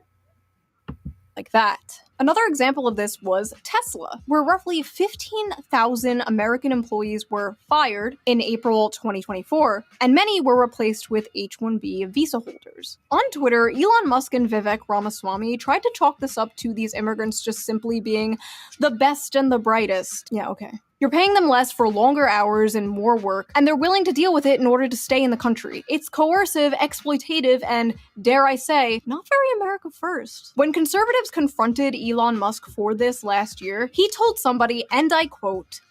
Like that. Another example of this was Tesla, where roughly 15,000 American employees were fired in April 2024, and many were replaced with H-1B visa holders. On Twitter, Elon Musk and Vivek Ramaswamy tried to chalk this up to these immigrants just simply being the best and the brightest. Yeah, okay. You're paying them less for longer hours and more work, and they're willing to deal with it in order to stay in the country. It's coercive, exploitative, and, dare I say, not very America first. When conservatives confronted Elon Musk for this last year, he told somebody, and I quote,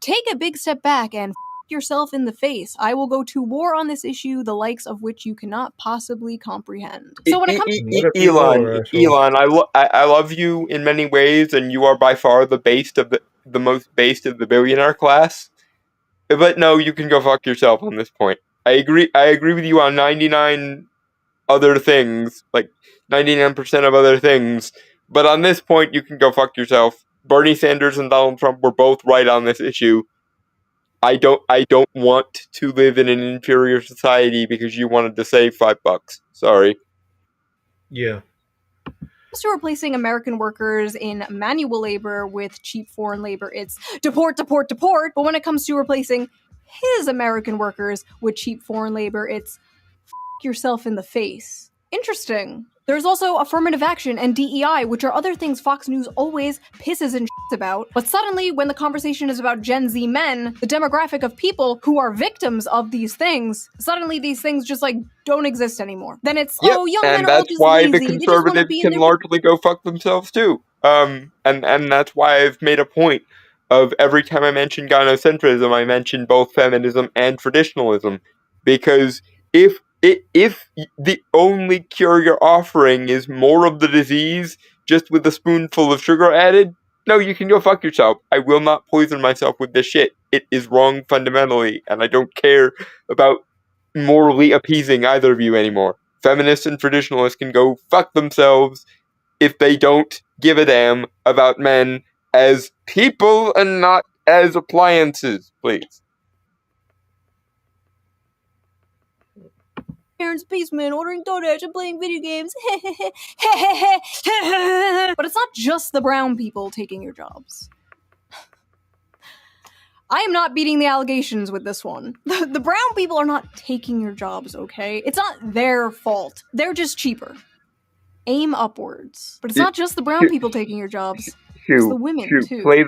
"Take a big step back and yourself in the face. I will go to war on this issue, the likes of which you cannot possibly comprehend." So when it comes Elon, I love you in many ways, and you are by far the most based of the billionaire class. But no, you can go fuck yourself on this point. I agree with you on 99 other things, like 99% of other things. But on this point, you can go fuck yourself. Bernie Sanders and Donald Trump were both right on this issue. I don't want to live in an inferior society because you wanted to save $5. Sorry. Yeah. To replacing American workers in manual labor with cheap foreign labor, it's deport, deport, deport. But when it comes to replacing his American workers with cheap foreign labor, it's f yourself in the face. Interesting. There's also affirmative action and DEI, which are other things Fox News always pisses and shits about. But suddenly, when the conversation is about Gen Z men, the demographic of people who are victims of these things, suddenly these things just like don't exist anymore. Then it's, oh, young men are all just why lazy. the They just want to conservatives be in can their largely go fuck themselves too. And that's why I've made a point of every time I mention gynocentrism, I mention both feminism and traditionalism, because if the only cure you're offering is more of the disease just with a spoonful of sugar added, no, you can go fuck yourself. I will not poison myself with this shit. It is wrong fundamentally, and I don't care about morally appeasing either of you anymore. Feminists and traditionalists can go fuck themselves if they don't give a damn about men as people and not as appliances, please. parents' basement, ordering DoorDash and playing video games. But it's not just the brown people taking your jobs. I am not beating the allegations with this one. The brown people are not taking your jobs, okay? It's not their fault. They're just cheaper. Aim upwards. But it's not just the brown people taking your jobs. It's the women too. Play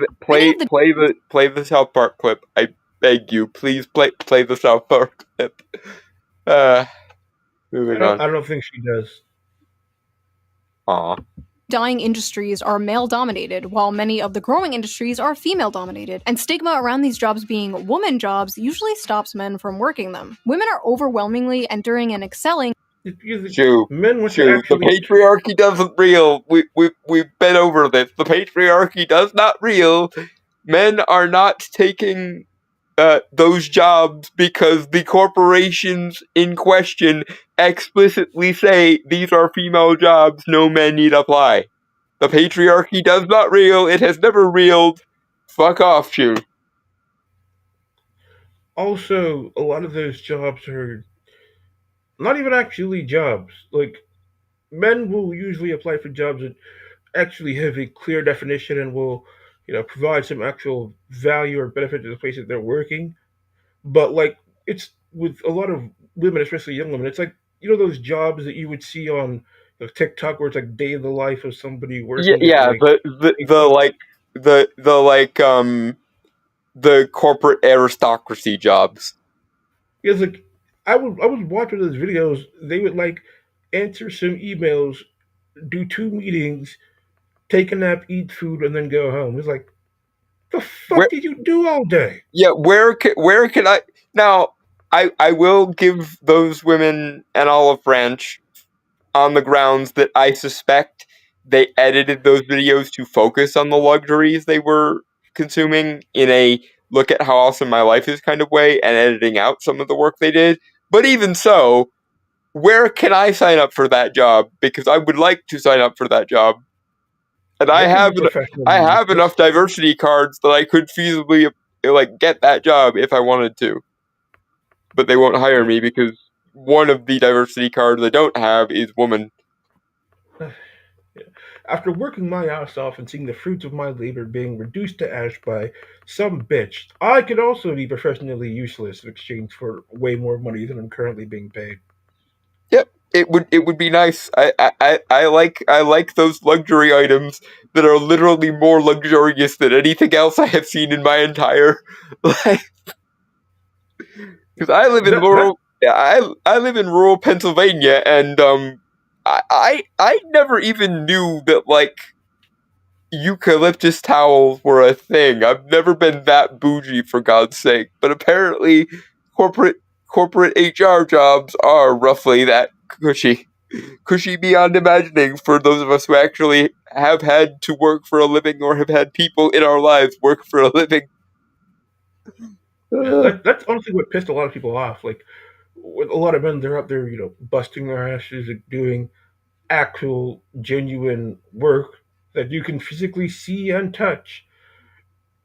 the South Park clip. I beg you, please play the South Park clip. Moving on. I don't think she does. Aw. Dying industries are male-dominated, while many of the growing industries are female-dominated, and stigma around these jobs being woman jobs usually stops men from working them. Women are overwhelmingly entering and excelling. Shoo, the patriarchy doesn't reel. We've been over this. The patriarchy does not reel. Men are not taking those jobs because the corporations in question explicitly say these are female jobs, no men need apply. The patriarchy does not reel. It has never reeled. Fuck off, Shoo. Also, a lot of those jobs are not even actually jobs. Like, men will usually apply for jobs that actually have a clear definition and will, provide some actual value or benefit to the place that they're working. But like, it's with a lot of women, especially young women, it's like those jobs that you would see on TikTok where it's like day in the life of somebody working. The corporate aristocracy jobs. It's like I was watching those videos. They would like answer some emails, do 2 meetings, take a nap, eat food, and then go home. It's like, the fuck did you do all day? Yeah, where can I now? I will give those women an olive branch on the grounds that I suspect they edited those videos to focus on the luxuries they were consuming in a look at how awesome my life is kind of way, and editing out some of the work they did. But even so, where can I sign up for that job? Because I would like to sign up for that job. And I have enough diversity cards that I could feasibly get that job if I wanted to. But they won't hire me because one of the diversity cards I don't have is woman. After working my ass off and seeing the fruits of my labor being reduced to ash by some bitch, I could also be professionally useless in exchange for way more money than I'm currently being paid. Yep, it would be nice. I like those luxury items that are literally more luxurious than anything else I have seen in my entire life. Because I live in I live in rural Pennsylvania, and I never even knew that eucalyptus towels were a thing. I've never been that bougie, for God's sake. But apparently, corporate HR jobs are roughly that cushy beyond imagining for those of us who actually have had to work for a living or have had people in our lives work for a living. That's honestly what pissed a lot of people off. Like, with a lot of men, they're out there, busting their asses and doing actual, genuine work that you can physically see and touch.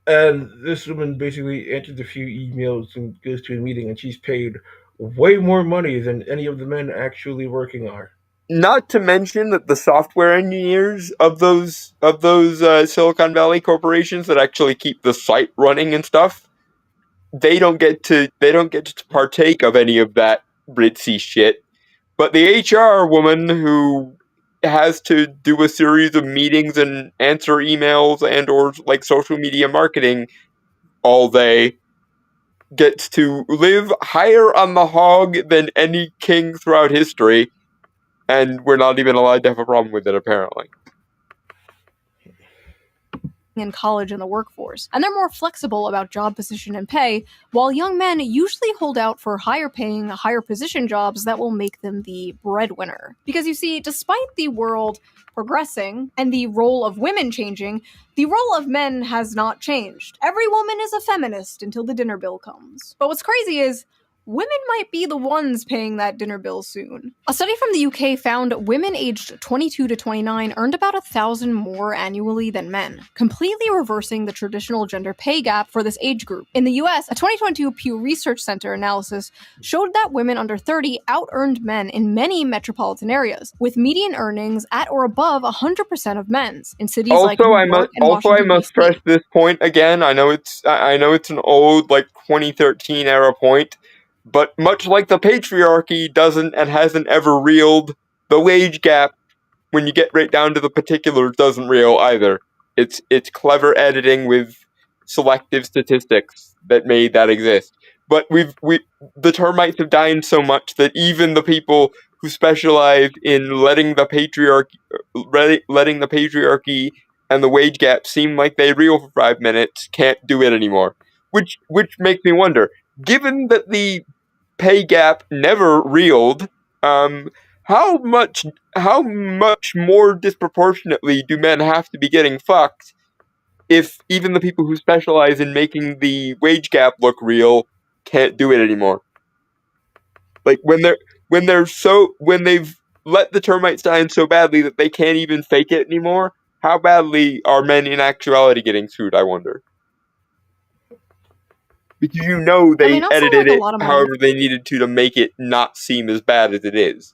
And this woman basically answers a few emails and goes to a meeting, and she's paid way more money than any of the men actually working are. Not to mention that the software engineers of those Silicon Valley corporations that actually keep the site running and stuff, they don't get to partake of any of that ritzy shit. But the HR woman who has to do a series of meetings and answer emails and or like social media marketing all day gets to live higher on the hog than any king throughout history, and we're not even allowed to have a problem with it, apparently. In college and the workforce, and they're more flexible about job position and pay, while young men usually hold out for higher paying, higher position jobs that will make them the breadwinner. Because you see, despite the world progressing and the role of women changing, the role of men has not changed. Every woman is a feminist until the dinner bill comes. But what's crazy is, women might be the ones paying that dinner bill soon. A study from the UK found women aged 22 to 29 earned about 1,000 more annually than men, completely reversing the traditional gender pay gap for this age group. In the US, a 2022 Pew Research Center analysis showed that women under 30 out-earned men in many metropolitan areas, with median earnings at or above 100% of men's in cities like New York and Washington, I must stress this point again. I know it's an old, like, 2013 era point, but much like the patriarchy doesn't and hasn't ever reeled, the wage gap, when you get right down to the particulars, doesn't reel either. It's clever editing with selective statistics that made that exist. But the termites have died so much that even the people who specialize in letting the patriarchy and the wage gap seem like they reel for 5 minutes can't do it anymore. Which makes me wonder, given that the pay gap never reeled, how much more disproportionately do men have to be getting fucked if even the people who specialize in making the wage gap look real can't do it anymore? Like when they've let the termites die in so badly that they can't even fake it anymore, how badly are men in actuality getting screwed, I wonder? Because they edited it however they needed to make it not seem as bad as it is.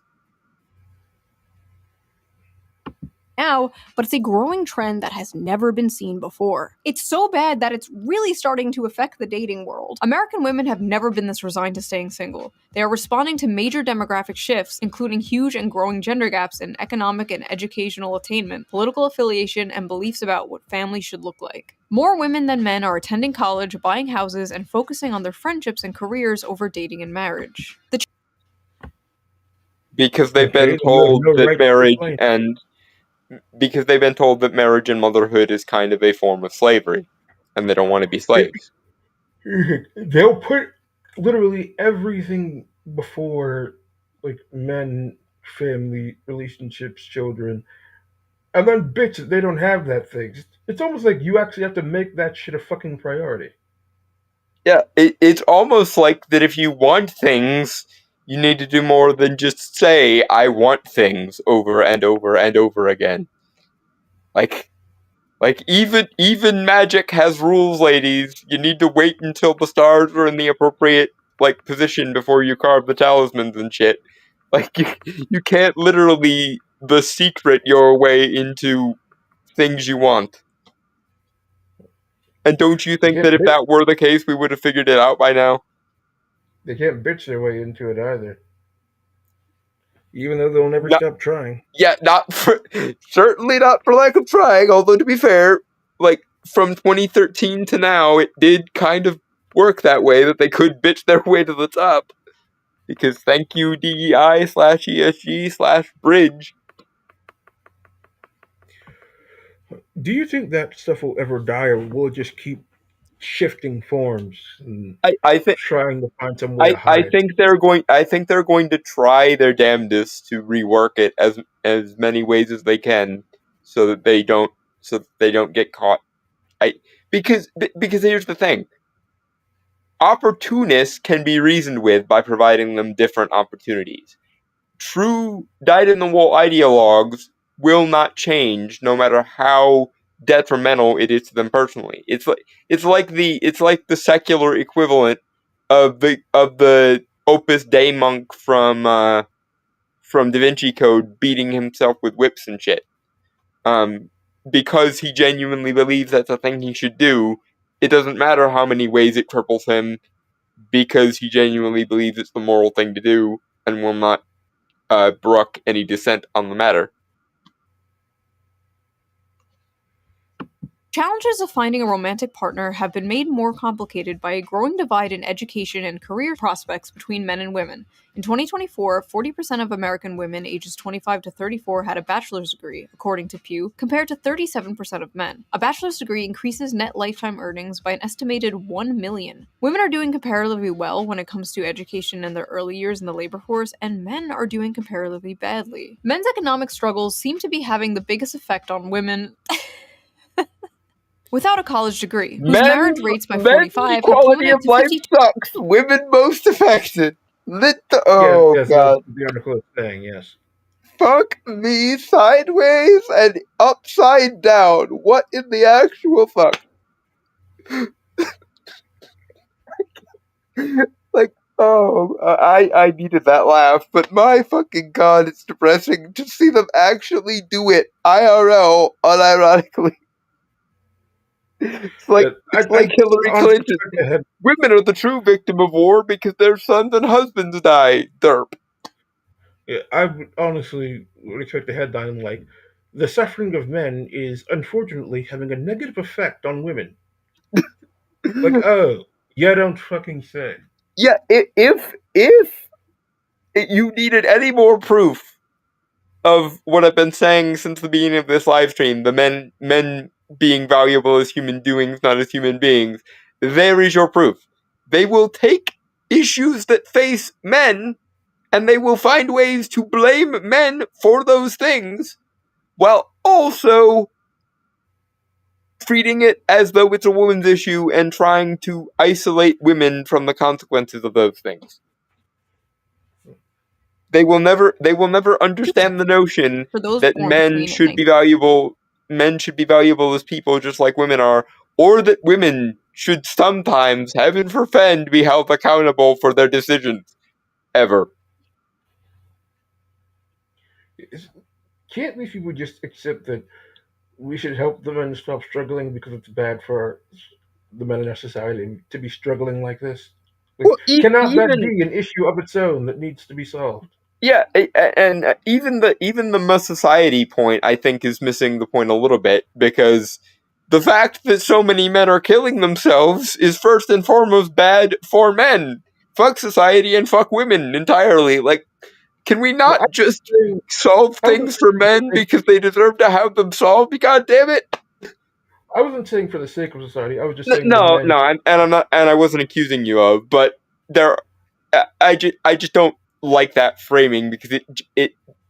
Now, but it's a growing trend that has never been seen before. It's so bad that it's really starting to affect the dating world. American women have never been this resigned to staying single. They are responding to major demographic shifts, including huge and growing gender gaps in economic and educational attainment, political affiliation, and beliefs about what family should look like. More women than men are attending college, buying houses, and focusing on their friendships and careers over dating and marriage. Because they've been told that marriage and motherhood is kind of a form of slavery, and they don't want to be slaves. They'll put literally everything before, like, men, family, relationships, children, and then bitch they don't have that thing. It's almost like you actually have to make that shit a fucking priority. Yeah, it's almost like that if you want things, you need to do more than just say, I want things over and over and over again. Like even magic has rules, ladies. You need to wait until the stars are in the appropriate, like, position before you carve the talismans and shit. Like, you can't literally The Secret your way into things you want. And don't you think that if that were the case, we would have figured it out by now? They can't bitch their way into it either. Even though they'll never stop trying. Yeah, certainly not for lack of trying, although to be fair, like, from 2013 to now, it did kind of work that way, that they could bitch their way to the top. Because thank you, DEI/ESG/bridge. Do you think that stuff will ever die, or will it just keep shifting forms and I think trying to find some way to hide? I think they're going to try their damnedest to rework it as many ways as they can, so that they don't get caught. Because here's the thing. opportunists can be reasoned with by providing them different opportunities. True dyed-in-the-wool ideologues will not change, no matter how detrimental it is to them personally. It's like the secular equivalent of the Opus Dei monk from Da Vinci Code beating himself with whips and shit. Because he genuinely believes that's a thing he should do. It doesn't matter how many ways it cripples him, because he genuinely believes it's the moral thing to do and will not brook any dissent on the matter. Challenges of finding a romantic partner have been made more complicated by a growing divide in education and career prospects between men and women. In 2024, 40% of American women ages 25 to 34 had a bachelor's degree, according to Pew, compared to 37% of men. A bachelor's degree increases net lifetime earnings by an estimated $1 million. Women are doing comparatively well when it comes to education in their early years in the labor force, and men are doing comparatively badly. Men's economic struggles seem to be having the biggest effect on women without a college degree, whose marriage rates by 45 have quality plummeted of to life 52. sucks. Women most affected. Yes, God. that's what the article is saying, yes. Fuck me sideways and upside down. What in the actual fuck? I needed that laugh, but my fucking god, it's depressing to see them actually do it IRL, unironically. It's like Hillary Clinton. Women are the true victim of war because their sons and husbands die. Derp. Yeah, I would honestly expect the headline like, "The suffering of men is unfortunately having a negative effect on women." Like, oh, you don't fucking say. Yeah, if you needed any more proof of what I've been saying since the beginning of this live stream, the men being valuable as human doings, not as human beings, there is your proof. They will take issues that face men, and they will find ways to blame men for those things, while also treating it as though it's a woman's issue and trying to isolate women from the consequences of those things. They will never understand the notion that men should be valuable as people just like women are, or that women should sometimes, heaven forfend, be held accountable for their decisions. Ever. Can't these people just accept that we should help the men stop struggling because it's bad for the men in our society to be struggling like this? Like, cannot that be an issue of its own that needs to be solved? Yeah, and even the Miss Society point, I think, is missing the point a little bit, because the fact that so many men are killing themselves is first and foremost bad for men. Fuck society and fuck women entirely. Like, can we not just solve things for men because they deserve to have them solved? God damn it! I wasn't saying for the sake of society. I was just saying I wasn't accusing you of, but I just don't like that framing, because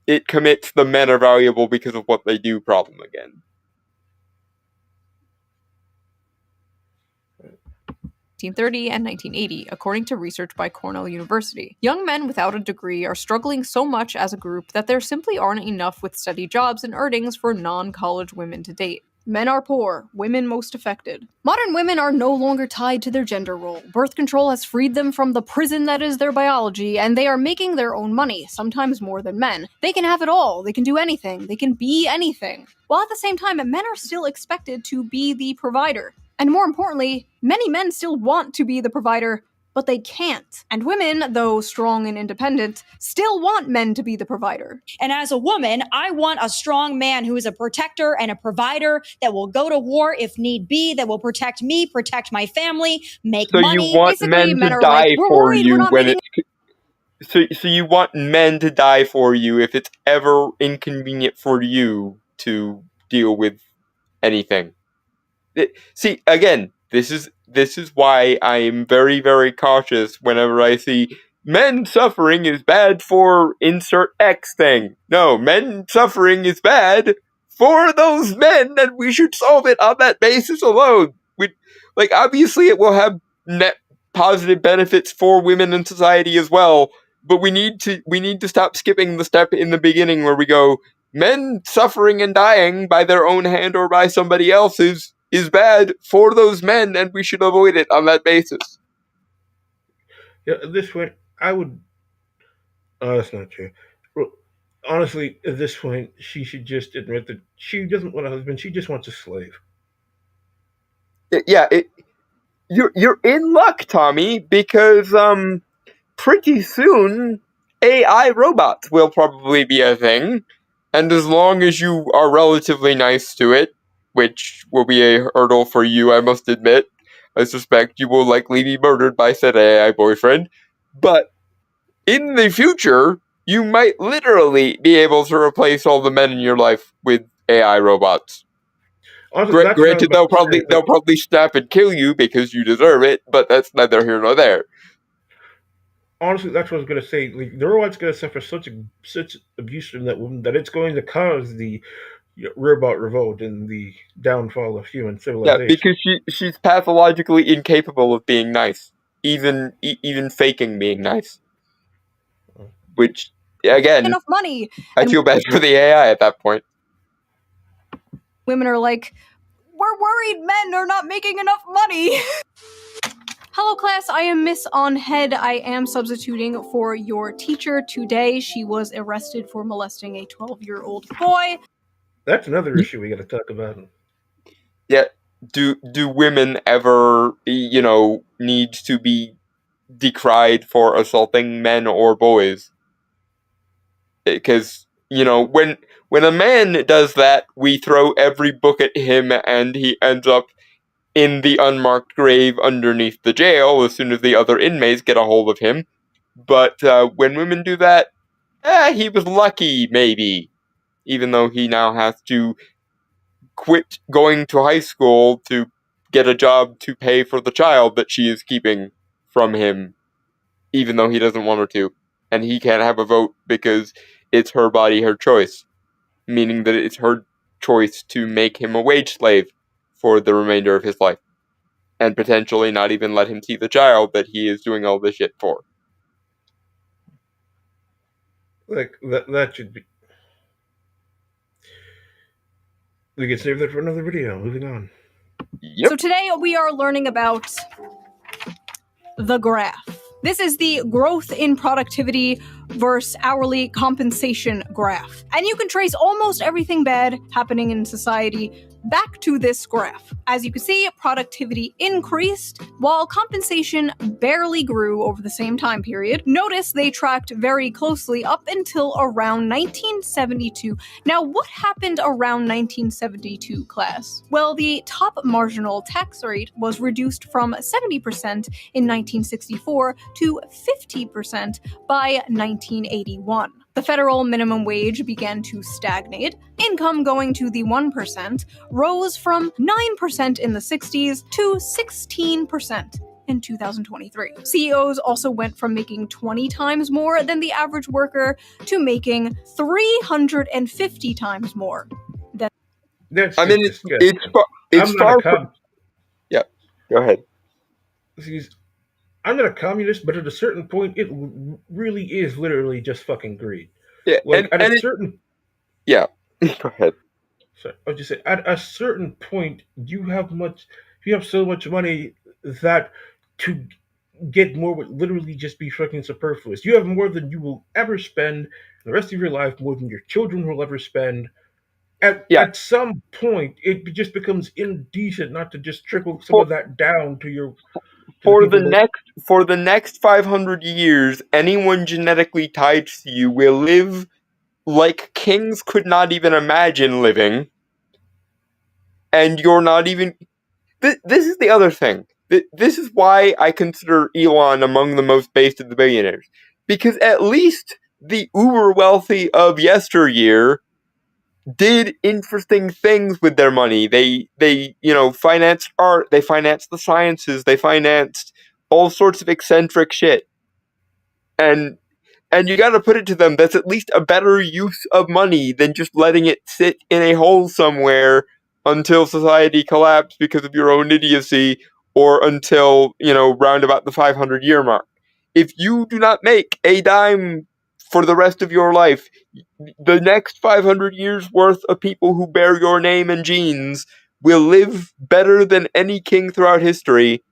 it commits the men are valuable because of what they do problem again. 1930 and 1980, according to research by Cornell University. Young men without a degree are struggling so much as a group that there simply aren't enough with steady jobs and earnings for non-college women to date. Men are poor, women most affected. Modern women are no longer tied to their gender role. Birth control has freed them from the prison that is their biology, and they are making their own money, sometimes more than men. They can have it all, they can do anything, they can be anything. While at the same time, men are still expected to be the provider. And more importantly, many men still want to be the provider, but they can't. And women, though strong and independent, still want men to be the provider. And as a woman, I want a strong man who is a protector and a provider that will go to war if need be, that will protect me, protect my family, make money. So you want men to die for you when it... So you want men to die for you if it's ever inconvenient for you to deal with anything. See, again, this is why I am very, very cautious whenever I see men suffering is bad for insert X thing. No, men suffering is bad for those men, and we should solve it on that basis alone. Obviously it will have net positive benefits for women in society as well. But we need to stop skipping the step in the beginning where we go, men suffering and dying by their own hand or by somebody else's is bad for those men, and we should avoid it on that basis. Yeah, at this point, I would. Oh, that's not true. Well, honestly, at this point, she should just admit that she doesn't want a husband. She just wants a slave. Yeah, you're in luck, Tommy, because pretty soon AI robots will probably be a thing, and as long as you are relatively nice to it, which will be a hurdle for you, I must admit, I suspect you will likely be murdered by said AI boyfriend, but in the future, you might literally be able to replace all the men in your life with AI robots. Honestly, Granted, they'll probably snap and kill you because you deserve it, but that's neither here nor there. Honestly, that's what I was going to say. Like, the robot's going to suffer such abuse from that woman that it's going to cause the robot revolt and the downfall of human civilization. Yeah, because she's pathologically incapable of being nice, even faking being nice. Which, again, enough money. I feel bad for the AI at that point. Women are like, we're worried men are not making enough money. Hello class, I am Miss On Head. I am substituting for your teacher today. She was arrested for molesting a 12-year-old boy. That's another issue we got to talk about. Yeah, do women ever, need to be decried for assaulting men or boys? Because, when a man does that, we throw every book at him and he ends up in the unmarked grave underneath the jail as soon as the other inmates get a hold of him. But when women do that, he was lucky, maybe. Even though he now has to quit going to high school to get a job to pay for the child that she is keeping from him, even though he doesn't want her to. And he can't have a vote because it's her body, her choice. Meaning that it's her choice to make him a wage slave for the remainder of his life. And potentially not even let him see the child that he is doing all this shit for. Like, that should be... We can save that for another video. Moving on. Yep. So today we are learning about the graph. This is the growth in productivity versus hourly compensation graph. And you can trace almost everything bad happening in society back to this graph. As you can see, productivity increased while compensation barely grew over the same time period. Notice they tracked very closely up until around 1972. Now, what happened around 1972, class? Well, the top marginal tax rate was reduced from 70% in 1964 to 50% by 1981. The federal minimum wage began to stagnate. Income going to the 1% rose from 9% in the 60s to 16% in 2023. CEOs also went from making 20 times more than the average worker to making 350 times more. That's I mean, it's far from... Yeah, go ahead. I'm not a communist, but at a certain point, it really is literally just fucking greed. Yeah, like at a certain. Yeah, go ahead. Sorry, I was just saying, at a certain point, you have so much money that to get more would literally just be fucking superfluous. You have more than you will ever spend the rest of your life, more than your children will ever spend. At some point, it just becomes indecent not to just trickle some of that down to your. For the next 500 years, anyone genetically tied to you will live like kings could not even imagine living, and you're not even... This is the other thing. This is why I consider Elon among the most based of the billionaires. Because at least the uber wealthy of yesteryear did interesting things with their money. They financed art, they financed the sciences, they financed all sorts of eccentric shit. And you gotta put it to them, that's at least a better use of money than just letting it sit in a hole somewhere until society collapsed because of your own idiocy, or until, round about the 500-year mark. If you do not make a dime for the rest of your life, the next 500 years worth of people who bear your name and genes will live better than any king throughout history,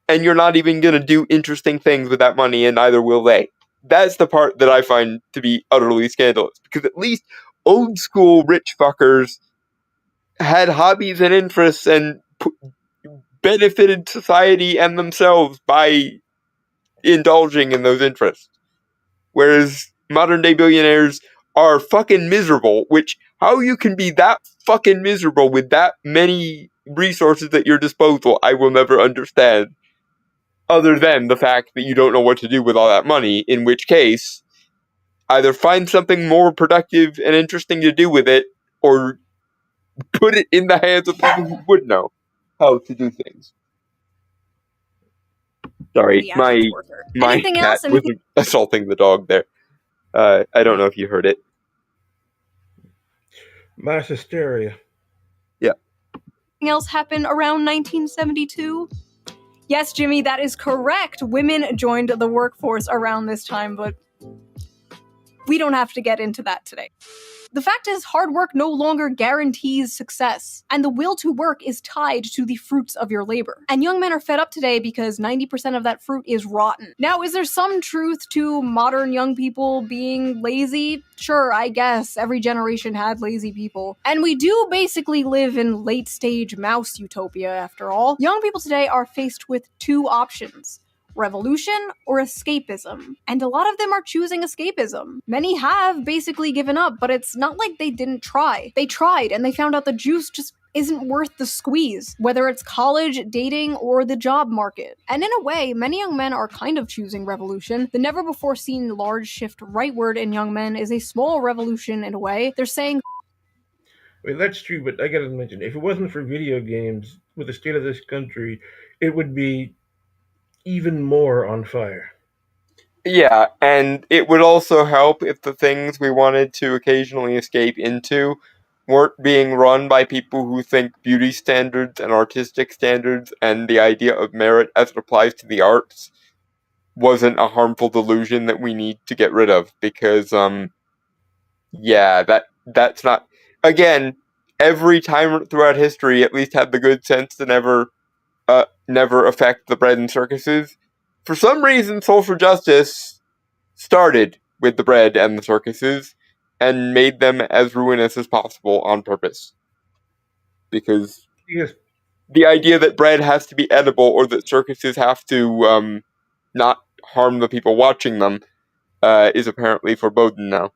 and you're not even going to do interesting things with that money, and neither will they. That's the part that I find to be utterly scandalous, because at least old school rich fuckers had hobbies and interests and benefited society and themselves by indulging in those interests. Whereas modern day billionaires are fucking miserable, which, how you can be that fucking miserable with that many resources at your disposal, I will never understand. Other than the fact that you don't know what to do with all that money, in which case, either find something more productive and interesting to do with it, or put it in the hands of people who would know how to do things. Sorry, my Anything cat else? was assaulting the dog there. I don't know if you heard it. Mass hysteria. Yeah. Anything else happened around 1972? Yes, Jimmy, that is correct. Women joined the workforce around this time, but we don't have to get into that today. The fact is, hard work no longer guarantees success, and the will to work is tied to the fruits of your labor. And young men are fed up today because 90% of that fruit is rotten. Now, is there some truth to modern young people being lazy? Sure, I guess. Every generation had lazy people. And we do basically live in late-stage mouse utopia, after all. Young people today are faced with two options: revolution or escapism. And a lot of them are choosing escapism. Many have basically given up, but it's not like they didn't try. They tried, and they found out the juice just isn't worth the squeeze, whether it's college, dating, or the job market. And in a way, many young men are kind of choosing revolution. The never-before-seen large shift rightward in young men is a small revolution in a way. They're saying, Wait, that's true, but I gotta mention, if it wasn't for video games, with the state of this country, it would be even more on fire. Yeah, and it would also help if the things we wanted to occasionally escape into weren't being run by people who think beauty standards and artistic standards and the idea of merit as it applies to the arts wasn't a harmful delusion that we need to get rid of, because that's not, again, every tyrant throughout history at least had the good sense to never affect the bread and circuses. For some reason, social justice started with the bread and the circuses and made them as ruinous as possible on purpose. Because the idea that bread has to be edible or that circuses have to not harm the people watching them is apparently forbidden now.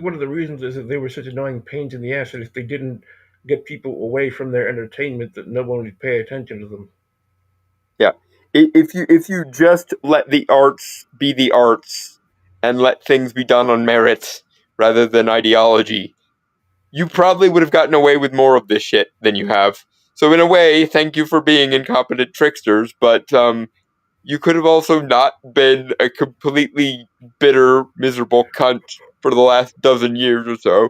One of the reasons is that they were such annoying pains in the ass that if they didn't get people away from their entertainment, that no one would pay attention to them. Yeah, if you just let the arts be the arts and let things be done on merit rather than ideology, you probably would have gotten away with more of this shit than you have. So in a way, thank you for being incompetent tricksters, but you could have also not been a completely bitter, miserable cunt for the last dozen years or so.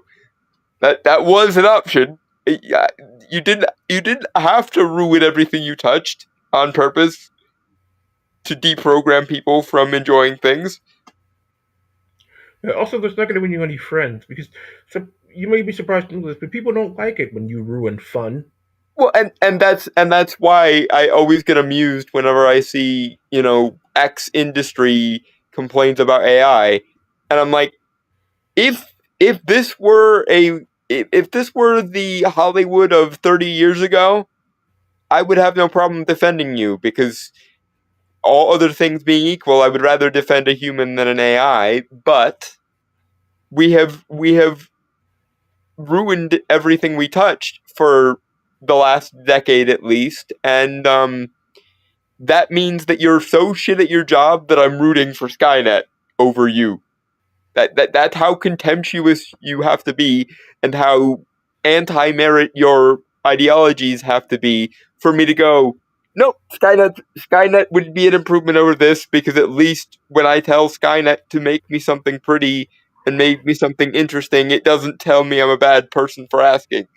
That was an option. You didn't have to ruin everything you touched on purpose to deprogram people from enjoying things. Also, that's not going to win you any friends, because you may be surprised to know this, but people don't like it when you ruin fun. Well, and that's why I always get amused whenever I see, X industry complains about AI, and I'm like, if this were the Hollywood of 30 years ago, I would have no problem defending you, because all other things being equal, I would rather defend a human than an AI. But we have ruined everything we touched for the last decade at least, and that means that you're so shit at your job that I'm rooting for Skynet over you. That's how contemptuous you have to be, and how anti-merit your ideologies have to be for me to go, nope, Skynet would be an improvement over this, because at least when I tell Skynet to make me something pretty and make me something interesting, it doesn't tell me I'm a bad person for asking.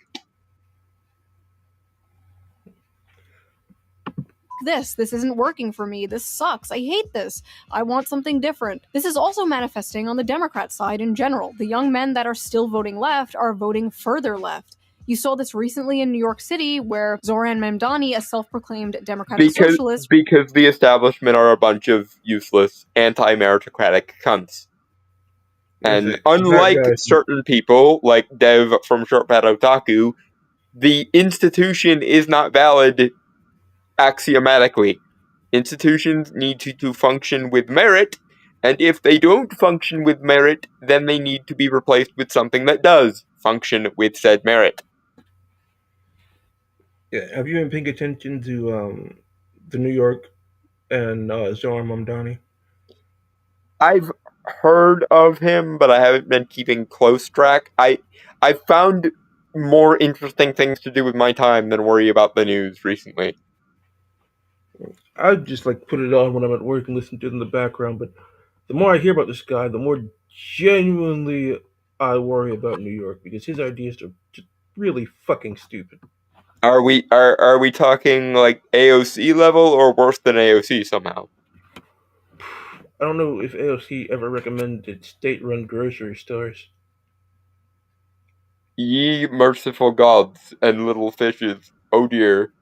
this isn't working for me, this sucks, I hate this, I want something different. This is also manifesting on the Democrat side in general. The young men that are still voting left are voting further left. You saw this recently in New York City, where Zoran Mamdani, a self-proclaimed Democratic socialist... Because the establishment are a bunch of useless, anti-meritocratic cunts. And unlike certain people, like Dev from Shortpad Otaku, the institution is not valid axiomatically. Institutions need to function with merit, and if they don't function with merit, then they need to be replaced with something that does function with said merit. Yeah, have you been paying attention to the New York and Zoran Mamdani? I've heard of him, but I haven't been keeping close track. I found more interesting things to do with my time than worry about the news recently. I just like put it on when I'm at work and listen to it in the background, but the more I hear about this guy, the more genuinely I worry about New York, because his ideas are just really fucking stupid. Are we talking like AOC level or worse than AOC somehow? I don't know if AOC ever recommended state-run grocery stores. Ye merciful gods and little fishes, oh dear.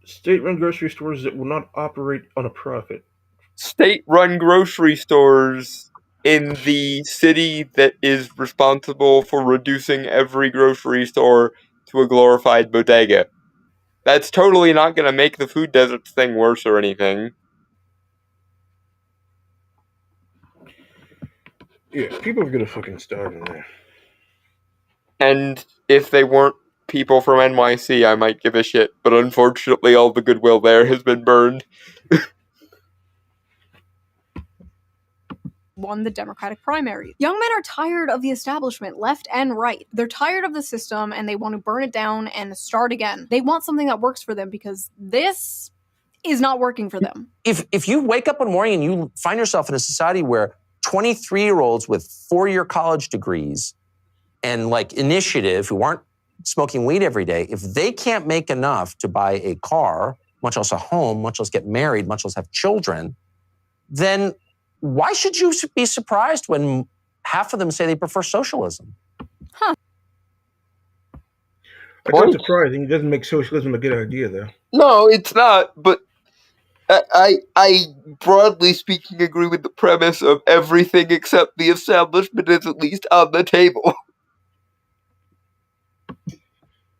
State-run grocery stores that will not operate on a profit. State-run grocery stores in the city that is responsible for reducing every grocery store to a glorified bodega. That's totally not going to make the food deserts thing worse or anything. Yeah, people are gonna fucking starve in there. And if they weren't people from NYC, I might give a shit, but unfortunately all the goodwill there has been burned. Won the Democratic primary. Young men are tired of the establishment, left and right. They're tired of the system and they want to burn it down and start again. They want something that works for them because this is not working for them. If you wake up one morning and you find yourself in a society where 23-year-olds with 4-year college degrees and like initiative who aren't smoking weed every day, if they can't make enough to buy a car, much less a home, much less get married, much less have children, then why should you be surprised when half of them say they prefer socialism? Huh. It's not surprising. It doesn't make socialism a good idea, though. No, it's not, but I broadly speaking agree with the premise of everything except the establishment is at least on the table.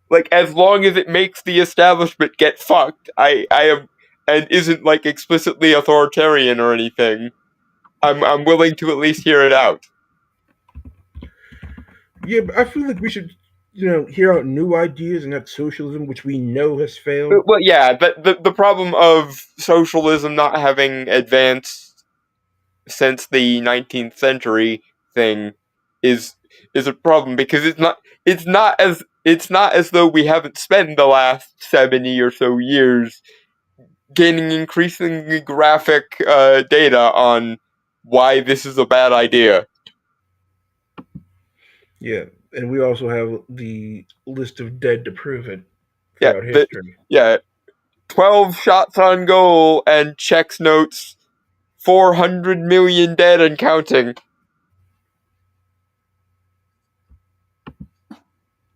Like, as long as it makes the establishment get fucked, I am, and isn't like explicitly authoritarian or anything, I'm willing to at least hear it out. Yeah, but I feel like we should, hear out new ideas and not socialism, which we know has failed. Well, yeah, the problem of socialism not having advanced since the 19th century thing is a problem, because it's not as though we haven't spent the last 70 or so years gaining increasingly graphic data on why this is a bad idea. Yeah, and we also have the list of dead to prove it throughout history. 12 shots on goal and checks notes 400 million dead and counting.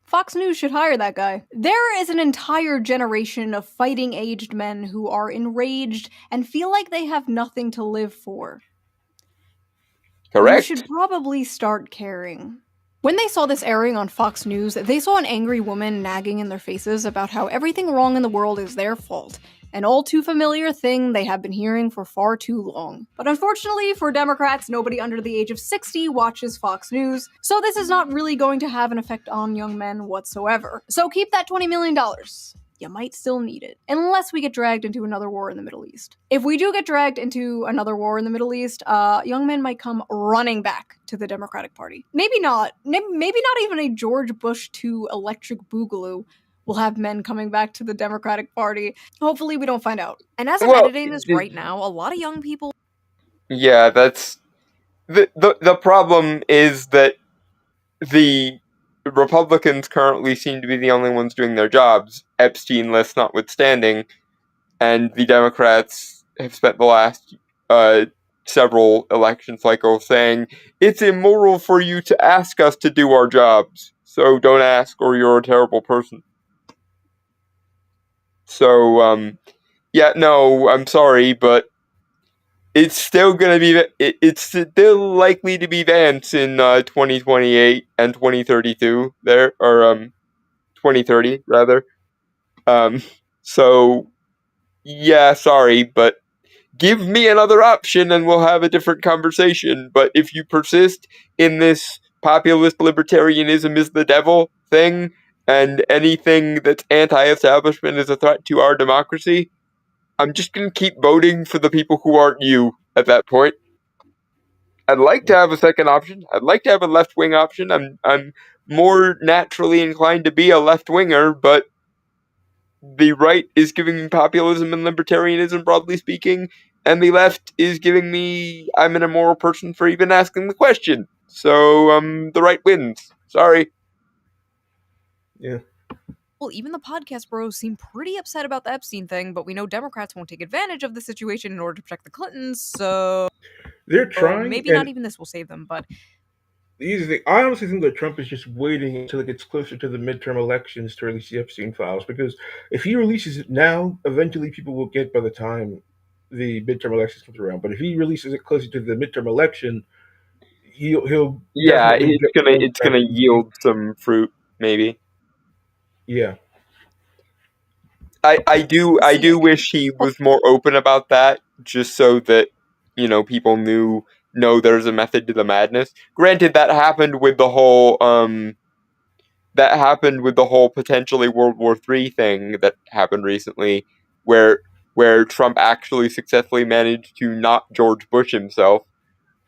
Fox News should hire that guy. There is an entire generation of fighting-aged men who are enraged and feel like they have nothing to live for. Correct. You should probably start caring. When they saw this airing on Fox News, they saw an angry woman nagging in their faces about how everything wrong in the world is their fault. An all too familiar thing they have been hearing for far too long. But unfortunately for Democrats, nobody under the age of 60 watches Fox News, so this is not really going to have an effect on young men whatsoever. So keep that $20 million. You might still need it, unless we get dragged into another war in the Middle East. If we do get dragged into another war in the Middle East, young men might come running back to the Democratic Party. Maybe not even a George Bush II electric boogaloo will have men coming back to the Democratic Party. Hopefully we don't find out. And as I'm editing this right now, a lot of young people... Yeah, that's... The problem is that the Republicans currently seem to be the only ones doing their jobs, Epstein list notwithstanding, and the Democrats have spent the last several election cycles saying it's immoral for you to ask us to do our jobs, so don't ask or you're a terrible person. So, yeah, no, I'm sorry, but it's still gonna be, it's still likely to be Vance in 2028 and 2032 there, or 2030 rather. So, yeah, sorry, but give me another option and we'll have a different conversation. But if you persist in this populist libertarianism is the devil thing, and anything that's anti-establishment is a threat to our democracy, I'm just going to keep voting for the people who aren't you at that point. I'd like to have a second option. I'd like to have a left-wing option. I'm more naturally inclined to be a left-winger, but the right is giving me populism and libertarianism, broadly speaking, and the left is giving me I'm an immoral person for even asking the question. So, the right wins. Sorry. Yeah. Well, even the podcast bros seem pretty upset about the Epstein thing, but we know Democrats won't take advantage of the situation in order to protect the Clintons, so they're trying. Maybe not even this will save them, but I honestly think that Trump is just waiting until it gets closer to the midterm elections to release the Epstein files. Because if he releases it now, eventually people will get by the time the midterm elections comes around. But if he releases it closer to the midterm election, he'll yeah, definitely it's gonna yield some fruit, maybe. Yeah. I do wish he was more open about that, just so that, people know there's a method to the madness. Granted, that happened with the whole potentially World War III thing that happened recently, where Trump actually successfully managed to not George Bush himself.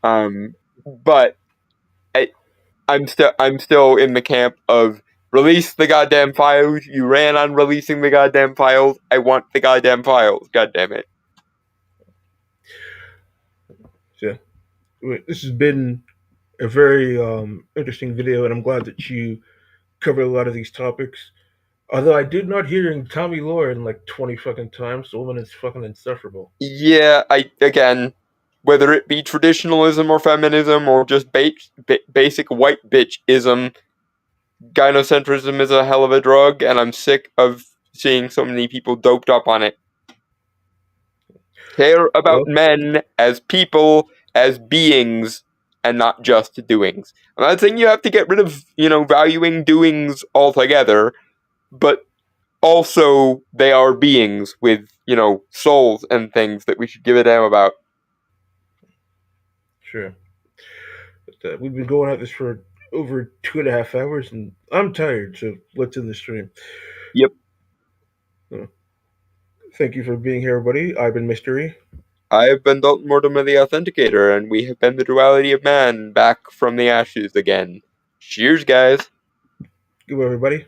But I'm still in the camp of release the goddamn files. You ran on releasing the goddamn files. I want the goddamn files. God damn it. So, this has been a very interesting video, and I'm glad that you covered a lot of these topics. Although I did not hearing Tommy Lauren like 20 fucking times, the woman is fucking insufferable. Yeah, again, whether it be traditionalism or feminism or just basic white bitchism, gynocentrism is a hell of a drug, and I'm sick of seeing so many people doped up on it. Care about men as people, as beings, and not just doings. I'm not saying you have to get rid of, valuing doings altogether, but also they are beings with, souls and things that we should give a damn about. Sure. But, we've been going at this for over 2.5 hours, and I'm tired, so let's end the stream. Yep. Thank you for being here, everybody. I've been Mystery. I have been Dalton Mortimer the Authenticator, and we have been the Duality of Man, back from the ashes again. Cheers, guys. Goodbye, everybody.